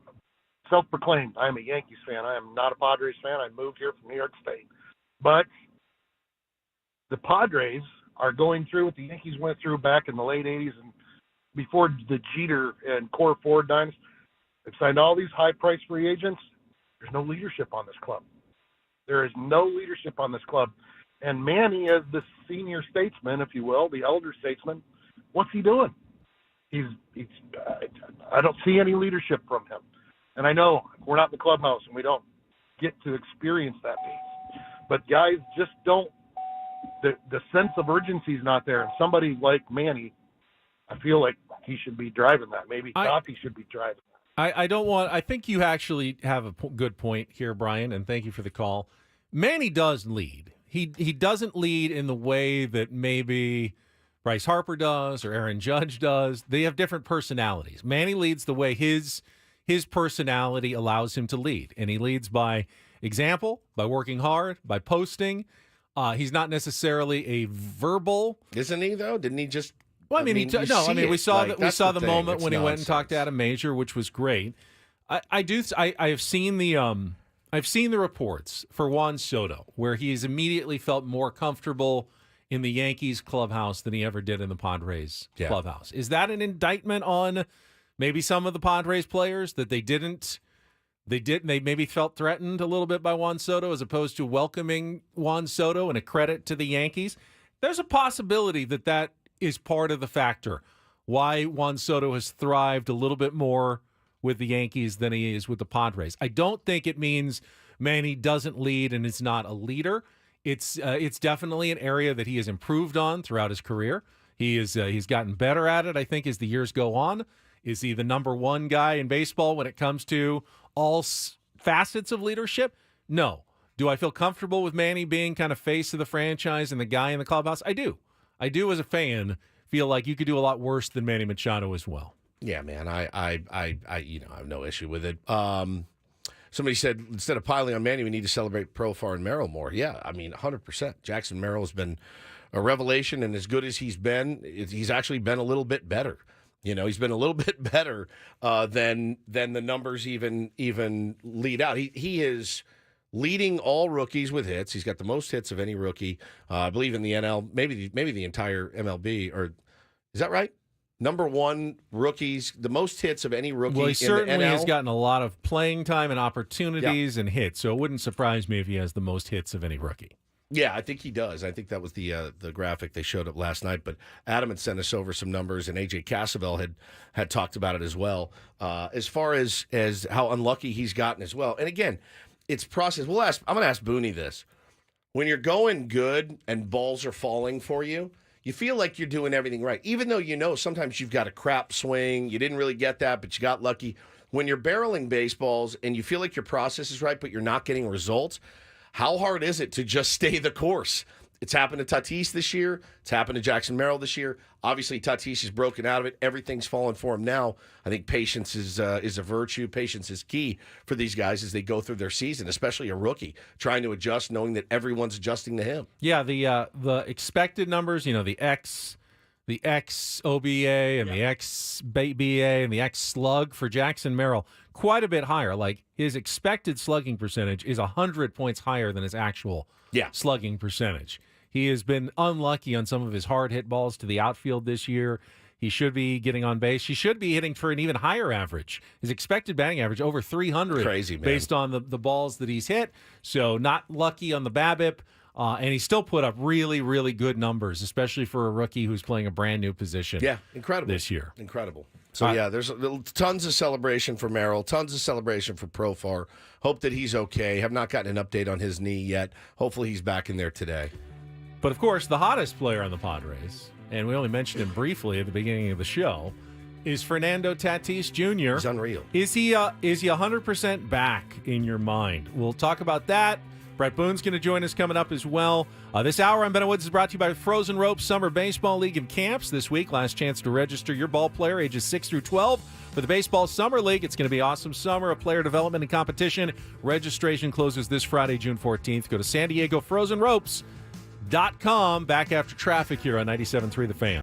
self-proclaimed, I'm a Yankees fan. I am not a Padres fan. I moved here from New York State. But the Padres are going through what the Yankees went through back in the late 80s and before the Jeter and Core Ford dynasty. They've signed all these high-priced free agents. There's no leadership on this club. There is no leadership on this club. And Manny, as the senior statesman, if you will, the elder statesman, what's he doing? I don't see any leadership from him. And I know we're not in the clubhouse and we don't get to experience that piece. But guys just don't, the sense of urgency is not there. And somebody like Manny, I feel like he should be driving that. Maybe Coffee should be driving that. I think you actually have a good point here, Brian, and thank you for the call. Manny does lead. He doesn't lead in the way that maybe Bryce Harper does or Aaron Judge does. They have different personalities. Manny leads the way his personality allows him to lead, and he leads by example, by working hard, by posting. He's not necessarily a verbal. Isn't he, though? Didn't he just... Well, we saw the moment when he went and talked to Adam Major, which was great. I have seen the reports for Juan Soto where he's immediately felt more comfortable in the Yankees clubhouse than he ever did in the Padres clubhouse. Is that an indictment on maybe some of the Padres players that they maybe felt threatened a little bit by Juan Soto as opposed to welcoming Juan Soto and a credit to the Yankees? There's a possibility that is part of the factor why Juan Soto has thrived a little bit more with the Yankees than he is with the Padres. I don't think it means Manny doesn't lead and is not a leader. It's definitely an area that he has improved on throughout his career. He's gotten better at it, I think, as the years go on. Is he the number one guy in baseball when it comes to all facets of leadership? No. Do I feel comfortable with Manny being kind of face of the franchise and the guy in the clubhouse? I do. I do, as a fan, feel like you could do a lot worse than Manny Machado as well. Yeah, man, I have no issue with it. Somebody said instead of piling on Manny, we need to celebrate Profar and Merrill more. Yeah, I mean, 100%. Jackson Merrill has been a revelation, and as good as he's been, he's actually been a little bit better. He's been a little bit better than the numbers even lead out. He is leading all rookies with hits. He's got the most hits of any rookie, I believe, in the NL, maybe the entire MLB. Or is that right? Number one rookies, the most hits of any rookie in the NL. Well, he certainly has gotten a lot of playing time and opportunities and hits, so it wouldn't surprise me if he has the most hits of any rookie. Yeah, I think he does. I think that was the graphic they showed up last night. But Adam had sent us over some numbers, and AJ Cassavell had talked about it as well. As far as how unlucky he's gotten as well. And again, it's process. I'm going to ask Booney this: when you're going good and balls are falling for you, you feel like you're doing everything right, even though sometimes you've got a crap swing. You didn't really get that, but you got lucky. When you're barreling baseballs and you feel like your process is right, but you're not getting results. How hard is it to just stay the course? It's happened to Tatis this year. It's happened to Jackson Merrill this year. Obviously, Tatis is broken out of it. Everything's fallen for him now. I think patience is a virtue. Patience is key for these guys as they go through their season, especially a rookie trying to adjust, knowing that everyone's adjusting to him. Yeah, the expected numbers, the X OBA and the X BA and the X slug for Jackson Merrill, quite a bit higher. Like his expected slugging percentage is 100 points higher than his actual slugging percentage. He has been unlucky on some of his hard hit balls to the outfield this year. He should be getting on base. He should be hitting for an even higher average. His expected batting average over 300. Crazy, man. Based on the balls that he's hit. So not lucky on the BABIP. And he still put up really, really good numbers, especially for a rookie who's playing a brand new position. Yeah, incredible this year. Incredible. So, there's tons of celebration for Merrill, tons of celebration for Profar. Hope that he's okay. Have not gotten an update on his knee yet. Hopefully he's back in there today. But, of course, the hottest player on the Padres, and we only mentioned him briefly at the beginning of the show, is Fernando Tatis Jr. He's unreal. Is he 100% back in your mind? We'll talk about that. Brett Boone's going to join us coming up as well. This hour on Ben Woods is brought to you by Frozen Ropes Summer Baseball League and Camps. This week, last chance to register your ball player ages 6 through 12 for the Baseball Summer League. It's going to be an awesome summer of player development and competition. Registration closes this Friday, June 14th. Go to SanDiegoFrozenRopes.com. Back after traffic here on 97.3 The Fan.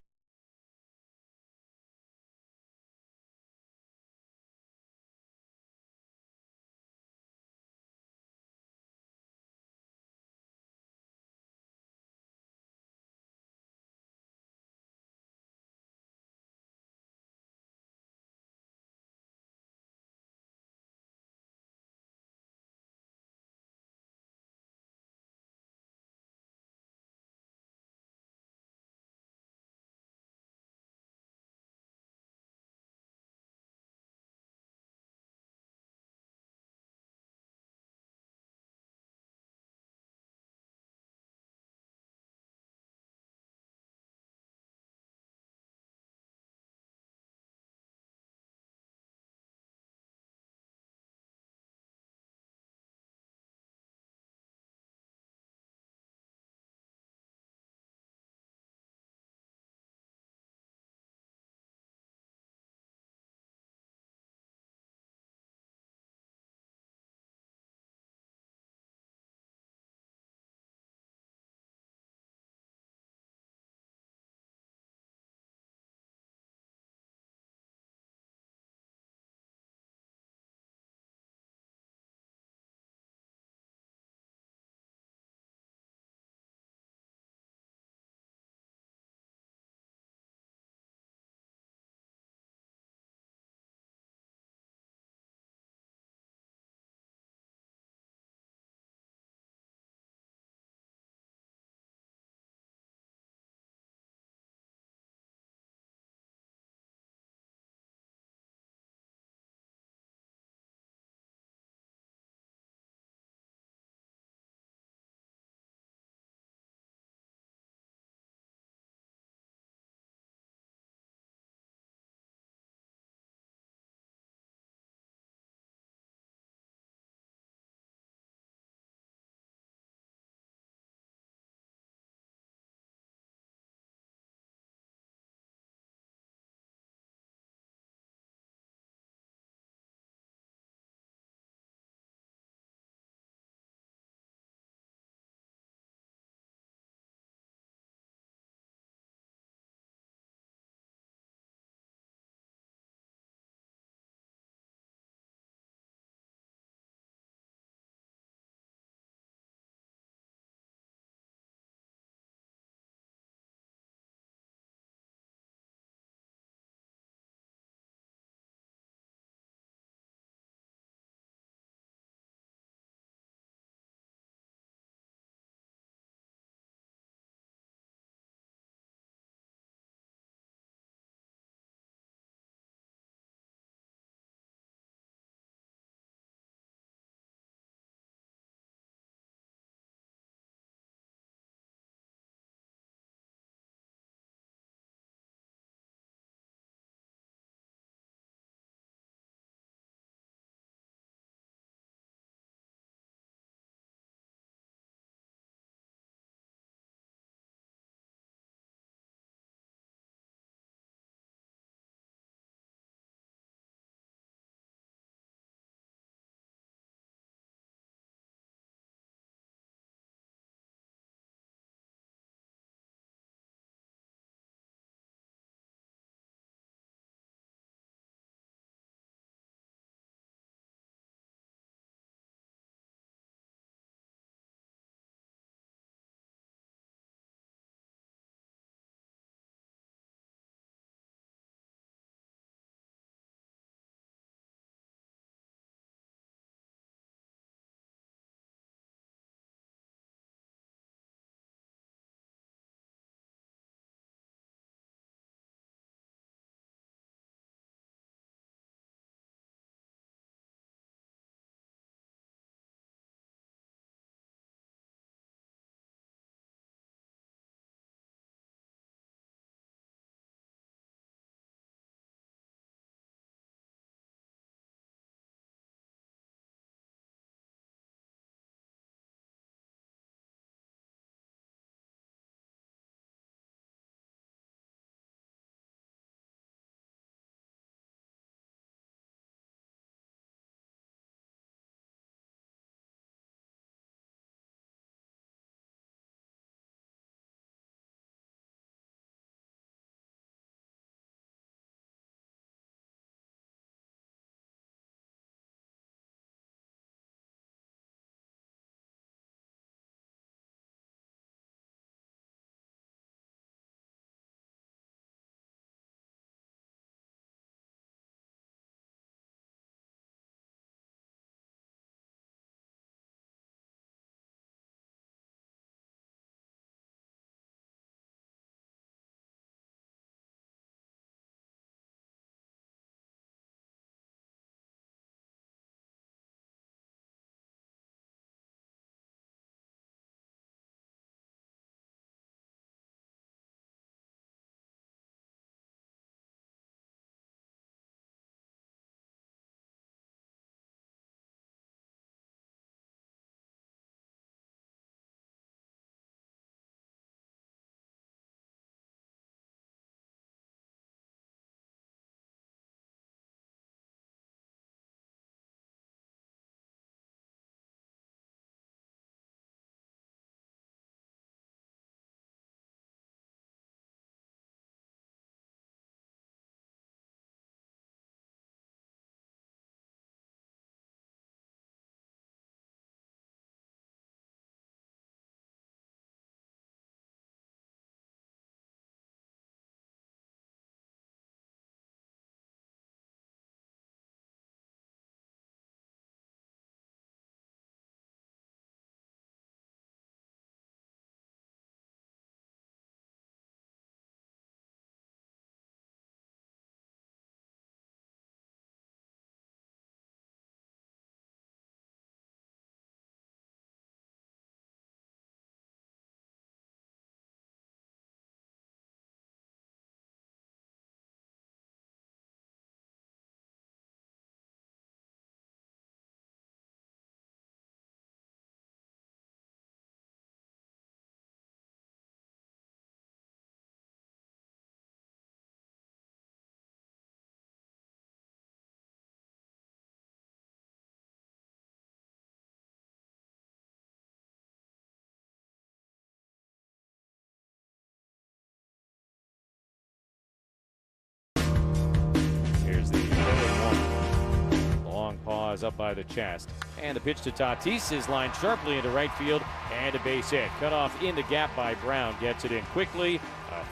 claws up by the chest. And the pitch to Tatis is lined sharply into right field and a base hit. Cut off in the gap by Brown. Gets it in quickly.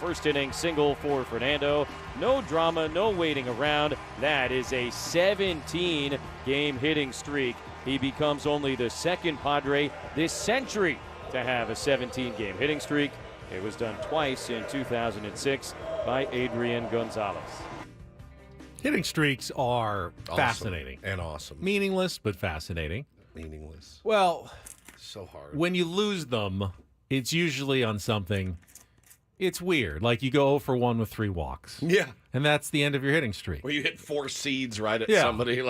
First inning single for Fernando. No drama, no waiting around. That is a 17-game hitting streak. He becomes only the second Padre this century to have a 17-game hitting streak. It was done twice in 2006 by Adrian Gonzalez. Hitting streaks are fascinating. And awesome. Meaningless, but fascinating. Meaningless. Well, so hard. When you lose them, it's usually on something. It's weird. Like you go 0 for 1 with 3 walks. Yeah. And that's the end of your hitting streak. Where you hit 4 seeds right at somebody.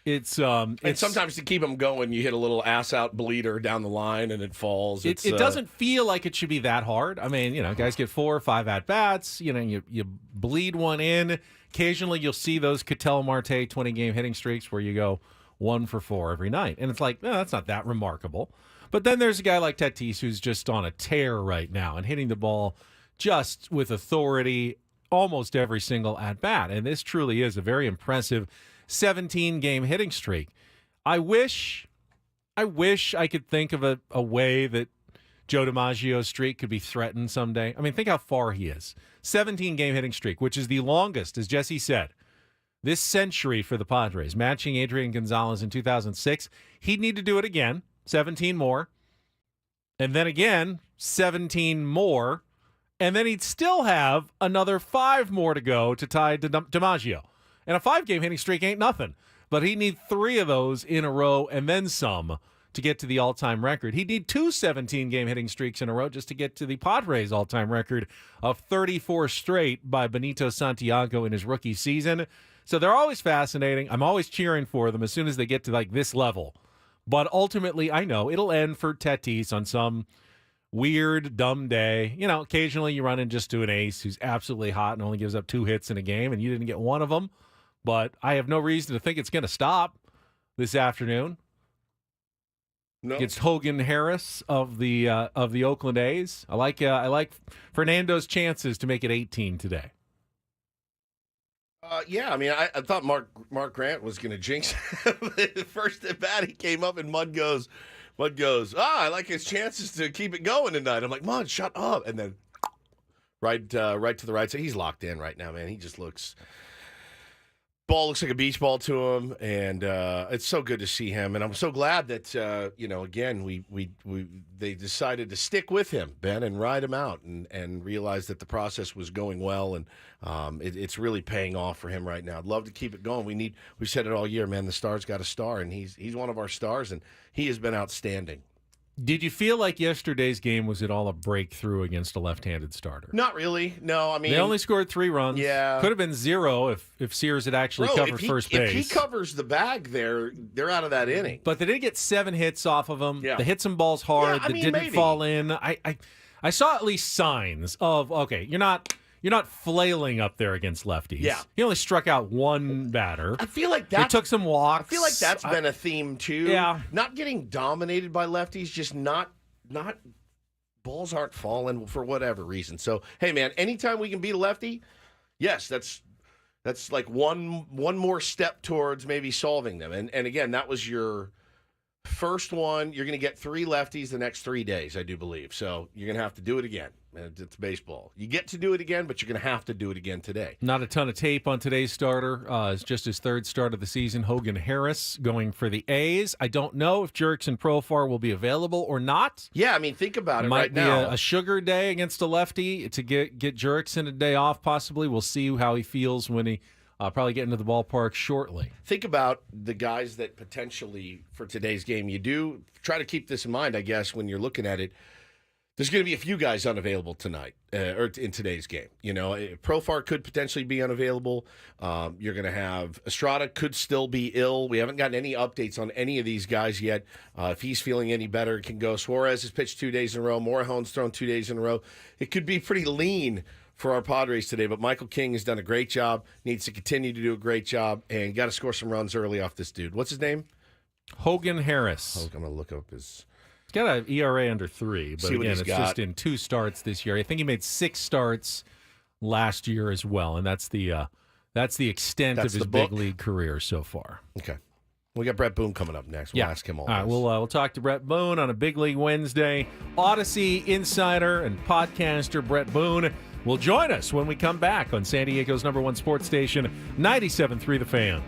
It's sometimes to keep them going, you hit a little ass out bleeder down the line and it falls. It doesn't feel like it should be that hard. I mean, guys get 4 or 5 at bats. You bleed one in. Occasionally, you'll see those Ketel Marte 20-game hitting streaks where you go 1 for 4 every night, and it's like, that's not that remarkable. But then there's a guy like Tatis who's just on a tear right now and hitting the ball just with authority almost every single at bat, and this truly is a very impressive 17-game hitting streak. I wish I could think of a way that Joe DiMaggio's streak could be threatened someday. I mean, think how far he is. 17-game hitting streak, which is the longest, as Jesse said, this century for the Padres, matching Adrian Gonzalez in 2006. He'd need to do it again, 17 more, and then again, 17 more, and then he'd still have another 5 more to go to tie DiMaggio. And a 5-game hitting streak ain't nothing, but he'd need 3 of those in a row and then some to get to the all-time record. He'd need 2 17-game hitting streaks in a row just to get to the Padres' all-time record of 34 straight by Benito Santiago in his rookie season. So they're always fascinating. I'm always cheering for them as soon as they get to this level. But ultimately, I know it'll end for Tatis on some weird, dumb day. Occasionally you run in just to an ace who's absolutely hot and only gives up 2 hits in a game, and you didn't get one of them. But I have no reason to think it's going to stop this afternoon. No. Against Hogan Harris of the Oakland A's. I like Fernando's chances to make it 18 today. Yeah, I mean, I thought Mark Grant was going to jinx the first at bat. He came up and Mud goes, I like his chances to keep it going tonight. I'm like, Mud, shut up. And then right to the right. So he's locked in right now, man. He just ball looks like a beach ball to him, and it's so good to see him. And I'm so glad that again they decided to stick with him, Ben, and ride him out, and realize that the process was going well, and it's really paying off for him right now. I'd love to keep it going. We've said it all year, man. The star's got a star, and he's one of our stars, and he has been outstanding. Did you feel like yesterday's game was at all a breakthrough against a left-handed starter? Not really. No, I mean, they only scored 3 runs. Yeah, could have been 0 if Sears had actually covered first base. If he covers the bag, they're out of that inning. But they did get 7 hits off of him. Yeah. They hit some balls hard that didn't fall in. I saw at least signs of you're not flailing up there against lefties. Yeah. He only struck out 1 batter. I feel like that. He took some walks. I feel like that's been a theme too. Yeah. Not getting dominated by lefties, just not balls aren't falling for whatever reason. So, hey man, anytime we can beat a lefty, yes, that's like one more step towards maybe solving them. And again, that was your first one. You're going to get 3 lefties the next 3 days, I do believe. So you're going to have to do it again. It's baseball. You get to do it again, but you're going to have to do it again today. Not a ton of tape on today's starter. It's just his 3rd start of the season. Hogan Harris going for the A's. I don't know if Jerks and Profar will be available or not. Yeah, I mean, think about it Might right now. Might be a sugar day against a lefty to get Jerks in a day off, possibly. We'll see how he feels when he probably get into the ballpark shortly. Think about the guys that potentially, for today's game, you do try to keep this in mind, I guess, when you're looking at it. There's going to be a few guys unavailable tonight or in today's game. Profar could potentially be unavailable. You're going to have Estrada could still be ill. We haven't gotten any updates on any of these guys yet. If he's feeling any better, it can go. Suarez has pitched 2 days in a row. Morejon's thrown 2 days in a row. It could be pretty lean for our Padres today, but Michael King has done a great job, needs to continue to do a great job, and got to score some runs early off this dude. What's his name? Hogan Harris. I'm going to look up his... He's got an ERA under 3, but again, it's got. just in 2 starts this year. I think he made 6 starts last year as well, and that's the extent of his big league career so far. Okay. We got Brett Boone coming up next. We'll ask him all right, this. we'll talk to Brett Boone on a Big League Wednesday. Odyssey insider and podcaster Brett Boone will join us when we come back on San Diego's #1 sports station, 97.3 The Fan.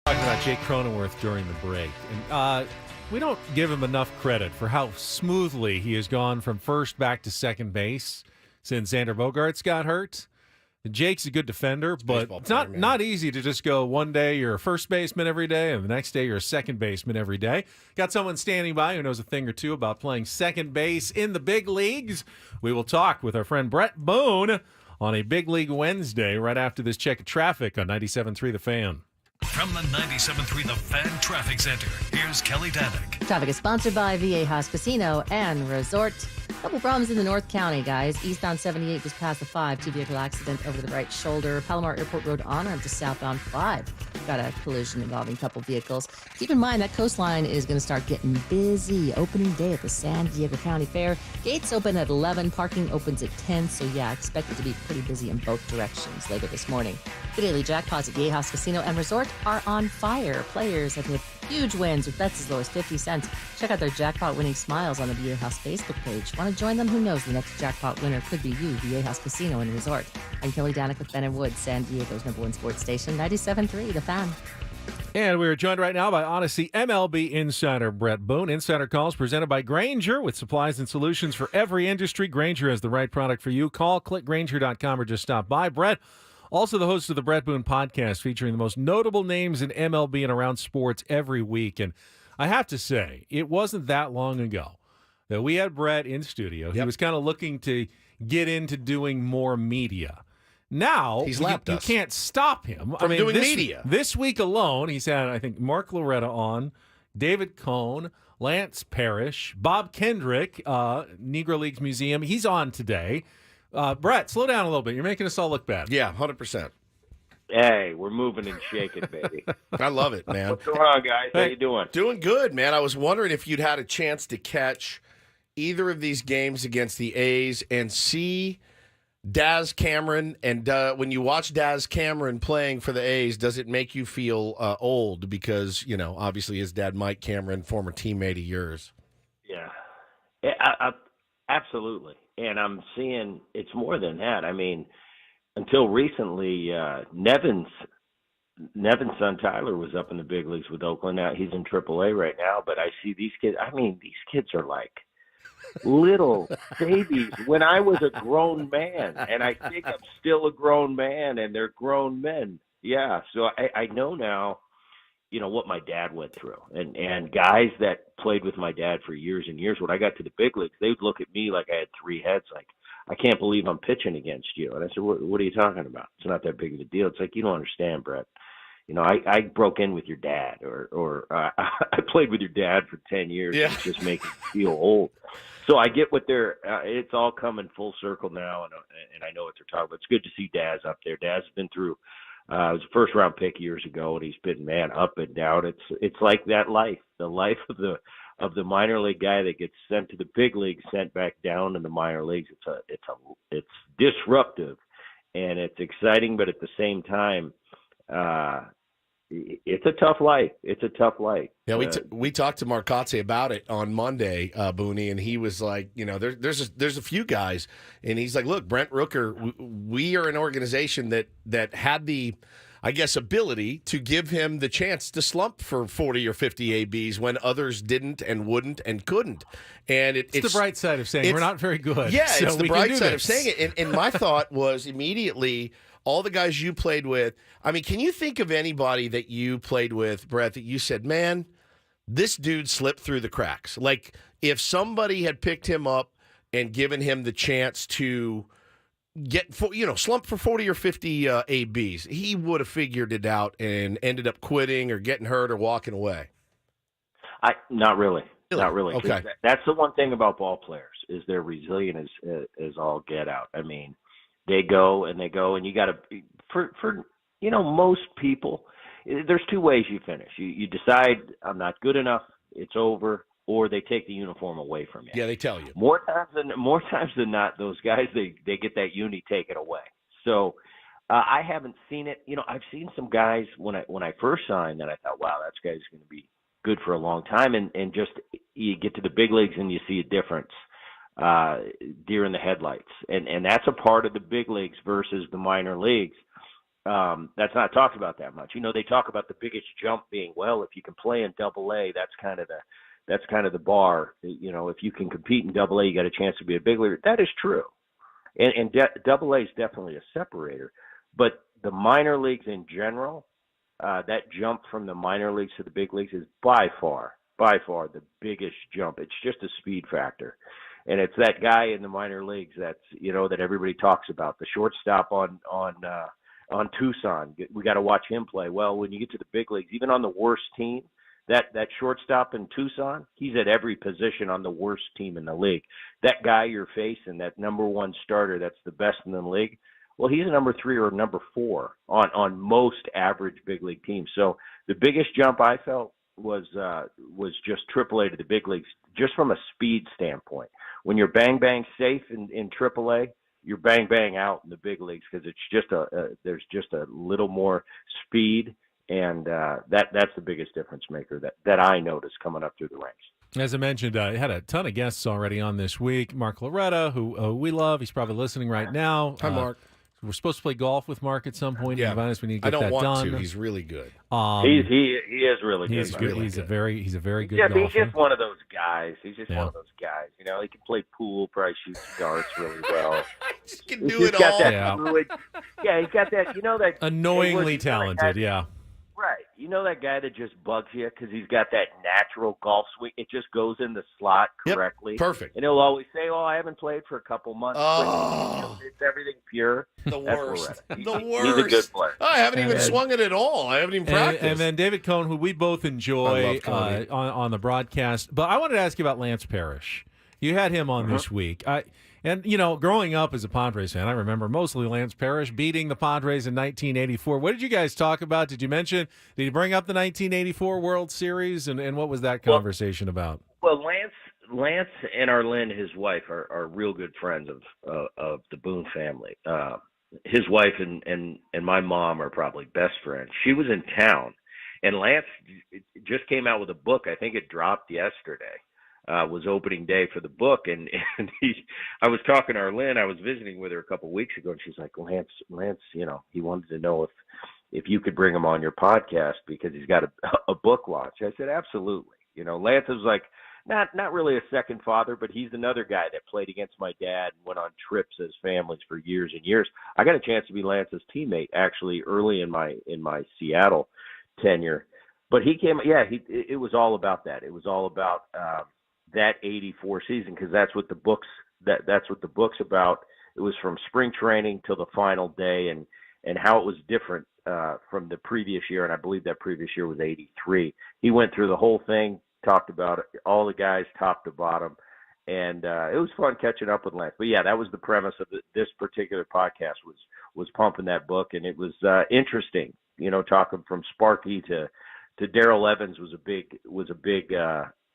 Talking about Jake Cronenworth during the break, and we don't give him enough credit for how smoothly he has gone from first back to second base since Xander Bogaerts got hurt. Jake's a good defender, but it's not easy to just go one day you're a first baseman every day, and the next day you're a second baseman every day. Got someone standing by who knows a thing or two about playing second base in the big leagues. We will talk with our friend Brett Boone on a Big League Wednesday right after this check of traffic on 97.3 The Fan. From the 97.3 The Fan Traffic Center, here's Kelly Danick. Traffic is sponsored by Viejas Casino and Resort. Couple problems in the North County, guys. Eastbound 78 just past the 5. Two-vehicle accident over the right shoulder. Palomar Airport Road on-ramp to southbound 5. Got a collision involving a couple vehicles. Keep in mind that coastline is going to start getting busy. Opening day at the San Diego County Fair. Gates open at 11. Parking opens at 10. So, yeah, expect it to be pretty busy in both directions later this morning. The daily jackpots at Viejas Casino and Resort are on fire. Players have hit huge wins with bets as low as 50 cents. Check out their jackpot winning smiles on the Viejas Facebook page. Want to join them? Who knows? The next jackpot winner could be you. Viejas Casino and Resort. I'm Kelly Danick with Ben & Wood, San Diego's #1 sports station, 97.3 The Fan. And we are joined right now by Odyssey MLB insider Brett Boone. Insider calls presented by Grainger with supplies and solutions for every industry. Grainger has the right product for you. Call, click Grainger.com or just stop by. Brett, also the host of the Brett Boone podcast, featuring the most notable names in MLB and around sports every week. And I have to say, it wasn't that long ago that we had Brett in studio. He was kind of looking to get into doing more media. Now, he's lapped us. You can't stop him. From doing media. This week alone, he's had, I think, Mark Loretta on, David Cohn, Lance Parrish, Bob Kendrick, Negro Leagues Museum. He's on today. Brett, slow down a little bit. You're making us all look bad. Yeah, 100%. Hey, we're moving and shaking, baby. I love it, man. What's going on, guys? How you doing? Doing good, man. I was wondering if you'd had a chance to catch either of these games against the A's and see Daz Cameron. And when you watch Daz Cameron playing for the A's, does it make you feel old? Because, you know, obviously his dad, Mike Cameron, former teammate of yours. Yeah, absolutely. And I'm seeing it's more than that. I mean, until recently, Nevin's son Tyler was up in the big leagues with Oakland. Now he's in AAA right now. But I see these kids. I mean, these kids are like little babies when I was a grown man, and I think I'm still a grown man, and they're grown men. Yeah, so I know now, you know, what my dad went through, and guys that played with my dad for years and years. When I got to the big leagues, they would look at me like I had three heads, like, I can't believe I'm pitching against you. And I said, what are you talking about? It's not that big of a deal. It's like, you don't understand, Brett. You know, I broke in with your dad, or I played with your dad for 10 years. Yeah. It's just making me feel old. So I get what they're it's all coming full circle now, and I know what they're talking about. It's good to see Daz up there. Daz has been through it was a first-round pick years ago, and he's been, man, up and down. It's like that life, the life of the minor league guy that gets sent to the big league, sent back down in the minor leagues. It's disruptive, and it's exciting, but at the same time, it's a tough life. It's a tough life. Yeah, we talked to Marcotte about it on Monday, Boone, and he was like, you know, there's a few guys, and he's like, look, Brent Rooker, we are an organization that had the, I guess, ability to give him the chance to slump for 40 or 50 ABs when others didn't and wouldn't and couldn't. And it's the bright side of saying we're not very good. Yeah, so it's the bright side of saying it. And my thought was immediately, all the guys you played with, I mean, can you think of anybody that you played with, Brett, that you said, man, this dude slipped through the cracks? Like, if somebody had picked him up and given him the chance to slump for 40 or 50 ABs, he would have figured it out and ended up quitting or getting hurt or walking away. Not really. Not really. Okay. That's the one thing about ball players is they're resilient as all get out. I mean, they go, and you got to, for most people, there's two ways you finish. You decide I'm not good enough, it's over, or they take the uniform away from you. Yeah, they tell you. More times than not, those guys, they get that uni taken away. So I haven't seen it. You know, I've seen some guys when I first signed that I thought, wow, that guy's going to be good for a long time, and just you get to the big leagues and you see a difference. Deer in the headlights, and that's a part of the big leagues versus the minor leagues. That's not talked about that much. They talk about the biggest jump being, well, if you can play in Double-A, that's kind of the bar. If you can compete in Double-A, you got a chance to be a big leaguer. That is true, and Double-A is definitely a separator. But the minor leagues in general, that jump from the minor leagues to the big leagues is by far the biggest jump. It's just a speed factor. And it's that guy in the minor leagues that's, that everybody talks about, the shortstop on Tucson. We got to watch him play. Well, when you get to the big leagues, even on the worst team, that shortstop in Tucson, he's at every position on the worst team in the league. That guy you're facing, that number one starter that's the best in the league, well, he's a number 3 or number 4 on most average big league teams. So the biggest jump I felt was just AAA to the big leagues, just from a speed standpoint. When you're bang safe in AAA, you're bang out in the big leagues because it's just there's just a little more speed, and that's the biggest difference maker that I noticed coming up through the ranks. As I mentioned, I had a ton of guests already on this week. Mark Loretta, who we love, he's probably listening right now. Hi, Mark. We're supposed to play golf with Mark at some point. Yeah, we need to get that done. I don't want to. He's really good. He is really good. He's good. He's a very good golfer. He's just one of those guys. He's just one of those guys. He can play pool, probably shoots darts really well. He can do it all. He's got that. That annoyingly talented. Yeah. Right. That guy that just bugs you because he's got that natural golf swing. It just goes in the slot correctly. Yep, perfect. And he'll always say, I haven't played for a couple months. Oh. It's everything pure. The worst. He's He's a good player. I haven't even swung it at all. I haven't even practiced. And then David Cohn, who we both enjoy on the broadcast. But I wanted to ask you about Lance Parrish. You had him on this week. And, growing up as a Padres fan, I remember mostly Lance Parrish beating the Padres in 1984. What did you guys talk about? Did you bring up the 1984 World Series? And what was that conversation about? Well, Lance and Arlene, his wife, are real good friends of the Boone family. His wife and my mom are probably best friends. She was in town, and Lance just came out with a book. I think it dropped yesterday. Was opening day for the book, and I was talking to Arlene. I was visiting with her a couple of weeks ago, and she's like, Lance, he wanted to know if you could bring him on your podcast because he's got a book launch. I said, absolutely. Lance is like not really a second father, but he's another guy that played against my dad and went on trips as families for years and years. I got a chance to be Lance's teammate actually early in my Seattle tenure, but he came. Yeah, it was all about that. It was all about that 84 season, because that's what the book's about. It was from spring training till the final day, and how it was different from the previous year, and I believe that previous year was 83. He went through the whole thing, talked about all the guys top to bottom, and it was fun catching up with Lance. But yeah, that was the premise of this particular podcast, was pumping that book, and it was interesting, talking from Sparky to Darrell Evans was a big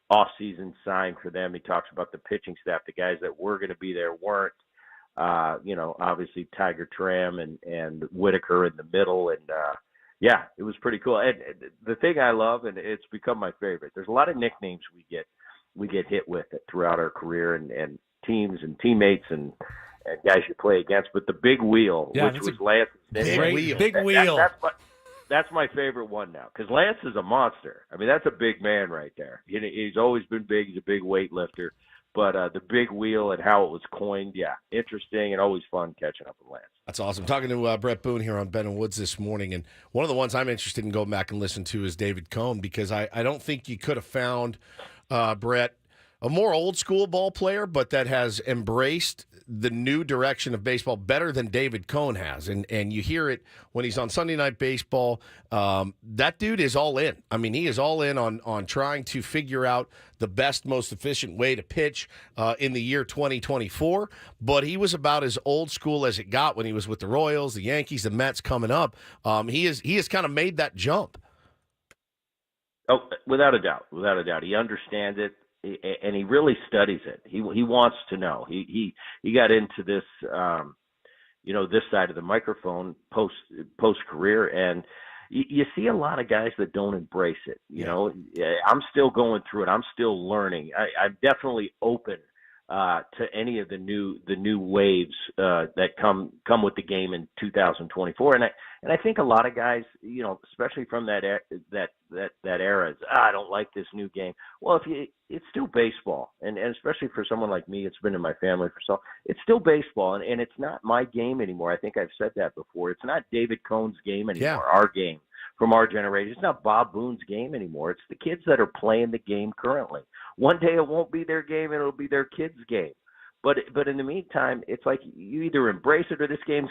off-season sign for them. He talks about the pitching staff, the guys that were going to be there weren't. Obviously Tiger Tram and Whitaker in the middle, and yeah, it was pretty cool. And the thing I love, and it's become my favorite, there's a lot of nicknames we get hit with throughout our career, and teams and teammates and guys you play against. But the Big Wheel, which was Lance's nickname. Big Wheel. That's my favorite one now, because Lance is a monster. I mean, that's a big man right there. He's always been big. He's a big weightlifter. But the Big Wheel and how it was coined, yeah, interesting and always fun catching up with Lance. That's awesome. Talking to Brett Boone here on Ben and Woods this morning, and one of the ones I'm interested in going back and listen to is David Cohn, because I don't think you could have found, Brett, a more old-school ball player, but that has embraced the new direction of baseball better than David Cohn has. And you hear it when he's on Sunday Night Baseball. That dude is all in. I mean, he is all in on trying to figure out the best, most efficient way to pitch in the year 2024. But he was about as old school as it got when he was with the Royals, the Yankees, the Mets coming up. He has kind of made that jump. Oh, without a doubt. Without a doubt. He understands it. And he really studies it. He wants to know. He got into this, this side of the microphone post career, and you see a lot of guys that don't embrace it. You know, I'm still going through it. I'm still learning. I'm definitely open to any of the new waves that come with the game in 2024. And I think a lot of guys, especially from that era, is, I don't like this new game. Well, it's still baseball, and especially for someone like me, it's been in my family for so. It's still baseball, and it's not my game anymore. I think I've said that before. It's not David Cohn's game anymore. Our game. From our generation. It's not Bob Boone's game anymore. It's the kids that are playing the game currently. One day it won't be their game and it'll be their kids' game. But in the meantime, it's like you either embrace it or this game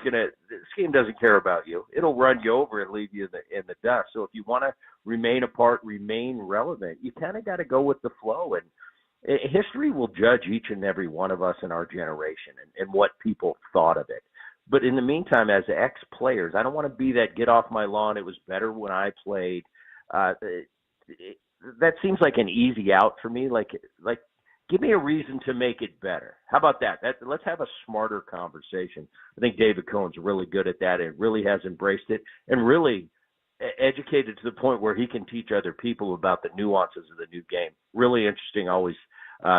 doesn't care about you. It'll run you over and leave you in the dust. So if you want to remain apart, remain relevant, you kind of got to go with the flow. And history will judge each and every one of us in our generation and what people thought of it. But in the meantime, as ex-players, I don't want to be that get off my lawn. It was better when I played. That seems like an easy out for me. Like, give me a reason to make it better. How about that? Let's have a smarter conversation. I think David Cohn's really good at that and really has embraced it and really educated to the point where he can teach other people about the nuances of the new game. Really interesting, always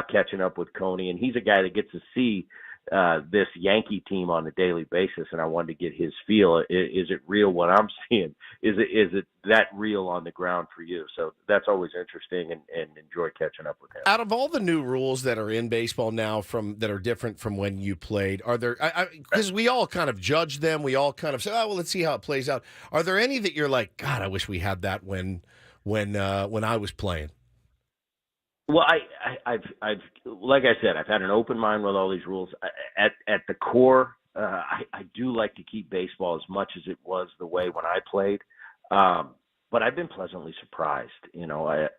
catching up with Coney. And he's a guy that gets to see this Yankee team on a daily basis, and I wanted to get his feel. Is it real what I'm seeing? Is it that real on the ground for you? So that's always interesting and enjoy catching up with him. Out of all the new rules that are in baseball now that are different from when you played, are there, because we all kind of judge them, we all kind of say, oh, well, let's see how it plays out. Are there any that you're like, God, I wish we had that when I was playing? Well, I've like I said, I've had an open mind with all these rules. At the core, I do like to keep baseball as much as it was the way when I played, but I've been pleasantly surprised. I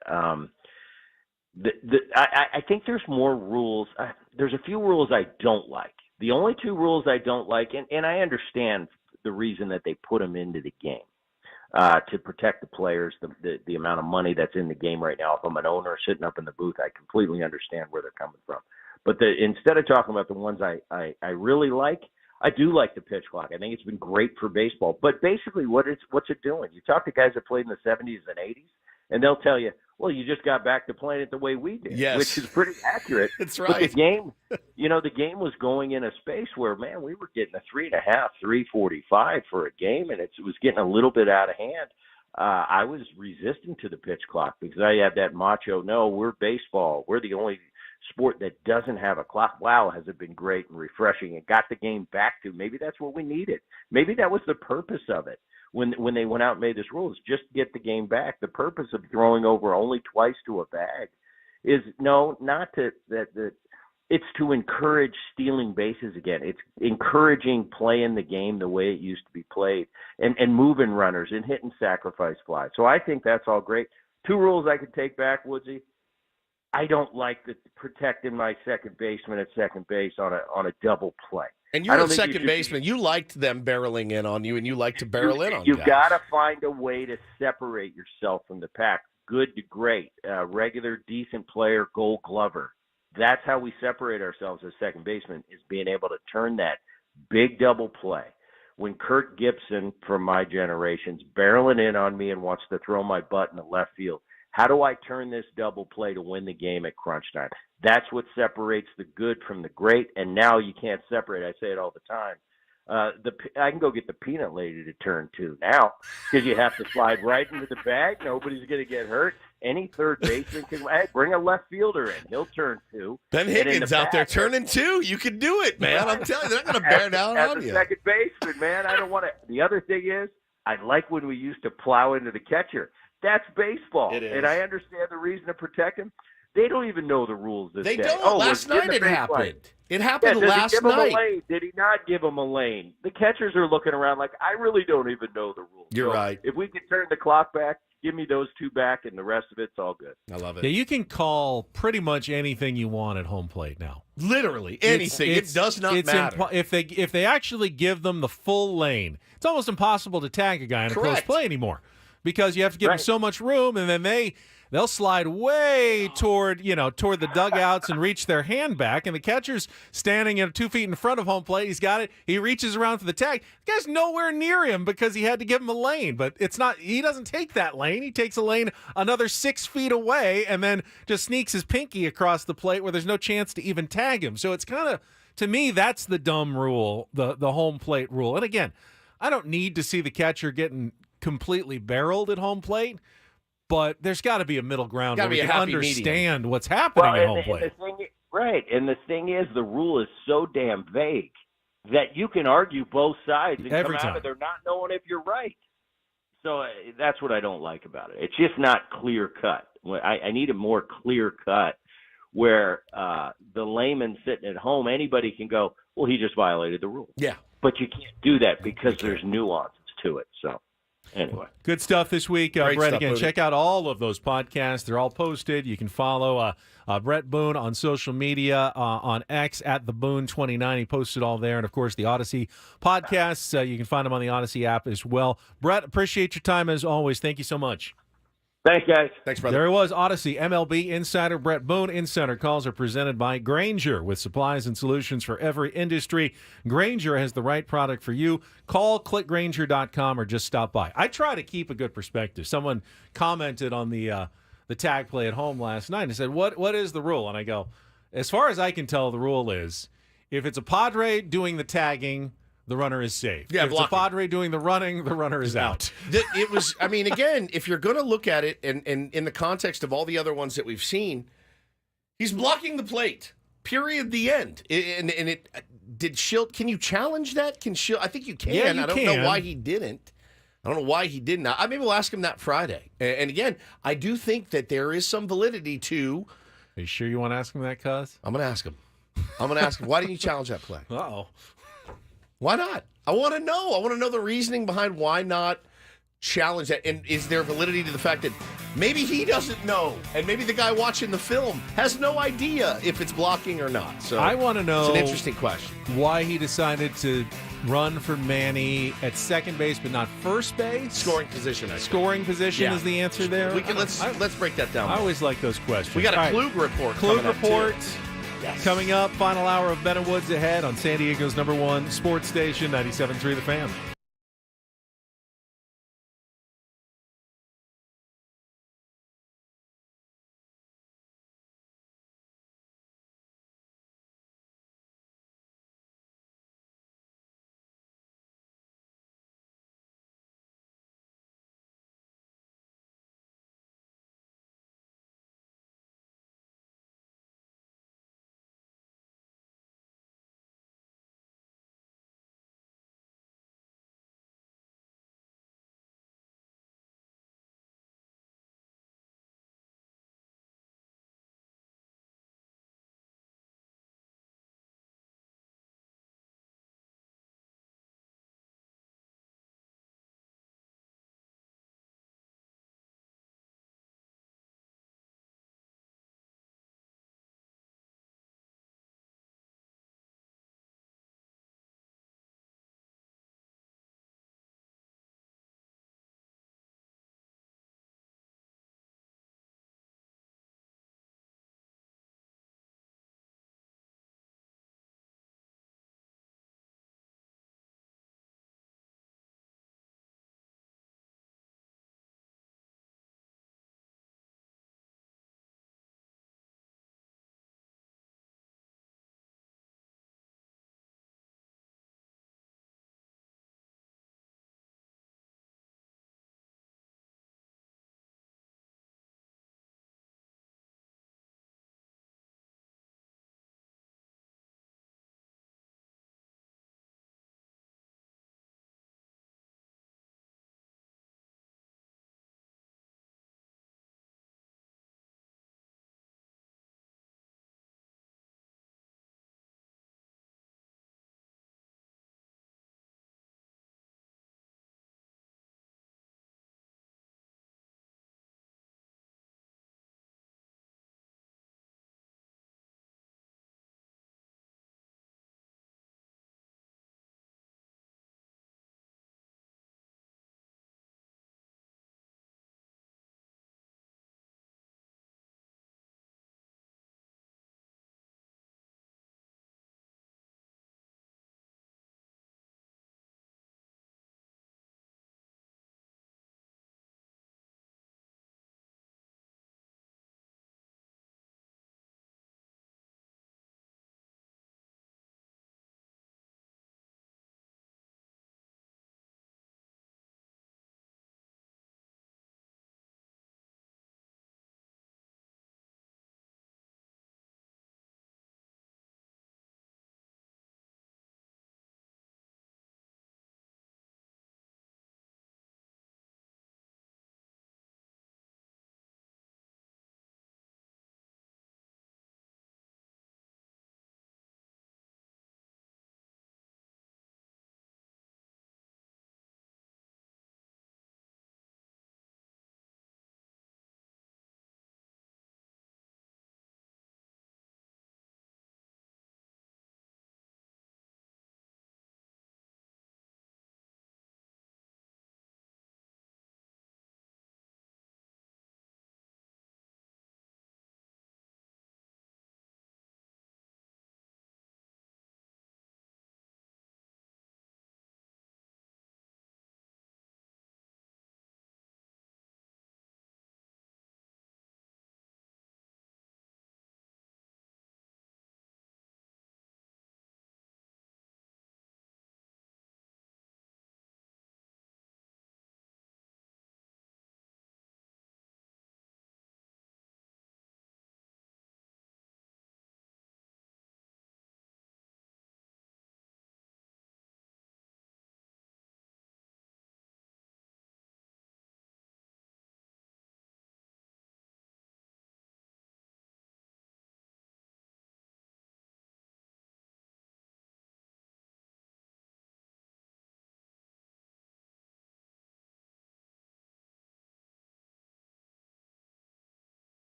think there's more rules. There's a few rules I don't like. The only two rules I don't like, and I understand the reason that they put them into the game. To protect the players, the amount of money that's in the game right now. If I'm an owner sitting up in the booth, I completely understand where they're coming from. But instead of talking about the ones I really like, I do like the pitch clock. I think it's been great for baseball. But basically, what's it doing? You talk to guys that played in the 70s and 80s, and they'll tell you, well, you just got back to playing it the way we did, which is pretty accurate. That's right. But the game, the game was going in a space where, man, we were getting a 3.5, 345 for a game, and it was getting a little bit out of hand. I was resistant to the pitch clock because I had that macho, no, we're baseball. We're the only sport that doesn't have a clock. Wow, has it been great and refreshing and got the game back to. Maybe that's what we needed. Maybe that was the purpose of it. When they went out and made this rule, is just get the game back. The purpose of throwing over only twice to a bag is it's to encourage stealing bases again. It's encouraging playing the game the way it used to be played and moving runners and hitting sacrifice flies. So I think that's all great. Two rules I could take back, Woodsy. I don't like protecting my second baseman at second base on a double play. And you're a second baseman. You liked them barreling in on you, and you like to barrel in on You've got to find a way to separate yourself from the pack. Good to great, regular, decent player, Gold Glover. That's how we separate ourselves as second baseman, is being able to turn that big double play. When Kurt Gibson, from my generation's barreling in on me and wants to throw my butt in the left field, how do I turn this double play to win the game at crunch time? That's what separates the good from the great, and now you can't separate. I say it all the time. I can go get the peanut lady to turn two now because you have to slide right into the bag. Nobody's going to get hurt. Any third baseman can bring a left fielder in. He'll turn two. Ben Higgins out there turning two. You can do it, man. I'm telling you, they're going to bear down on you. As a second baseman, man, I don't want to. The other thing is, I like when we used to plow into the catcher. That's baseball. It is. And I understand the reason to protect him. They don't even know the rules this day. They don't. Last night it happened. It happened last night. Did he not give him a lane? The catchers are looking around like, I really don't even know the rules. You're right. If we can turn the clock back, give me those two back, and the rest of it's all good. I love it. Yeah, you can call pretty much anything you want at home plate now. Literally anything. It does not matter. If they actually give them the full lane, it's almost impossible to tag a guy in a close play anymore because you have to give them so much room, and then they'll slide way toward the dugouts and reach their hand back, and the catcher's standing 2 feet in front of home plate. He's got it. He reaches around for the tag. The guy's nowhere near him because he had to give him a lane, but he doesn't take that lane. He takes a lane another 6 feet away and then just sneaks his pinky across the plate where there's no chance to even tag him. So it's kind of, to me, that's the dumb rule, the home plate rule. And again, I don't need to see the catcher getting completely barreled at home plate, but there's got to be a middle ground where we can understand what's happening at home plate. And the thing is, the rule is so damn vague that you can argue both sides and every come out time of there not knowing if you're right. So that's what I don't like about it. It's just not clear cut. I need a more clear cut where the layman sitting at home, anybody can go, well, he just violated the rule. Yeah. But you can't do that because there's nuances to it. So anyway. Good stuff this week, Brett. Stuff, again, Moody. check out all of those podcasts. They're all posted. You can follow Brett Boone on social media, on X at the Boone29. He posted all there. And, of course, the Odyssey podcasts. You can find them on the Odyssey app as well. Brett, appreciate your time as always. Thank you so much. Thanks, guys. Thanks, brother. There he was, Odyssey MLB insider Brett Boone. Insider calls are presented by Grainger with supplies and solutions for every industry. Grainger has the right product for you. Call, click Grainger.com, or just stop by. I try to keep a good perspective. Someone commented on the tag play at home last night and said, what is the rule? And I go, as far as I can tell, the rule is if it's a Padre doing the tagging, the runner is safe. Yeah, if it's a Padre doing the running, the runner is out. It was, I mean, again, if you're going to look at it and in the context of all the other ones that we've seen, he's blocking the plate. Period. The end. And it did Schilt. Can you challenge that? Can Schilt? I think you can. Yeah, I don't know why he didn't. I don't know why he didn't. Maybe we'll ask him that Friday. And again, I do think that there is some validity to. Are you sure you want to ask him that, cuz? I'm going to ask him. Why didn't you challenge that play? Uh-oh. Why not? I want to know. I want to know the reasoning behind why not challenge that. And is there validity to the fact that maybe he doesn't know, and maybe the guy watching the film has no idea if it's blocking or not? So I want to know. It's an interesting question. Why he decided to run for Manny at second base, but not first base? Scoring position. I think. Scoring position is the answer there. We can let's break that down. I always like those questions. We got a All right. Klug report. Klug report. Yes. Coming up, final hour of Ben and Woods ahead on San Diego's #1 sports station, 97.3 The Fan.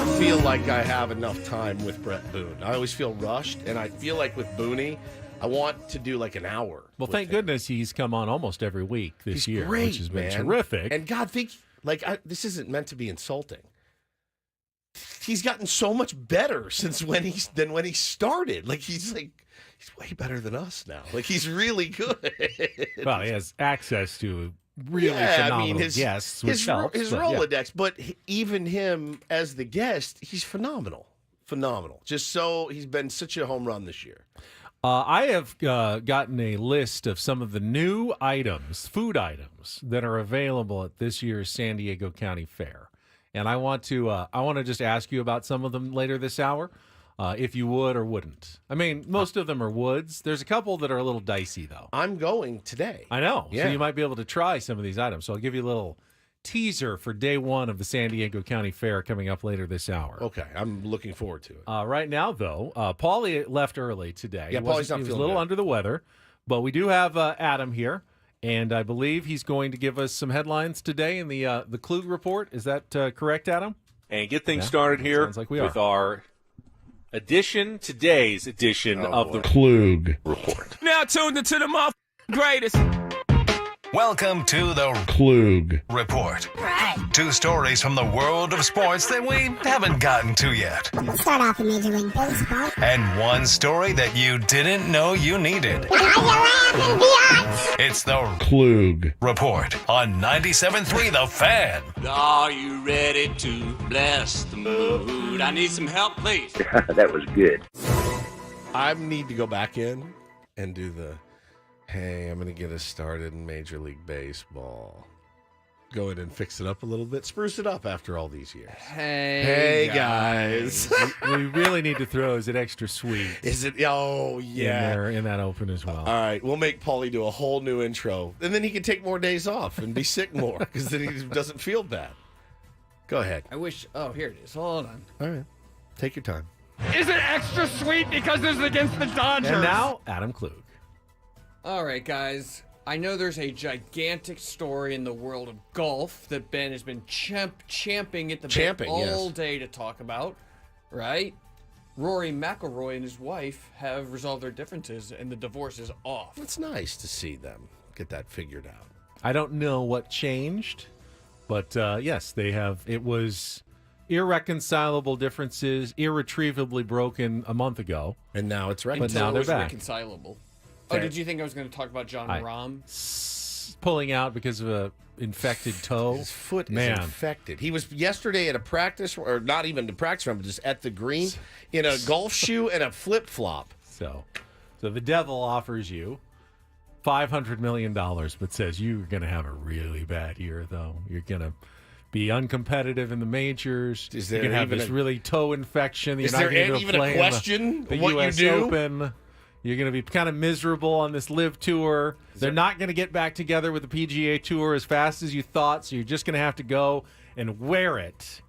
don't feel like I have enough time with Brett Boone. I always feel rushed, and I feel like with Booney, I want to do like an hour. Well, thank goodness he's come on almost every week this year, great, which has been man. terrific. And God, this isn't meant to be insulting. He's gotten so much better than when he started. He's way better than us now. He's really good. Well, he has access to really phenomenal guests, which helps. His Rolodex, but even him as the guest, he's phenomenal. Phenomenal. He's been such a home run this year. I have gotten a list of some of the new food items that are available at this year's San Diego County Fair. And I want to just ask you about some of them later this hour, if you would or wouldn't. I mean, most of them are woods. There's a couple that are a little dicey, though. I'm going today. I know. Yeah. So you might be able to try some of these items. So I'll give you a little teaser for day one of the San Diego County Fair coming up later this hour. Okay, I'm looking forward to it. Right now, though, Paulie left early today. Yeah, Paulie's not feeling good. He was a little under the weather, but we do have Adam here, and I believe he's going to give us some headlines today in the Klug Report. Is that correct, Adam? And get things started here with our today's edition of the Klug Report. Now tuned into the greatest. Welcome to the Klug Report. 2 stories from the world of sports that we haven't gotten to yet. Let's start off in Major League Baseball. And 1 story that you didn't know you needed. It's the Klug Report on 97.3 The Fan. Are you ready to bless the mood? I need some help, please. That was good. I need to go back in and do hey, I'm going to get us started in Major League Baseball. Go in and fix it up a little bit. Spruce it up after all these years. Hey guys. we really need to throw is it extra sweet. Is it? Oh, yeah. In that open as well. All right. We'll make Paulie do a whole new intro. And then he can take more days off and be sick more because then he doesn't feel bad. Go ahead. I wish. Oh, here it is. Hold on. All right. Take your time. Is it extra sweet because this is against the Dodgers? And now, Adam Klug. All right, guys. I know there's a gigantic story in the world of golf that Ben has been champing at the bit all day to talk about, right? Rory McIlroy and his wife have resolved their differences, and the divorce is off. It's nice to see them get that figured out. I don't know what changed, but yes, they have. It was irreconcilable differences, irretrievably broken a month ago, and now it's reconcilable. But now they're back. Reconcilable. Oh, did you think I was going to talk about John Rahm? Pulling out because of a infected toe. His foot is infected. He was yesterday at a practice, or not even the practice room, but just at the green in a golf shoe and a flip-flop. So the devil offers you $500 million, but says you're going to have a really bad year, though. You're going to be uncompetitive in the majors. You're going to have this really toe infection. Is there even a question the what US you do? Open. You're going to be kind of miserable on this live tour. They're not going to get back together with the PGA Tour as fast as you thought, so you're just going to have to go and wear it.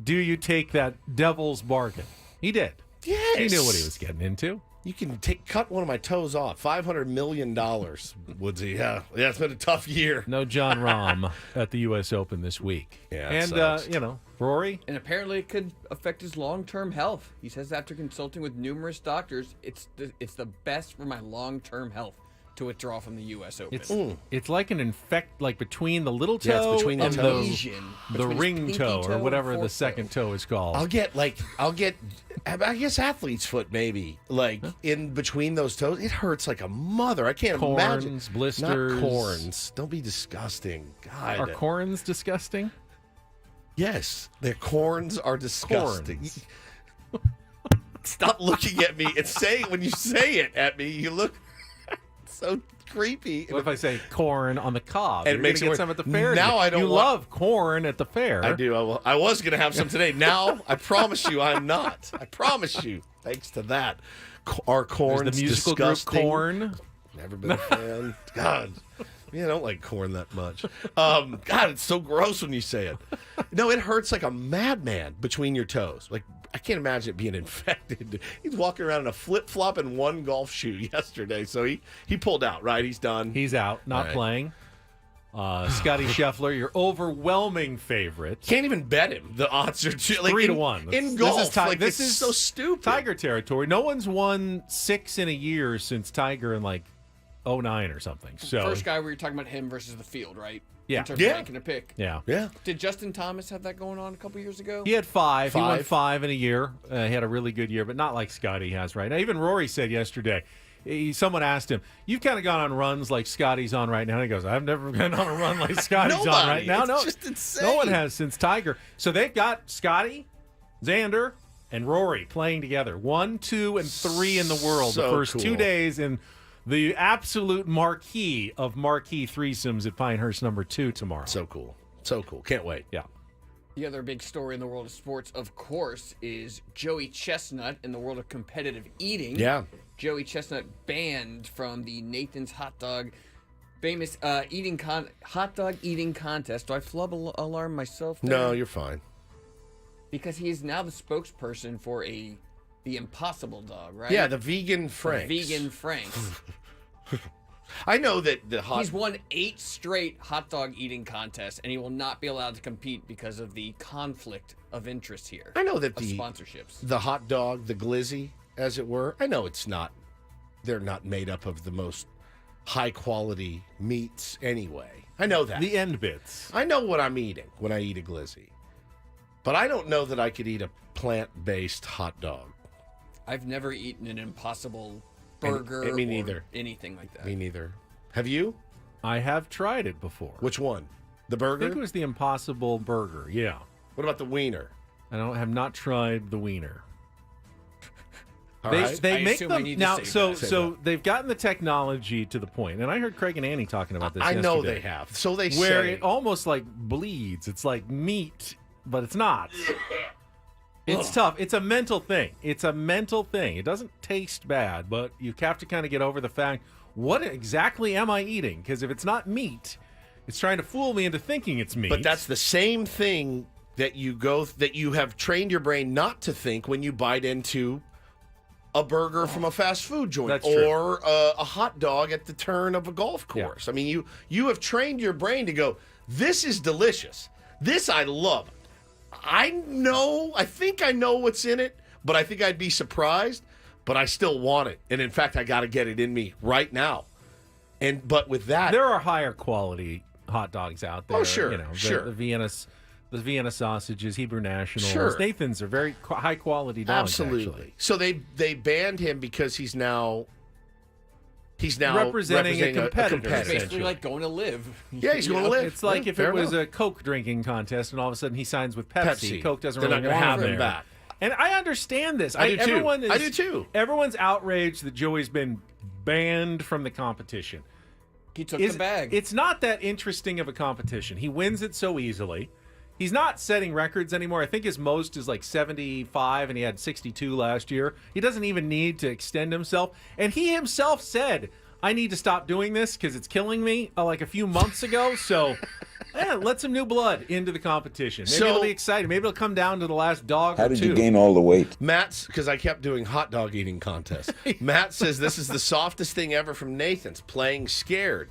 Do you take that devil's bargain? He did. Yes. He knew what he was getting into. You can cut one of my toes off. $500 million, Woodsy. Yeah, it's been a tough year. No John Rahm at the U.S. Open this week. Yeah, and, Rory. And apparently it could affect his long-term health. He says after consulting with numerous doctors, it's the best for my long-term health to withdraw from the U.S. Open. It's like an between the little toe between and the ring toe or whatever the second toe is called. I'll get I guess athlete's foot maybe in between those toes. It hurts like a mother. I can't imagine. Corns, blisters. Not corns. Don't be disgusting. God. Are corns disgusting? Yes, their corns are disgusting. Stop looking at me and when you say it at me, you look so creepy. What if I say corn on the cob? And it makes get some at the fair. Now I don't. You love corn at the fair. I do. I was going to have some today. Now I promise you, I'm not. I promise you. Thanks to that, our corn's the musical disgusting. Group Corn. Never been a fan. God. I don't like corn that much. God, it's so gross when you say it. No, it hurts like a madman between your toes. I can't imagine it being infected. He's walking around in a flip-flop and one golf shoe yesterday. So he pulled out, right? He's done. He's out, not playing. Scotty Scheffler, your overwhelming favorite. Can't even bet him. The odds are 3-1. In golf. This is so stupid. Tiger territory. No one's won 6 in a year since Tiger in 2009 or something. So first guy where you're talking about him versus the field, right? Yeah. In terms of making a pick. Yeah. Did Justin Thomas have that going on a couple years ago? He had 5. He won 5 in a year. He had a really good year, but not like Scotty has right now. Even Rory said yesterday, someone asked him, "You've kind of gone on runs like Scotty's on right now." And he goes, "I've never been on a run like Scotty's on right now." It's just insane. No one has since Tiger. So they've got Scotty, Xander, and Rory playing together. 1, 2, and 3 in the world the first 2 days in the absolute marquee of marquee threesomes at Pinehurst number 2 tomorrow. So cool. So cool. Can't wait. Yeah. The other big story in the world of sports, of course, is Joey Chestnut in the world of competitive eating. Yeah. Joey Chestnut banned from the Nathan's Hot Dog famous hot dog eating contest. Do I flub alarm myself there? No, you're fine. Because he is now the spokesperson for the Impossible Dog, right? Yeah, the vegan Franks. Vegan Franks. I know that He's won 8 straight hot dog eating contests, and he will not be allowed to compete because of the conflict of interest here. I know that of sponsorships. The hot dog, the glizzy, as it were. I know they're not made up of the most high quality meats anyway. I know that. The end bits. I know what I'm eating when I eat a glizzy. But I don't know that I could eat a plant-based hot dog. I've never eaten an Impossible burger me neither. or anything like that. Me neither. Have you? I have tried it before. Which one? The burger? I think it was the Impossible Burger, yeah. What about the wiener? I have not tried the wiener. Right. They make them now. So they've gotten the technology to the point, and I heard Craig and Annie talking about this. I know yesterday, they have. So they where say it almost like bleeds. It's like meat, but it's not. It's tough. It's a mental thing. It doesn't taste bad, but you have to kind of get over the fact, what exactly am I eating? Because if it's not meat, it's trying to fool me into thinking it's meat. But that's the same thing that you have trained your brain not to think when you bite into a burger from a fast food joint or a hot dog at the turn of a golf course. Yeah. I mean, you have trained your brain to go, this is delicious. This I love. I think I know what's in it, but I think I'd be surprised, but I still want it. And in fact, I got to get it in me right now. But with that, there are higher quality hot dogs out there. Oh, sure. The Vienna sausages, Hebrew Nationals. Sure. Nathan's are very high quality dogs. Absolutely. Actually. So they banned him because he's now representing a competitor. It's basically like going to live. Yeah, he's going to live. It's like if it was a Coke drinking contest and all of a sudden he signs with Pepsi. Coke doesn't They're really not want him back. And I understand this. I do too. Everyone's outraged that Joey's been banned from the competition. He took the bag. It's not that interesting of a competition. He wins it so easily. He's not setting records anymore. I think his most is like 75, and he had 62 last year. He doesn't even need to extend himself. And he himself said, I need to stop doing this because it's killing me like a few months ago. So let some new blood into the competition. Maybe it'll be exciting. Maybe it'll come down to the last dog How or did two. you gain all the weight? Matt's, because I kept doing hot dog eating contests. Matt says this is the softest thing ever from Nathan's, playing scared.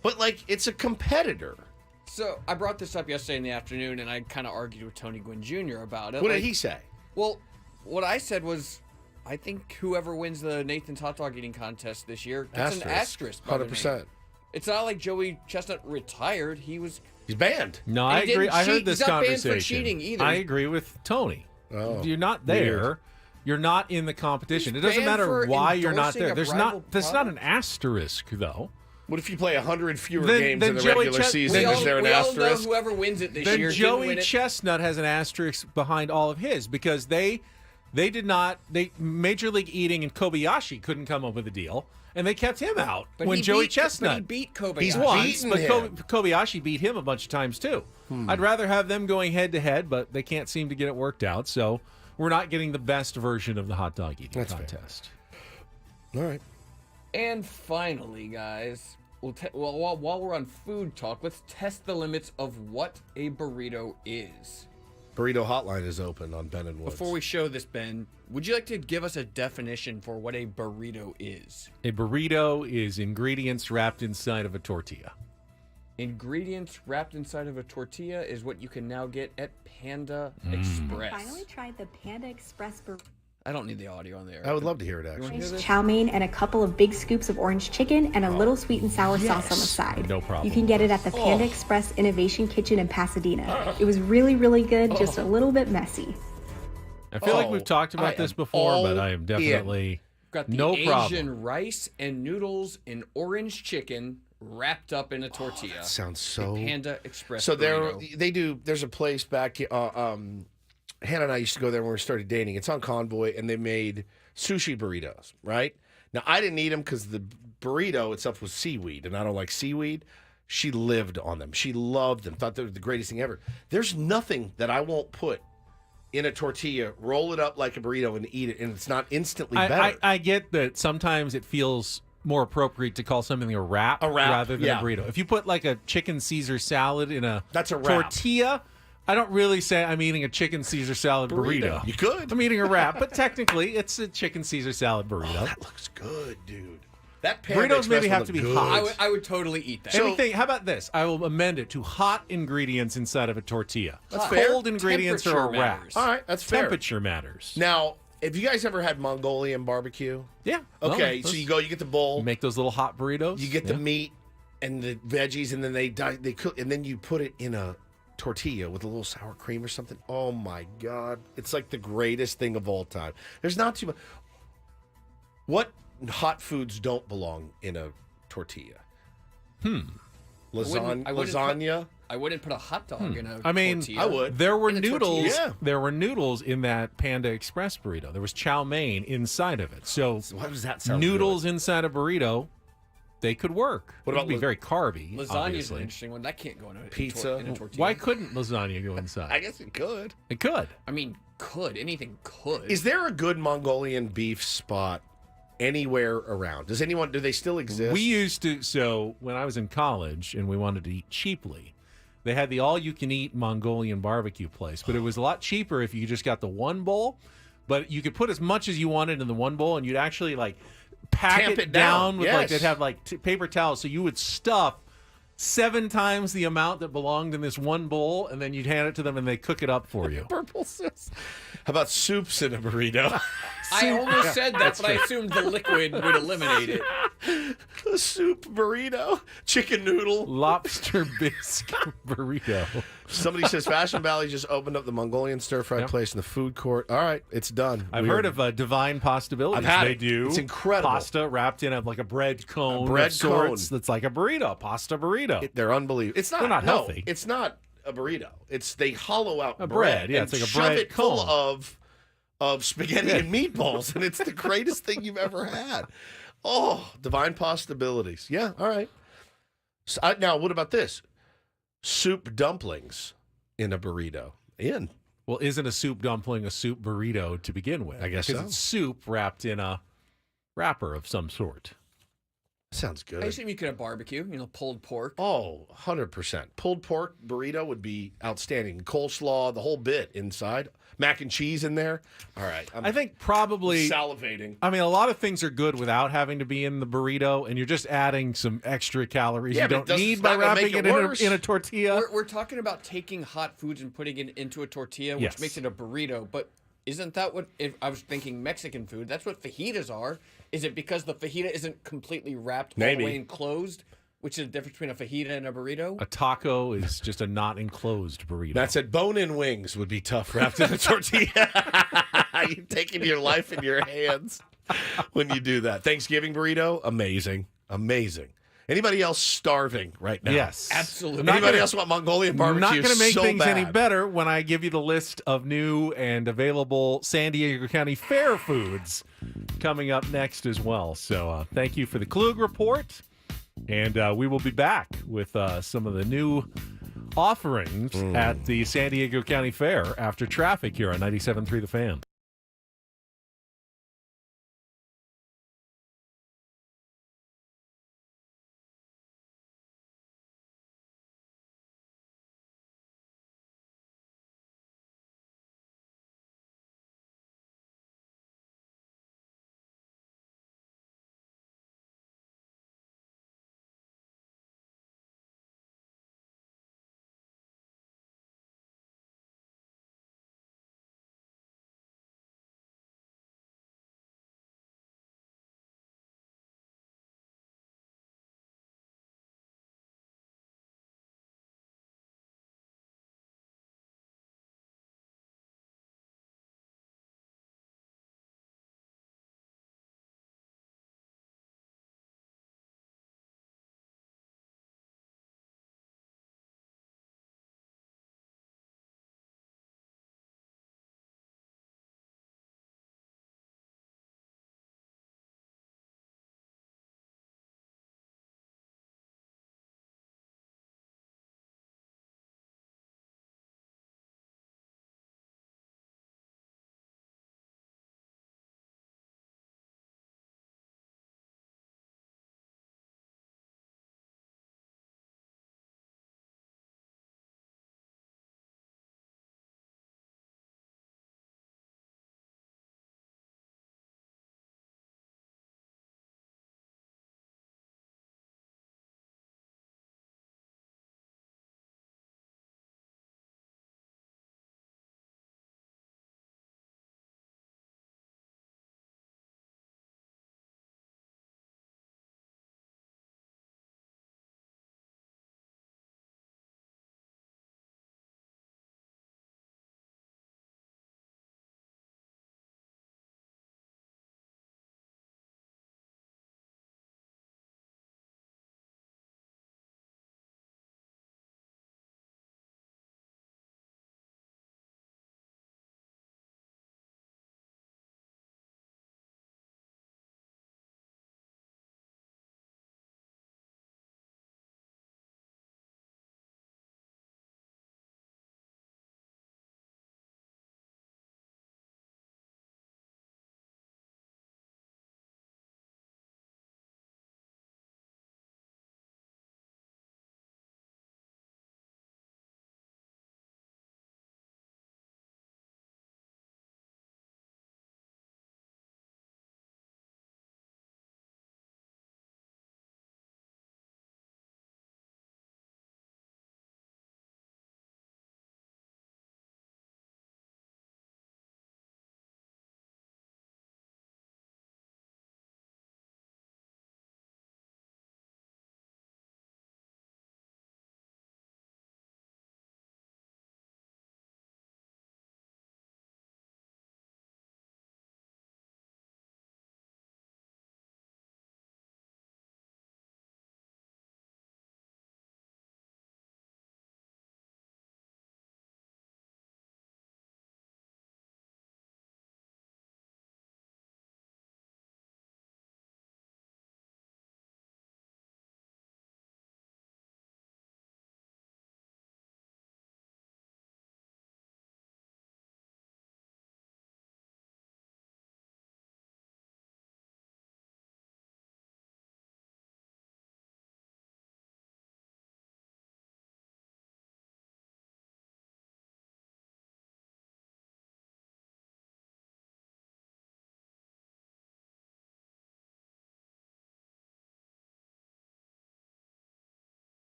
But, it's a competitor. So I brought this up yesterday in the afternoon, and I kind of argued with Tony Gwynn Jr. about it. What did he say? Well, what I said was, I think whoever wins the Nathan's hot dog eating contest this year gets an asterisk. 100%. It's not like Joey Chestnut retired. He's banned. No, I agree. I heard this He's not conversation. banned for cheating either. I agree with Tony. Oh, you're not there. Weird. You're not in the competition. He's it doesn't banned matter for why you're not endorsing there. a There's rival not an asterisk though. What if you play 100 fewer Then games in the Joey regular season? We Is there an all know asterisk? whoever wins it this Then year. Joey Chestnut has an asterisk behind all of his because they did not. Major League Eating and Kobayashi couldn't come up with a deal, and they kept him out when Joey Chestnut. But he beat Kobayashi. He's once, beaten but him. Kobayashi beat him a bunch of times too. I'd rather have them going head to head, but they can't seem to get it worked out. So we're not getting the best version of the hot dog eating contest. All right. And finally, guys, while we're on food talk, let's test the limits of what a burrito is. Burrito Hotline is open on Ben and Woods. Before we show this, Ben, would you like to give us a definition for what a burrito is? A burrito is ingredients wrapped inside of a tortilla. Ingredients wrapped inside of a tortilla is what you can now get at Panda Express. I finally tried the Panda Express burrito. I don't need the audio on there. I would love to hear it, actually. Chow mein and a couple of big scoops of orange chicken and a little sweet and sour sauce on the side. No problem. You can get it at the Panda Express Innovation Kitchen in Pasadena. It was really, really good, just a little bit messy. I feel like we've talked about this before, but I am definitely Got the no Asian problem. rice and noodles and orange chicken wrapped up in a tortilla. That sounds so... The Panda Express So burrito. there's a place back... Hannah and I used to go there when we started dating. It's on Convoy, and they made sushi burritos, right? Now, I didn't eat them because the burrito itself was seaweed, and I don't like seaweed. She lived on them. She loved them, thought they were the greatest thing ever. There's nothing that I won't put in a tortilla, roll it up like a burrito, and eat it, and it's not instantly better. I get that sometimes it feels more appropriate to call something a wrap rather than a burrito. If you put like a chicken Caesar salad in a tortilla... I don't really say I'm eating a chicken Caesar salad burrito. You could. I'm eating a wrap, but technically it's a chicken Caesar salad burrito. Oh, that looks good, dude. That Panda burritos Express maybe have to be good. hot. I would totally eat that. How about this? I will amend it to hot ingredients inside of a tortilla. That's fair. Cold ingredients are a wrap. All right, that's fair. Temperature matters. Now, have you guys ever had Mongolian barbecue? Yeah. Okay, so you get the bowl. Make those little hot burritos. You get the meat and the veggies, and then they cook, and then you put it in a tortilla with a little sour cream or something. Oh my God. It's like the greatest thing of all time. There's not too much. What hot foods don't belong in a tortilla? Lasagna? I wouldn't put a hot dog in a tortilla. I would. There were noodles. Yeah. There were noodles in that Panda Express burrito. There was chow mein inside of it. So why does that sound noodles inside a burrito? They could work. What about be very carby? Lasagna's obviously. an interesting one. That can't go in a Pizza. in a tortilla. Why couldn't lasagna go inside? I guess it could. It could. I mean, anything could. Is there a good Mongolian beef spot anywhere around? Do they still exist? We used to. So when I was in college and we wanted to eat cheaply, they had the all-you-can-eat Mongolian barbecue place, but it was a lot cheaper if you just got the one bowl. But you could put as much as you wanted in the one bowl, and you'd actually pack it down with they'd have paper towels, so you would stuff 7 times the amount that belonged in this one bowl, and then you'd hand it to them and they cook it up for you. Purple sis. How about soups in a burrito? I almost said that, but I assumed the liquid would eliminate it. A soup burrito, chicken noodle, lobster bisque burrito. Somebody says Fashion Valley just opened up the Mongolian stir-fried place in the food court. All right, it's done. I've heard of Divine Possibilities. I've had they it. do. It's incredible. Pasta wrapped in a bread cone. Bread cone. That's like a burrito, pasta burrito. They're unbelievable. It's not. They're not healthy. It's not a burrito. They hollow out a bread. Yeah, and it's like a shove bread it cone. full of spaghetti and meatballs, and it's the greatest thing you've ever had. Oh, Divine Possibilities. Yeah, all right. So, now, what about this? Soup dumplings in a burrito. Well, isn't a soup dumpling a soup burrito to begin with? I guess so. Because it's soup wrapped in a wrapper of some sort. Sounds good. I assume you could have barbecue, pulled pork. Oh, 100%. Pulled pork burrito would be outstanding. Coleslaw, the whole bit inside. Mac and cheese in there. All right. I think probably salivating. I mean, a lot of things are good without having to be in the burrito, and you're just adding some extra calories you don't need by wrapping it in a tortilla. We're talking about taking hot foods and putting it into a tortilla, which makes it a burrito. But isn't that what, if I was thinking Mexican food, that's what fajitas are. Is it because the fajita isn't completely wrapped all the way enclosed? Which is the difference between a fajita and a burrito? A taco is just a not enclosed burrito. That's it. Bone-in wings would be tough wrapped in a tortilla. You're taking your life in your hands when you do that. Thanksgiving burrito, amazing. Amazing. Anybody else starving right now? Yes. Absolutely. Anybody else want Mongolian barbecue? Not going to make so things bad. any better when I give you the list of new and available San Diego County Fair foods coming up next as well. So thank you for the Klug Report. And we will be back with some of the new offerings at the San Diego County Fair after traffic here on 97.3 The Fan.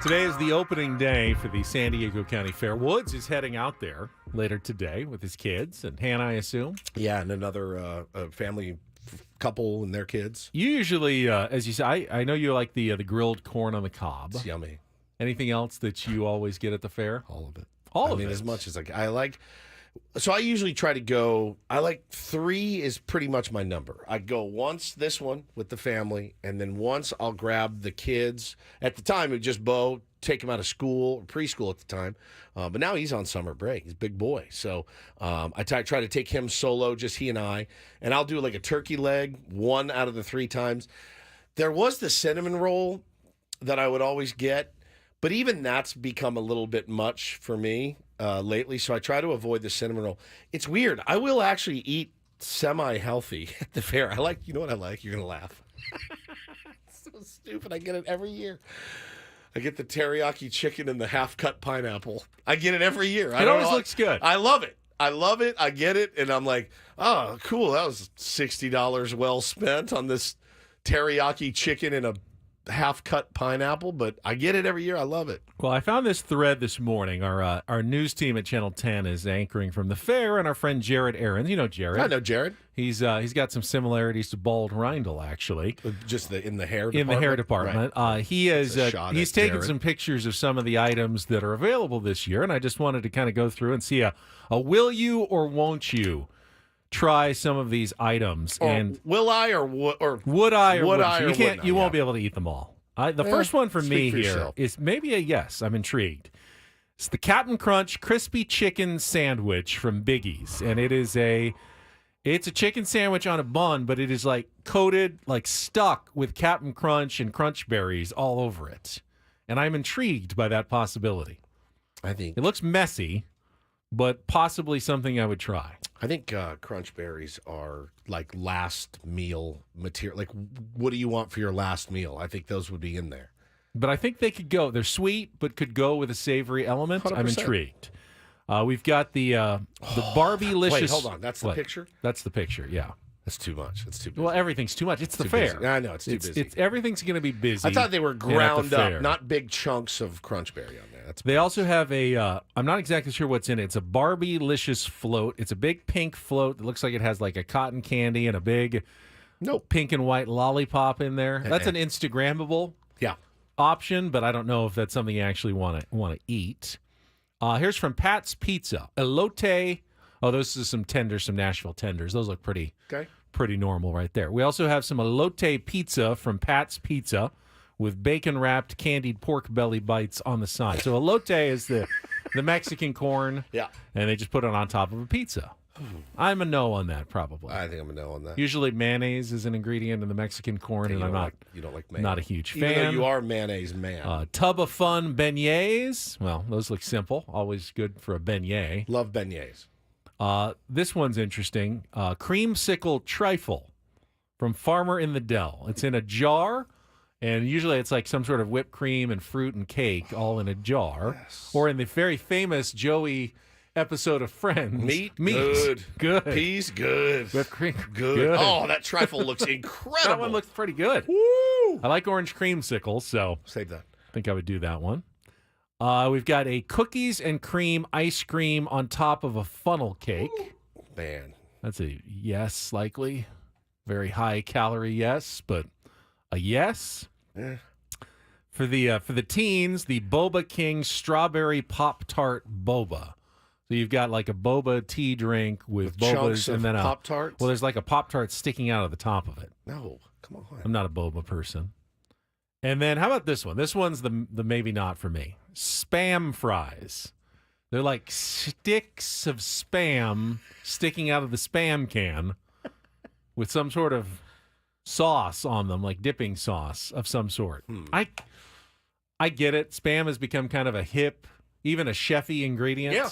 Today is the opening day for the San Diego County Fair. Woods is heading out there later today with his kids and Hannah, I assume. Yeah, and another family couple and their kids. You usually, as you say, I know you like the grilled corn on the cob. It's yummy. Anything else that you always get at the fair? All of it. I mean, as much as I like. So I usually try to go. I like 3 is pretty much my number. I go once this one with the family, and then once I'll grab the kids. At the time, it was just Bo, take him out of school, preschool at the time. But now he's on summer break. He's a big boy. So I try to take him solo, just he and I. And I'll do like a turkey leg 1 out of the 3 times. There was the cinnamon roll that I would always get. But even that's become a little bit much for me lately, so I try to avoid the cinnamon roll. It's weird. I will actually eat semi-healthy at the fair. You know what I like? You're going to laugh. It's so stupid. I get it every year. I get the teriyaki chicken and the half-cut pineapple. I get it every year. It always looks good. I love it. I get it, and I'm like, oh, cool. That was $60 well spent on this teriyaki chicken and a half-cut pineapple, but I get it every year. I love it. Well, I found this thread this morning. Our news team at Channel 10 is anchoring from the fair, and our friend Jared Aarons. You know Jared. I know Jared. He's got some similarities to Bald Reindl, actually. Just in the hair department? In the hair department. Right. He's taken some pictures of some of the items that are available this year, and I just wanted to kind of go through and see a will you or won't you try some of these items. And will I or would I or would wouldn't I you? or You can't. wouldn't I? You won't be able to eat them all. The first one for me for here yourself. is maybe a yes. I'm intrigued. It's the Captain Crunch Crispy Chicken Sandwich from Biggie's, and it's a chicken sandwich on a bun, but it is like coated, like stuck with Captain Crunch and Crunch Berries all over it. And I'm intrigued by that possibility. I think it looks messy, but possibly something I would try. I think Crunch Berries are like last meal material. Like, what do you want for your last meal? I think those would be in there. But I think they could go. They're sweet, but could go with a savory element. 100%. I'm intrigued. We've got the Barbie-licious. Wait, hold on. That's the What? picture? That's the picture, yeah. That's too much. It's too busy. Well, everything's too much. It's the Too fair. busy. I know, it's too busy. Everything's going to be busy. I thought they were at the ground fair. up, not big chunks of Crunch Berry on there. They also have I'm not exactly sure what's in it. It's a Barbie-licious float. It's a big pink float that looks like it has like a cotton candy and a big pink and white lollipop in there. That's an Instagrammable option, but I don't know if that's something you actually want to eat. Here's from Pat's Pizza. Elote. Oh, those are some tenders, some Nashville tenders. Those look pretty normal right there. We also have some elote pizza from Pat's Pizza with bacon-wrapped candied pork belly bites on the side. So elote is the Mexican corn, and they just put it on top of a pizza. I'm a no on that, probably. I think I'm a no on that. Usually mayonnaise is an ingredient in the Mexican corn, and I'm not. You don't like mayonnaise. Not a huge fan. Even though you are a mayonnaise man. Tub of Fun beignets. Well, those look simple. Always good for a beignet. Love beignets. This one's interesting. Creamsicle trifle from Farmer in the Dell. It's in a jar, and usually it's like some sort of whipped cream and fruit and cake all in a jar. Yes. Or in the very famous Joey episode of Friends. Meat. Good. Peas. Good. Whipped cream. Good. Oh, that trifle looks incredible. That one looks pretty good. Woo! I like orange creamsicles, so save that. I think I would do that one. We've got a cookies and cream ice cream on top of a funnel cake. Man. That's a yes, likely. Very high calorie yes, but a yes. Yeah. For the teens, the Boba King Strawberry Pop-Tart Boba. So you've got like a boba tea drink with bobas chunks and of then Pop-Tarts? Well, there's like a Pop-Tart sticking out of the top of it. No, come on. I'm not a boba person. And then how about this one? This one's the maybe not for me. Spam fries. They're like sticks of Spam sticking out of the Spam can with some sort of sauce on them, like dipping sauce of some sort. I get it. Spam has become kind of a hip, even a chefy ingredient. Yeah.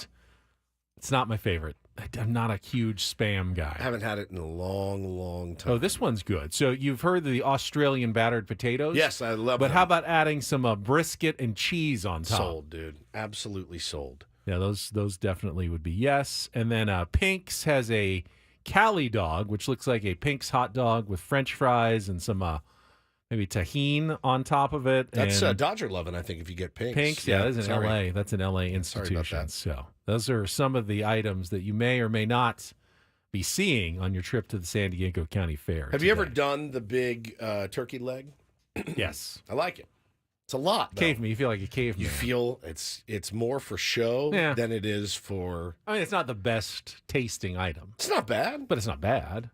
It's not my favorite. I'm not a huge Spam guy. I haven't had it in a long, long time. Oh, this one's good. So you've heard of the Australian battered potatoes? Yes, I love But them. how about adding some brisket and cheese on top? Sold, dude. Absolutely sold. Yeah, those definitely would be yes. And then Pink's has a Cali dog, which looks like a Pink's hot dog with French fries and some maybe tahine on top of it. That's and Dodger loving, I think, if you get pinks. Pinks, yeah, that's in L.A. That's an L.A. institution. So those are some of the items that you may or may not be seeing on your trip to the San Diego County Fair. Have you ever done the big turkey leg? Yes. I like it. It's a lot, though. Caveman. You feel like a caveman. You feel it's more for show than it is for... I mean, it's not the best tasting item. It's not bad. But it's not bad.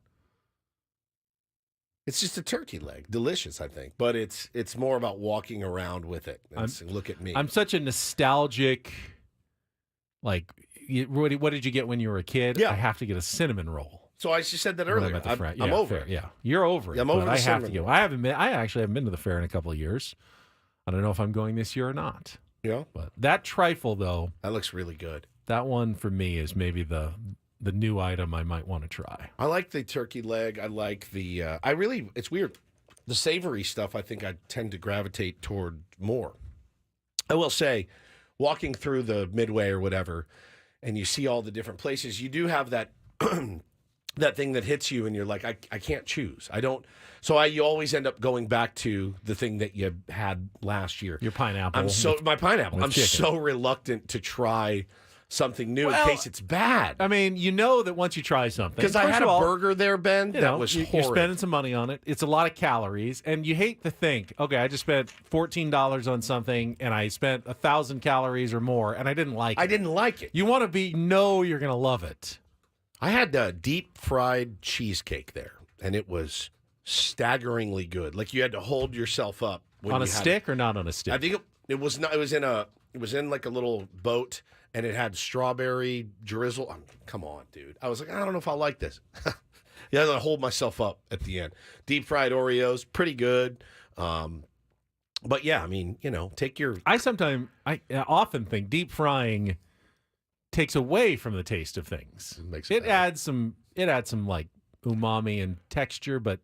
It's just a turkey leg. Delicious, I think. But it's more about walking around with it. Look at me. I'm such a nostalgic, what did you get when you were a kid? Yeah. I have to get a cinnamon roll. So I just said that earlier. I'm over it. Yeah, you're over it. I'm over but the I have to cinnamon go. I actually haven't been to the fair in a couple of years. I don't know if I'm going this year or not. Yeah. But that trifle, though. That looks really good. That one, for me, is maybe the new item I might want to try. I like the turkey leg. I like the... it's weird. The savory stuff, I think I tend to gravitate toward more. I will say, walking through the Midway or whatever, and you see all the different places, you do have that... that thing that hits you and you're like, I can't choose. I don't. So you always end up going back to the thing that you had last year. Your pineapple. My pineapple. I'm chicken. so reluctant to try something new in case it's bad. I mean, you know that once you try something. Because I had a burger there, Ben, that was horrid. You're spending some money on it. It's a lot of calories. And you hate to think, okay, I just spent $14 on something and I spent 1,000 calories or more and I didn't like it. I didn't like it. You want to you're going to love it. I had deep fried cheesecake there, and it was staggeringly good. Like you had to hold yourself up on a stick or not on a stick. I think it was not. It was in like a little boat, and it had strawberry drizzle. Come on, dude. I was like, I don't know if I'll like this. Yeah, I had to hold myself up at the end. Deep fried Oreos, pretty good. But yeah, I mean, take your. I often think deep frying takes away from the taste of things. It adds some like umami and texture, but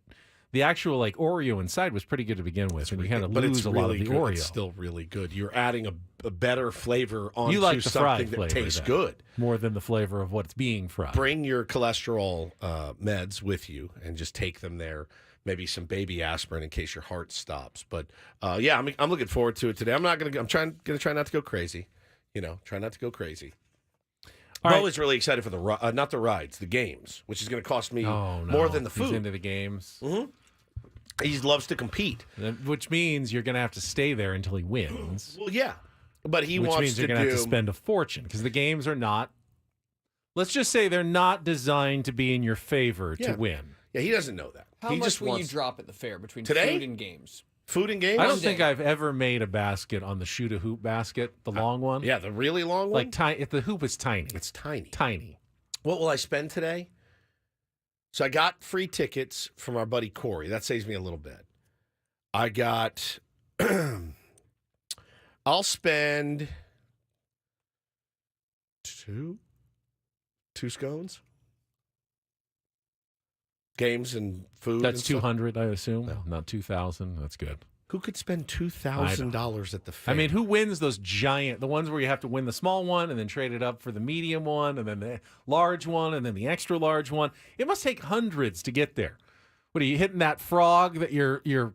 the actual like Oreo inside was pretty good to begin with, and you kind of lose a lot of the Oreo. It's still really good. You're adding a better flavor onto you like the something that flavor tastes good more than the flavor of what's being fried. Bring your cholesterol meds with you and just take them there. Maybe some baby aspirin in case your heart stops. But yeah, I'm looking forward to it today. I'm trying not to go crazy. Try not to go crazy. Bo is really excited for not the rides, the games, which is going to cost me more than the food. He's into the games. Mm-hmm. He loves to compete. Which means you're going to have to stay there until he wins. Well, yeah. But which means you're going to have to spend a fortune because the games are not, let's just say they're not designed to be in your favor to win. Yeah, he doesn't know that. How much will you drop at the fair between food and games? Food and games? I don't think I've ever made a basket on the shoot-a-hoop basket, the long one. Yeah, the really long one? Like the hoop is tiny. It's tiny. Tiny. What will I spend today? So I got free tickets from our buddy Corey. That saves me a little bit. I got... I'll spend two scones. Games and food. That's $200, I assume. No. Not $2,000. That's good. Who could spend $2,000 at the fair? I mean, who wins those the ones where you have to win the small one and then trade it up for the medium one and then the large one and then the extra large one? It must take hundreds to get there. What are you hitting that frog that you're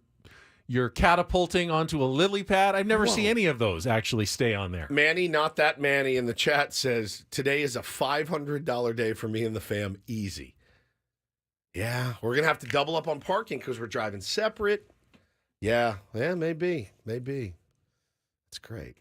catapulting onto a lily pad? I've never seen any of those actually stay on there. Manny, not that Manny in the chat says today is a $500 day for me and the fam. Easy. Yeah, we're going to have to double up on parking because we're driving separate. Yeah, maybe. It's great.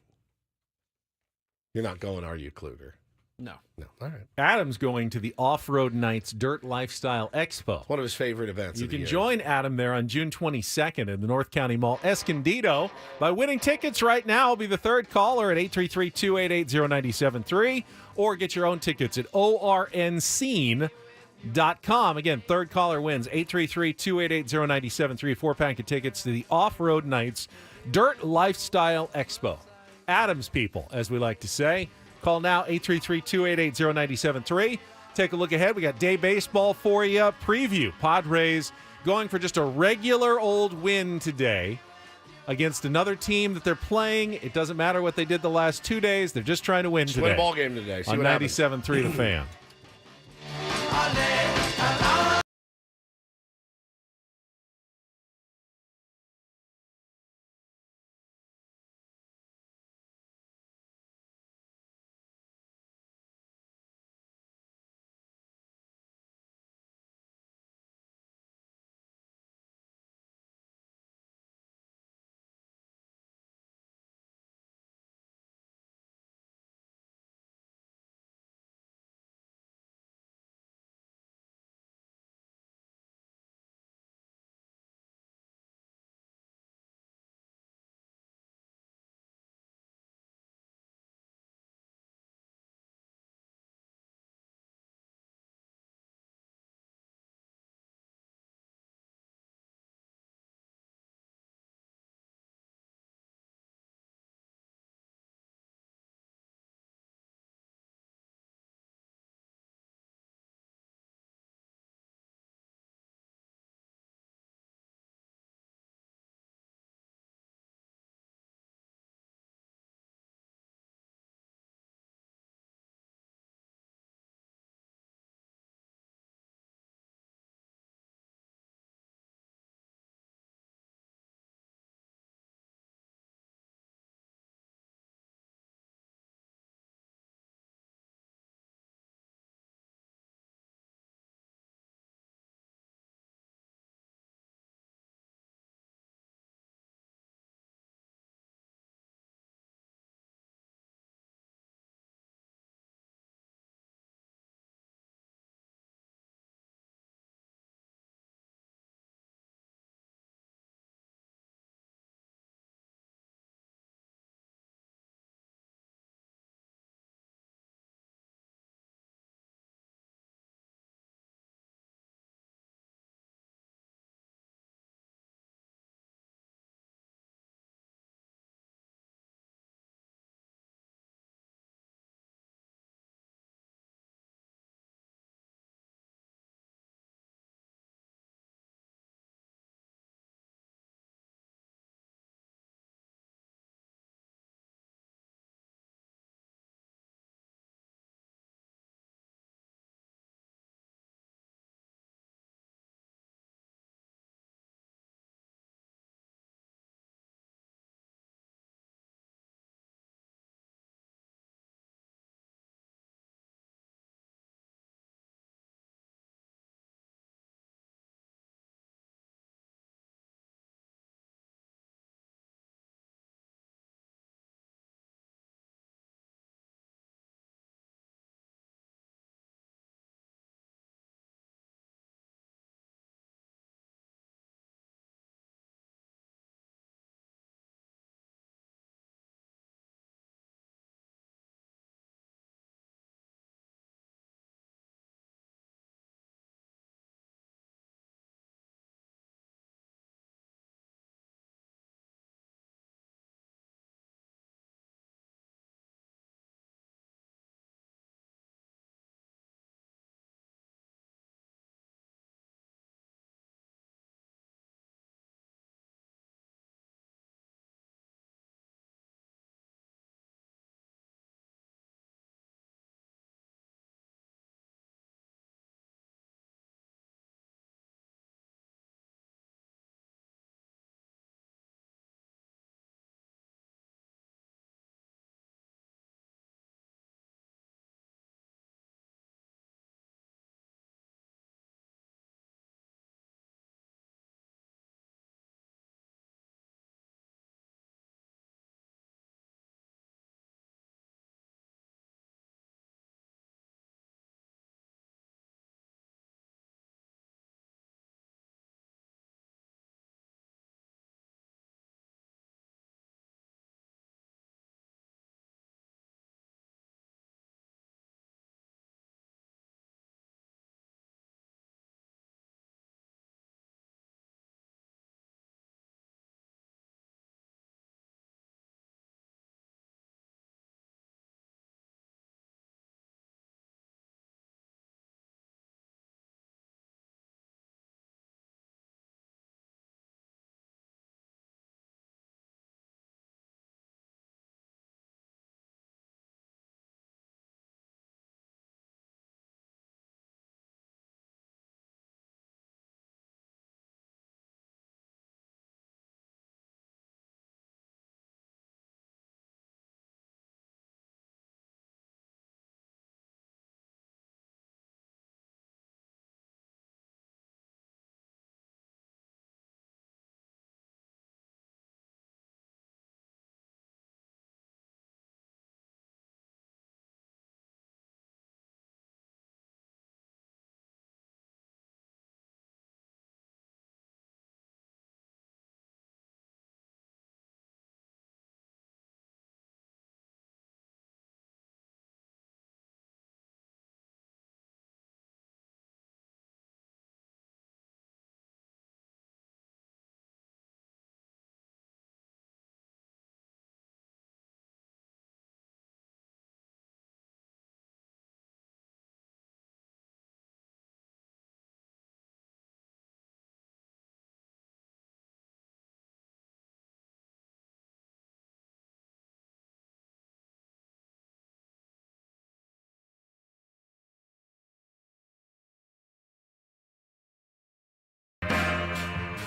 You're not going, are you, Kluger? No. All right. Adam's going to the Off-Road Nights Dirt Lifestyle Expo. One of his favorite events. You can join Adam there on June 22nd in the North County Mall, Escondido. By winning tickets right now, be the third caller at 833-288-0973 or get your own tickets at ornscene.com. Again, third caller wins 833-288-0973. 4-pack of tickets to the Off-Road Nights Dirt Lifestyle Expo. Adam's people, as we like to say. Call now 833-288-0973. Take a look ahead. We got day baseball for you. Preview. Padres going for just a regular old win today against another team that they're playing. It doesn't matter what they did the last 2 days. They're just trying to win today. Win a ball game today. See on 97.3 The Fan.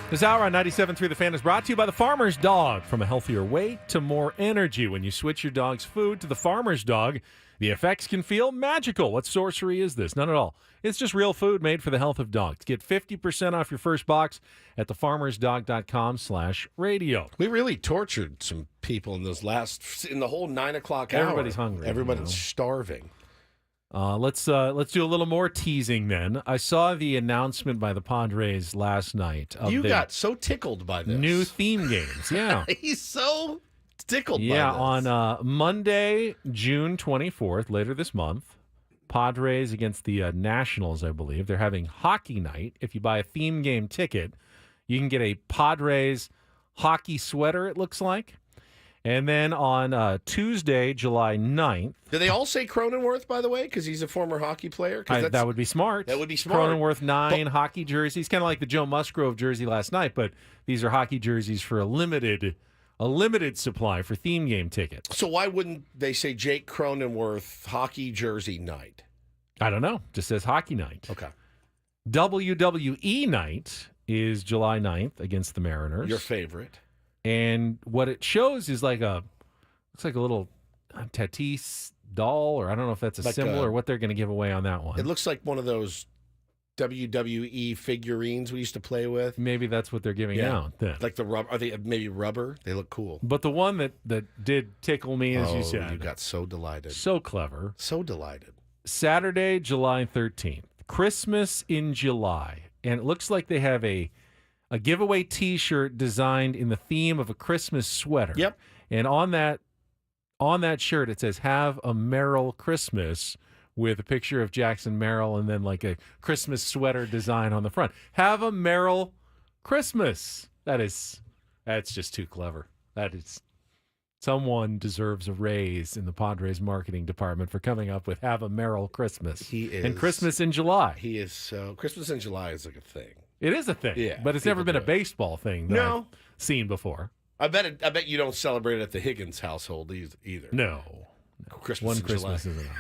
This hour on 97.3 The Fan is brought to you by the Farmer's Dog. From a healthier weight to more energy. When you switch your dog's food to the Farmer's Dog, the effects can feel magical. What sorcery is this? None at all. It's just real food made for the health of dogs. Get 50% off your first box at thefarmersdog.com/radio. We really tortured some people in the whole 9 o'clock hour. Everybody's hungry. Everybody's starving. Let's do a little more teasing then. I saw the announcement by the Padres last night. You got so tickled by this. New theme games. Yeah. He's so tickled by this. Yeah, on Monday, June 24th, later this month, Padres against the Nationals, I believe. They're having hockey night. If you buy a theme game ticket, you can get a Padres hockey sweater, it looks like. And then on Tuesday, July 9th. Do they all say Cronenworth, by the way, because he's a former hockey player? That would be smart. That would be smart. Cronenworth 9 hockey jerseys, kind of like the Joe Musgrove jersey last night, but these are hockey jerseys for a limited supply for theme game tickets. So why wouldn't they say Jake Cronenworth hockey jersey night? I don't know. Just says hockey night. Okay. WWE night is July 9th against the Mariners. Your favorite. And what it shows is looks like a little Tatis doll, or I don't know if that's a symbol or what they're going to give away on that one. It looks like one of those WWE figurines we used to play with. Maybe that's what they're giving out then. Like the rubber. Are they maybe rubber? They look cool. But the one that did tickle me, as you said. You got so delighted. So clever. So delighted. Saturday, July 13th. Christmas in July. And it looks like they have a giveaway T-shirt designed in the theme of a Christmas sweater. Yep. And on that shirt, it says, "Have a Merrill Christmas," with a picture of Jackson Merrill and then like a Christmas sweater design on the front. Have a Merrill Christmas. That's just too clever. That is, someone deserves a raise in the Padres marketing department for coming up with "Have a Merrill Christmas." He is. And Christmas in July. He is so. Christmas in July is like a thing. It is a thing, yeah, but it's never been a baseball thing that I've seen before. I bet you don't celebrate it at the Higgins household either. No. Christmas in Christmas July. is enough.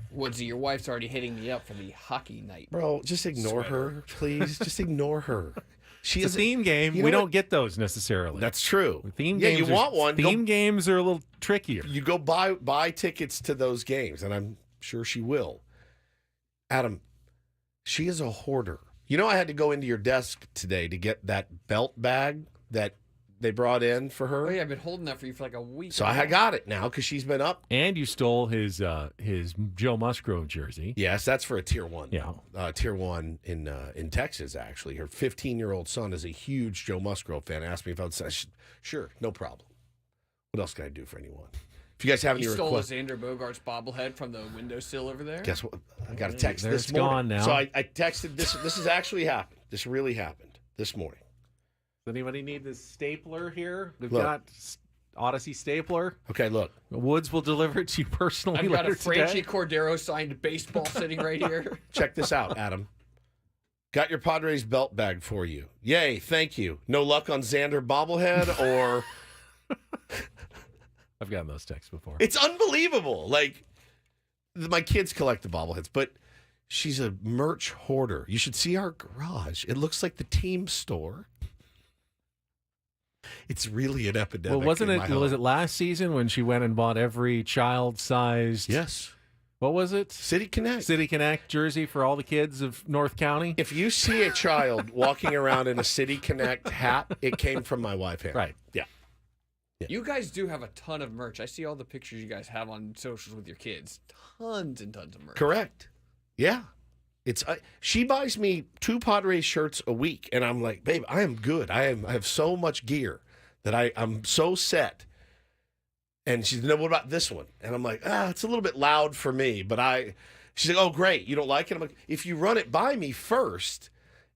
Woodsy, your wife's already hitting me up for the hockey night. Bro, just ignore her, please. Just ignore her. It's a theme game. We don't get those necessarily. That's true. Theme games you want one. Theme games are a little trickier. You go buy tickets to those games, and I'm sure she will. Adam, she is a hoarder. You know, I had to go into your desk today to get that belt bag that they brought in for her. Oh, yeah, I've been holding that for you for like a week. So I got it now because she's been up. And you stole his Joe Musgrove jersey. Yes, that's for a Tier 1. Yeah. Tier 1 in Texas, actually. Her 15-year-old son is a huge Joe Musgrove fan. Asked me if I would say, sure, no problem. What else can I do for anyone? If you guys have any requests. You stole a Xander Bogaerts bobblehead from the windowsill over there? Guess what? I got a text There this it's morning. gone now. So I texted this. This has actually happened. This really happened this morning. Does anybody need this stapler here? We've Look. got Odyssey stapler. Okay, look. Woods will deliver it to you personally I've got a later Franchi today. Cordero signed baseball sitting right here. Check this out, Adam. Got your Padres belt bag for you. Yay, thank you. No luck on Xander bobblehead or... I've gotten those texts before. It's unbelievable. Like, my kids collect the bobbleheads, but she's a merch hoarder. You should see our garage. It looks like the team store. It's really an epidemic. Well, was it last season when she went and bought every child-sized... Yes. What was it? City Connect. City Connect jersey for all the kids of North County. If you see a child walking around in a City Connect hat, it came from my wife here. Right. Yeah. You guys do have a ton of merch. I see all the pictures you guys have on socials with your kids. Tons and tons of merch. Correct. Yeah. It's she buys me 2 Padres shirts a week, and I'm like, babe, I am good. I have so much gear that I'm so set. And she's no, what about this one? And I'm like, it's a little bit loud for me, but she's like, oh, great, you don't like it? I'm like, if you run it by me first,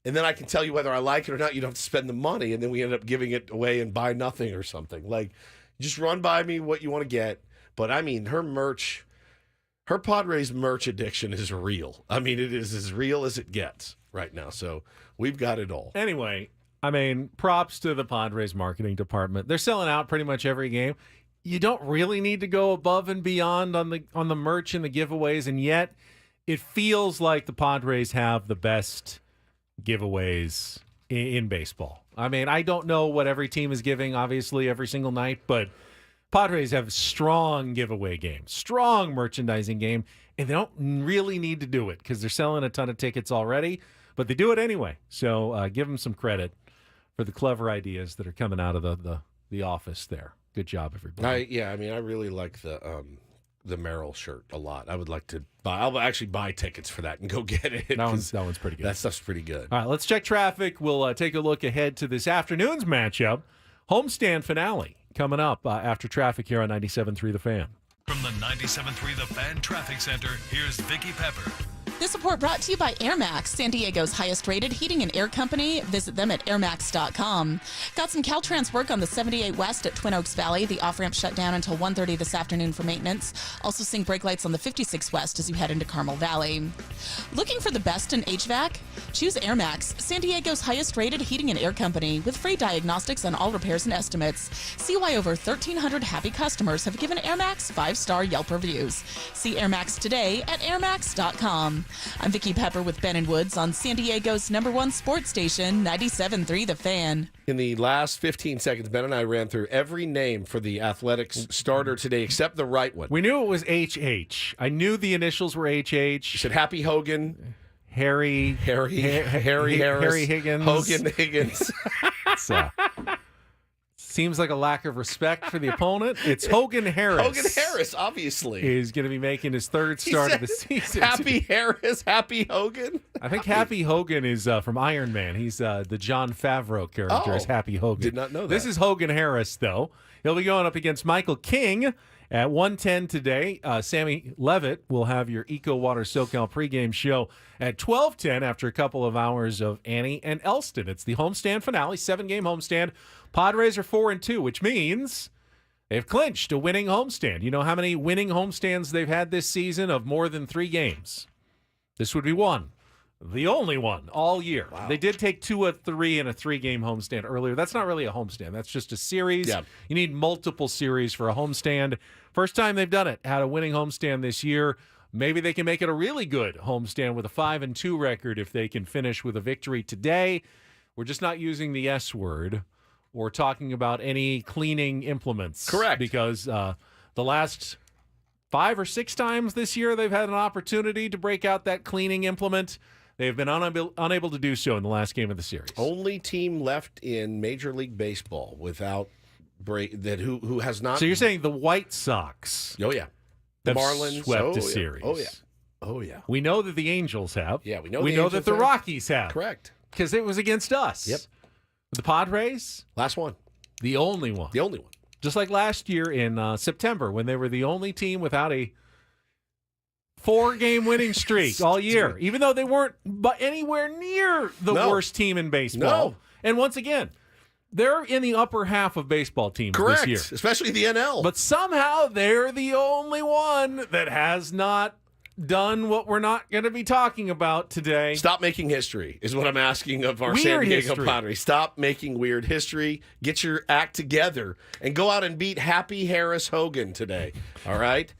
and then I can tell you whether I like it or not, you don't have to spend the money, and then we end up giving it away and buy nothing or something. Like, just run by me what you want to get. But I mean, her Padres merch addiction is real. I mean, it is as real as it gets right now. So we've got it all. Anyway, I mean, props to the Padres marketing department. They're selling out pretty much every game. You don't really need to go above and beyond on the merch and the giveaways, and yet it feels like the Padres have the best giveaways in baseball. I mean, I don't know what every team is giving, obviously, every single night, but Padres have strong giveaway game, strong merchandising game, and they don't really need to do it because they're selling a ton of tickets already, but they do it anyway. So give them some credit for the clever ideas that are coming out of the office there. Good job, everybody. I really like the Merrill shirt a lot. I would like to buy. I'll actually buy tickets for that and go get it. That one's pretty good. That stuff's pretty good. All right, let's check traffic. We'll take a look ahead to this afternoon's matchup. Homestand finale coming up after traffic here on 97.3 The Fan. From the 97.3 The Fan Traffic Center, here's Vicki Pepper. This report brought to you by Air Max, San Diego's highest-rated heating and air company. Visit them at airmax.com. Got some Caltrans work on the 78 West at Twin Oaks Valley. The off-ramp shut down until 1:30 this afternoon for maintenance. Also seeing brake lights on the 56 West as you head into Carmel Valley. Looking for the best in HVAC? Choose Air Max, San Diego's highest-rated heating and air company, with free diagnostics on all repairs and estimates. See why over 1,300 happy customers have given Air Max 5-star Yelp reviews. See Air Max today at airmax.com. I'm Vicki Pepper with Ben and Woods on San Diego's #1 sports station, 97.3 The Fan. In the last 15 seconds, Ben and I ran through every name for the Athletics starter today except the right one. We knew it was HH. I knew the initials were HH. You said Happy Hogan. Harry Harris. Harry Higgins. Hogan Higgins. Seems like a lack of respect for the opponent. It's Hogan Harris. Hogan Harris, obviously. Is going to be making his third start of the season. Happy Harris, Happy Hogan. I think Happy Hogan is from Iron Man. He's the John Favreau character as Happy Hogan. Did not know that. This is Hogan Harris, though. He'll be going up against Michael King at 1:10 today. Sammy Levitt will have your Eco Water SoCal pregame show at 12:10 after a couple of hours of Annie and Elston. It's the homestand finale, 7-game homestand. Padres are 4-2, which means they've clinched a winning homestand. You know how many winning homestands they've had this season of more than 3 games? This would be one. The only one all year. Wow. They did take 2 of 3 in a 3-game homestand earlier. That's not really a homestand. That's just a series. Yeah. You need multiple series for a homestand. First time they've done it, had a winning homestand this year. Maybe they can make it a really good homestand with a 5-2 record if they can finish with a victory today. We're just not using the S word or talking about any cleaning implements. Correct. Because the last 5 or 6 times this year they've had an opportunity to break out that cleaning implement. They've been unable to do so in the last game of the series. Only team left in Major League Baseball without who has not. So you're saying the White Sox? Oh yeah, the Marlins swept a series. Oh yeah. We know that the Angels have. Yeah, we know that the Rockies have. Correct. Because it was against us. Yep. The Padres, last one, the only one. The only one. Just like last year in September when they were the only team without a 4-game winning streak all year, even though they weren't anywhere near the worst team in baseball. No. And once again, they're in the upper half of baseball teams Correct. this year. Especially the NL. But somehow they're the only one that has not done what we're not going to be talking about today. Stop making history is what I'm asking of our San Diego Padres. Stop making weird history. Get your act together and go out and beat Happy Harris Hogan today. All right?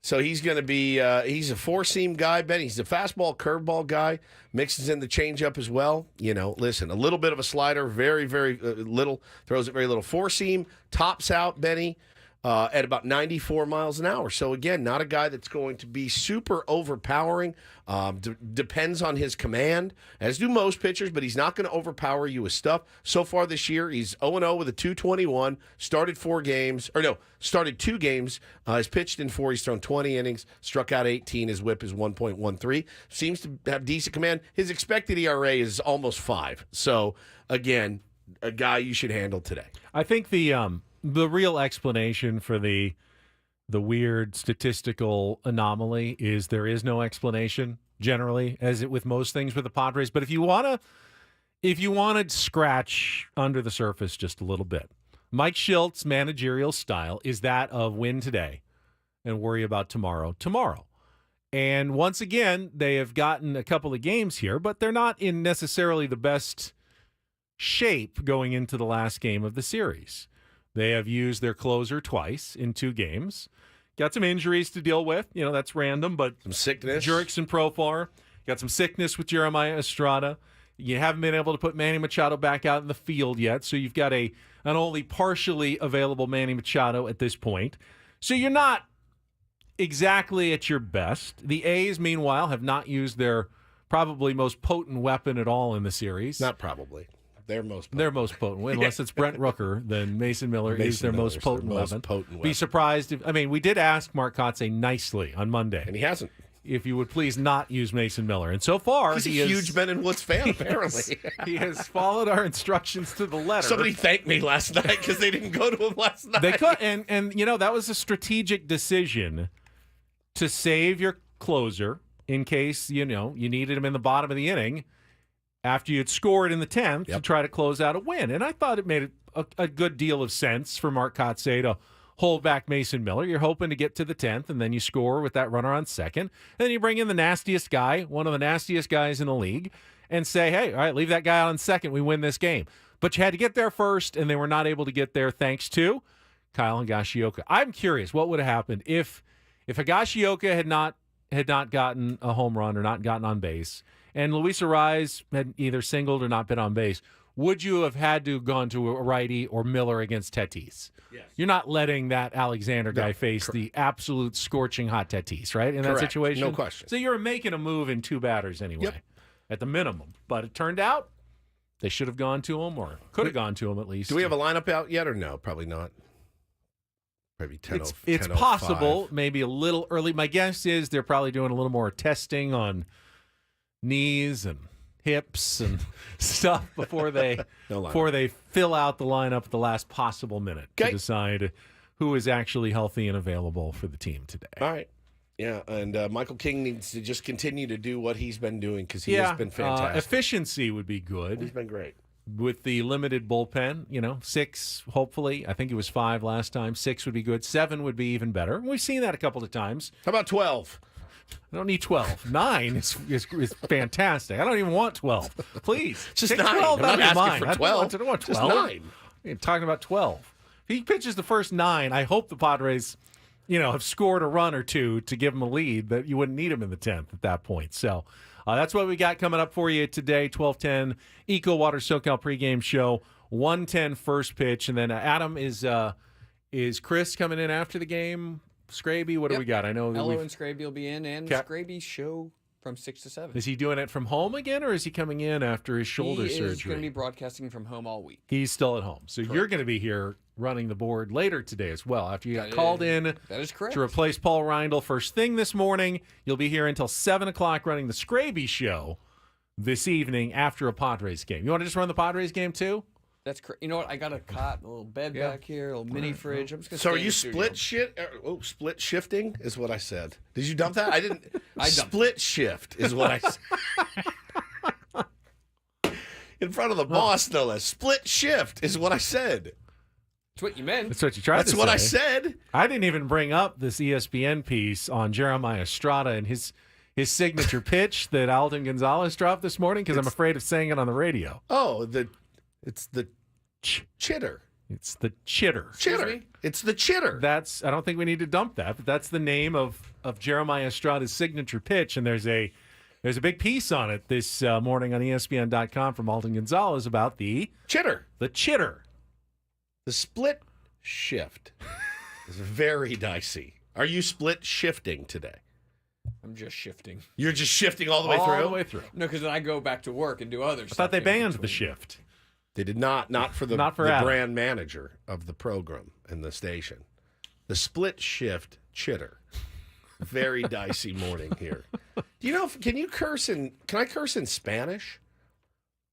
So he's going to be he's a 4-seam guy, Ben. He's a fastball, curveball guy. Mixes in the changeup as well. You know, listen, a little bit of a slider, very, very little. Throws it very little. 4-seam, tops out, Benny. At about 94 miles an hour. So, again, not a guy that's going to be super overpowering. Depends on his command, as do most pitchers, but he's not going to overpower you with stuff. So far this year, he's 0-0 with a 221, started 2 games. Has pitched in 4. He's thrown 20 innings, struck out 18. His whip is 1.13. Seems to have decent command. His expected ERA is almost 5. So, again, a guy you should handle today. I think the real explanation for the weird statistical anomaly is there is no explanation generally, as it with most things with the Padres. But if you want to scratch under the surface just a little bit, Mike Shilt's managerial style is that of win today and worry about tomorrow. And once again, they have gotten a couple of games here, but they're not in necessarily the best shape going into the last game of the series. They have used their closer twice in 2 games. Got some injuries to deal with. You know, that's random, but some sickness. Jurickson Profar. Got some sickness with Jeremiah Estrada. You haven't been able to put Manny Machado back out in the field yet, so you've got an only partially available Manny Machado at this point. So you're not exactly at your best. The A's, meanwhile, have not used their probably most potent weapon at all in the series. Not probably. Their most potent. Their most potent. Unless it's Brent Rooker, then Mason Miller is their most potent weapon. Be surprised if, we did ask Mark Kotze nicely on Monday. And he hasn't. If you would please not use Mason Miller. And so far, he's a huge Ben and Woods fan, apparently. He has followed our instructions to the letter. Somebody thanked me last night because they didn't go to him last night. They could, and that was a strategic decision to save your closer in case, you needed him in the bottom of the inning after you had scored in the 10th to try to close out a win. And I thought it made a good deal of sense for Mark Kotze to hold back Mason Miller. You're hoping to get to the 10th, and then you score with that runner on second. And then you bring in the nastiest guy, one of the nastiest guys in the league, and say, hey, all right, leave that guy out on second. We win this game. But you had to get there first, and they were not able to get there thanks to Kyle Higashioka. I'm curious what would have happened if Higashioka had not gotten a home run or not gotten on base, and Luis Arraez had either singled or not been on base. Would you have had to have gone to a righty or Miller against Tatis? Yes. You're not letting that Alexander guy face the absolute scorching hot Tatis, right? In that situation? No question. So you're making a move in two batters anyway, at the minimum. But it turned out they should have gone to him or could have gone to him at least. Do we have a lineup out yet or no? Probably not. Maybe 10. It's possible, maybe a little early. My guess is they're probably doing a little more testing on knees and hips and stuff before they fill out the lineup at the last possible minute to decide who is actually healthy and available for the team today. All right. Yeah, and Michael King needs to just continue to do what he's been doing because he has been fantastic. Efficiency would be good. He's been great. With the limited bullpen, 6, hopefully. I think it was 5 last time. 6 would be good. 7 would be even better. We've seen that a couple of times. How about 12? I don't need 12. 9 is fantastic. I don't even want 12. Please. Just take 9. 12 I'm not out of asking mine. for 12. I don't want 12. Just 9. You're talking about 12. If he pitches the first 9, I hope the Padres, have scored a run or two to give him a lead, that you wouldn't need him in the 10th at that point. So that's what we got coming up for you today. 12:10 Eco Water SoCal pregame show. 1:10 first pitch, and then Adam is Chris coming in after the game. Scraby, what do we got? I know Ello and Scraby will be in, and Scraby's show from 6 to 7. Is he doing it from home again, or is he coming in after his shoulder surgery? He's going to be broadcasting from home all week. He's still at home. So you're going to be here running the board later today as well. After you got called in that is correct. to replace Paul Reindl first thing this morning, you'll be here until 7 o'clock running the Scraby show this evening after a Padres game. You want to just run the Padres game too? That's correct. You know what? I got a cot, a little bed back here, a little mini fridge. I'm just gonna. So are you split shifting? Is what I said. Did you dump that? I didn't. Split shift is what I said. In front of the boss, no less. Split shift is what I said. That's what you meant. That's what you tried to say. That's what I said. I didn't even bring up this ESPN piece on Jeremiah Estrada and his signature pitch that Alden Gonzalez dropped this morning because I'm afraid of saying it on the radio. Oh, it's the chitter. It's the chitter. Chitter. It's the chitter. I don't think we need to dump that, but that's the name of Jeremiah Estrada's signature pitch, and there's a big piece on it this morning on ESPN.com from Alden Gonzalez about the chitter. The chitter. The split shift is very dicey. Are you split shifting today? I'm just shifting. You're just shifting all the way through? All the way through. No, because then I go back to work and do other stuff. I thought they banned the shift. They did not. Not for the brand manager of the program and the station. The split shift chitter. Very dicey morning here. Do you know? Can I curse in Spanish?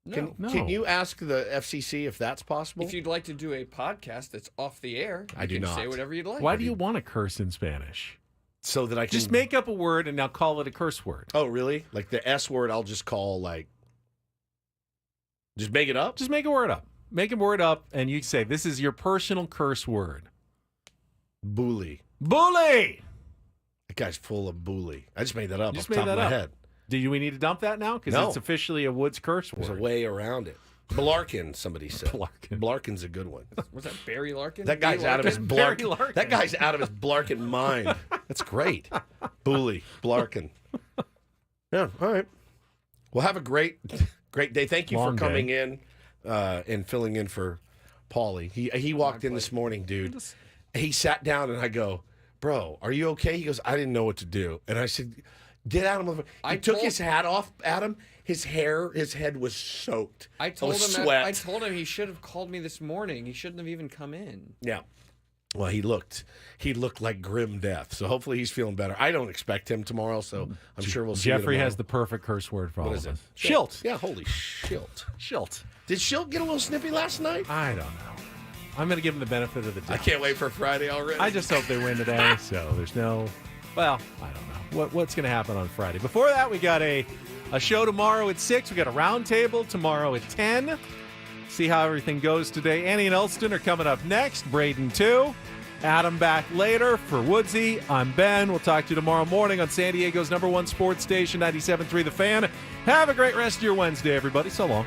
No. Can you ask the FCC if that's possible? If you'd like to do a podcast that's off the air, I do not. Say whatever you'd like. Why do you want to curse in Spanish? So that I can just make up a word and now call it a curse word. Oh, really? Like the S word, I'll just call just make it up? Just make a word up. Make a word up, and you say, this is your personal curse word. Bully. Bully! That guy's full of bully. I just made that up off the top of my head. Do we need to dump that now? Because it's officially a Woods curse word. There's a way around it. Blarkin, somebody said. Blarkin's a good one. Was that Barry Larkin? That guy's out of his Blarkin. That guy's out of his Blarkin mind. That's great. Bully. Blarkin. Yeah, all right. Well, have a great Great day. Thank you for coming in and filling in for Paulie. He walked in this morning, dude. He sat down, and I go, bro, are you okay? He goes, I didn't know what to do. And I said, get out of my... He took his hat off, Adam. His head was soaked. I told him he should have called me this morning. He shouldn't have even come in. Yeah. Well, he looked like grim death. So hopefully he's feeling better. I don't expect him tomorrow, so I'm sure we'll see. Jeffrey has the perfect curse word for all of us. Shilt. Yeah, holy shilt. Shilt. Did Shilt get a little snippy last night? I don't know. I'm going to give him the benefit of the doubt. I can't wait for Friday already. I just hope they win today. So there's no, well, I don't know what's going to happen on Friday. Before that, we got a show tomorrow at 6. We got a roundtable tomorrow at 10. See how everything goes today. Annie and Elston are coming up next. Braden too. Adam back later. For Woodsy, I'm Ben. We'll talk to you tomorrow morning on San Diego's #1 sports station, 97.3 The Fan. Have a great rest of your Wednesday, everybody. So long.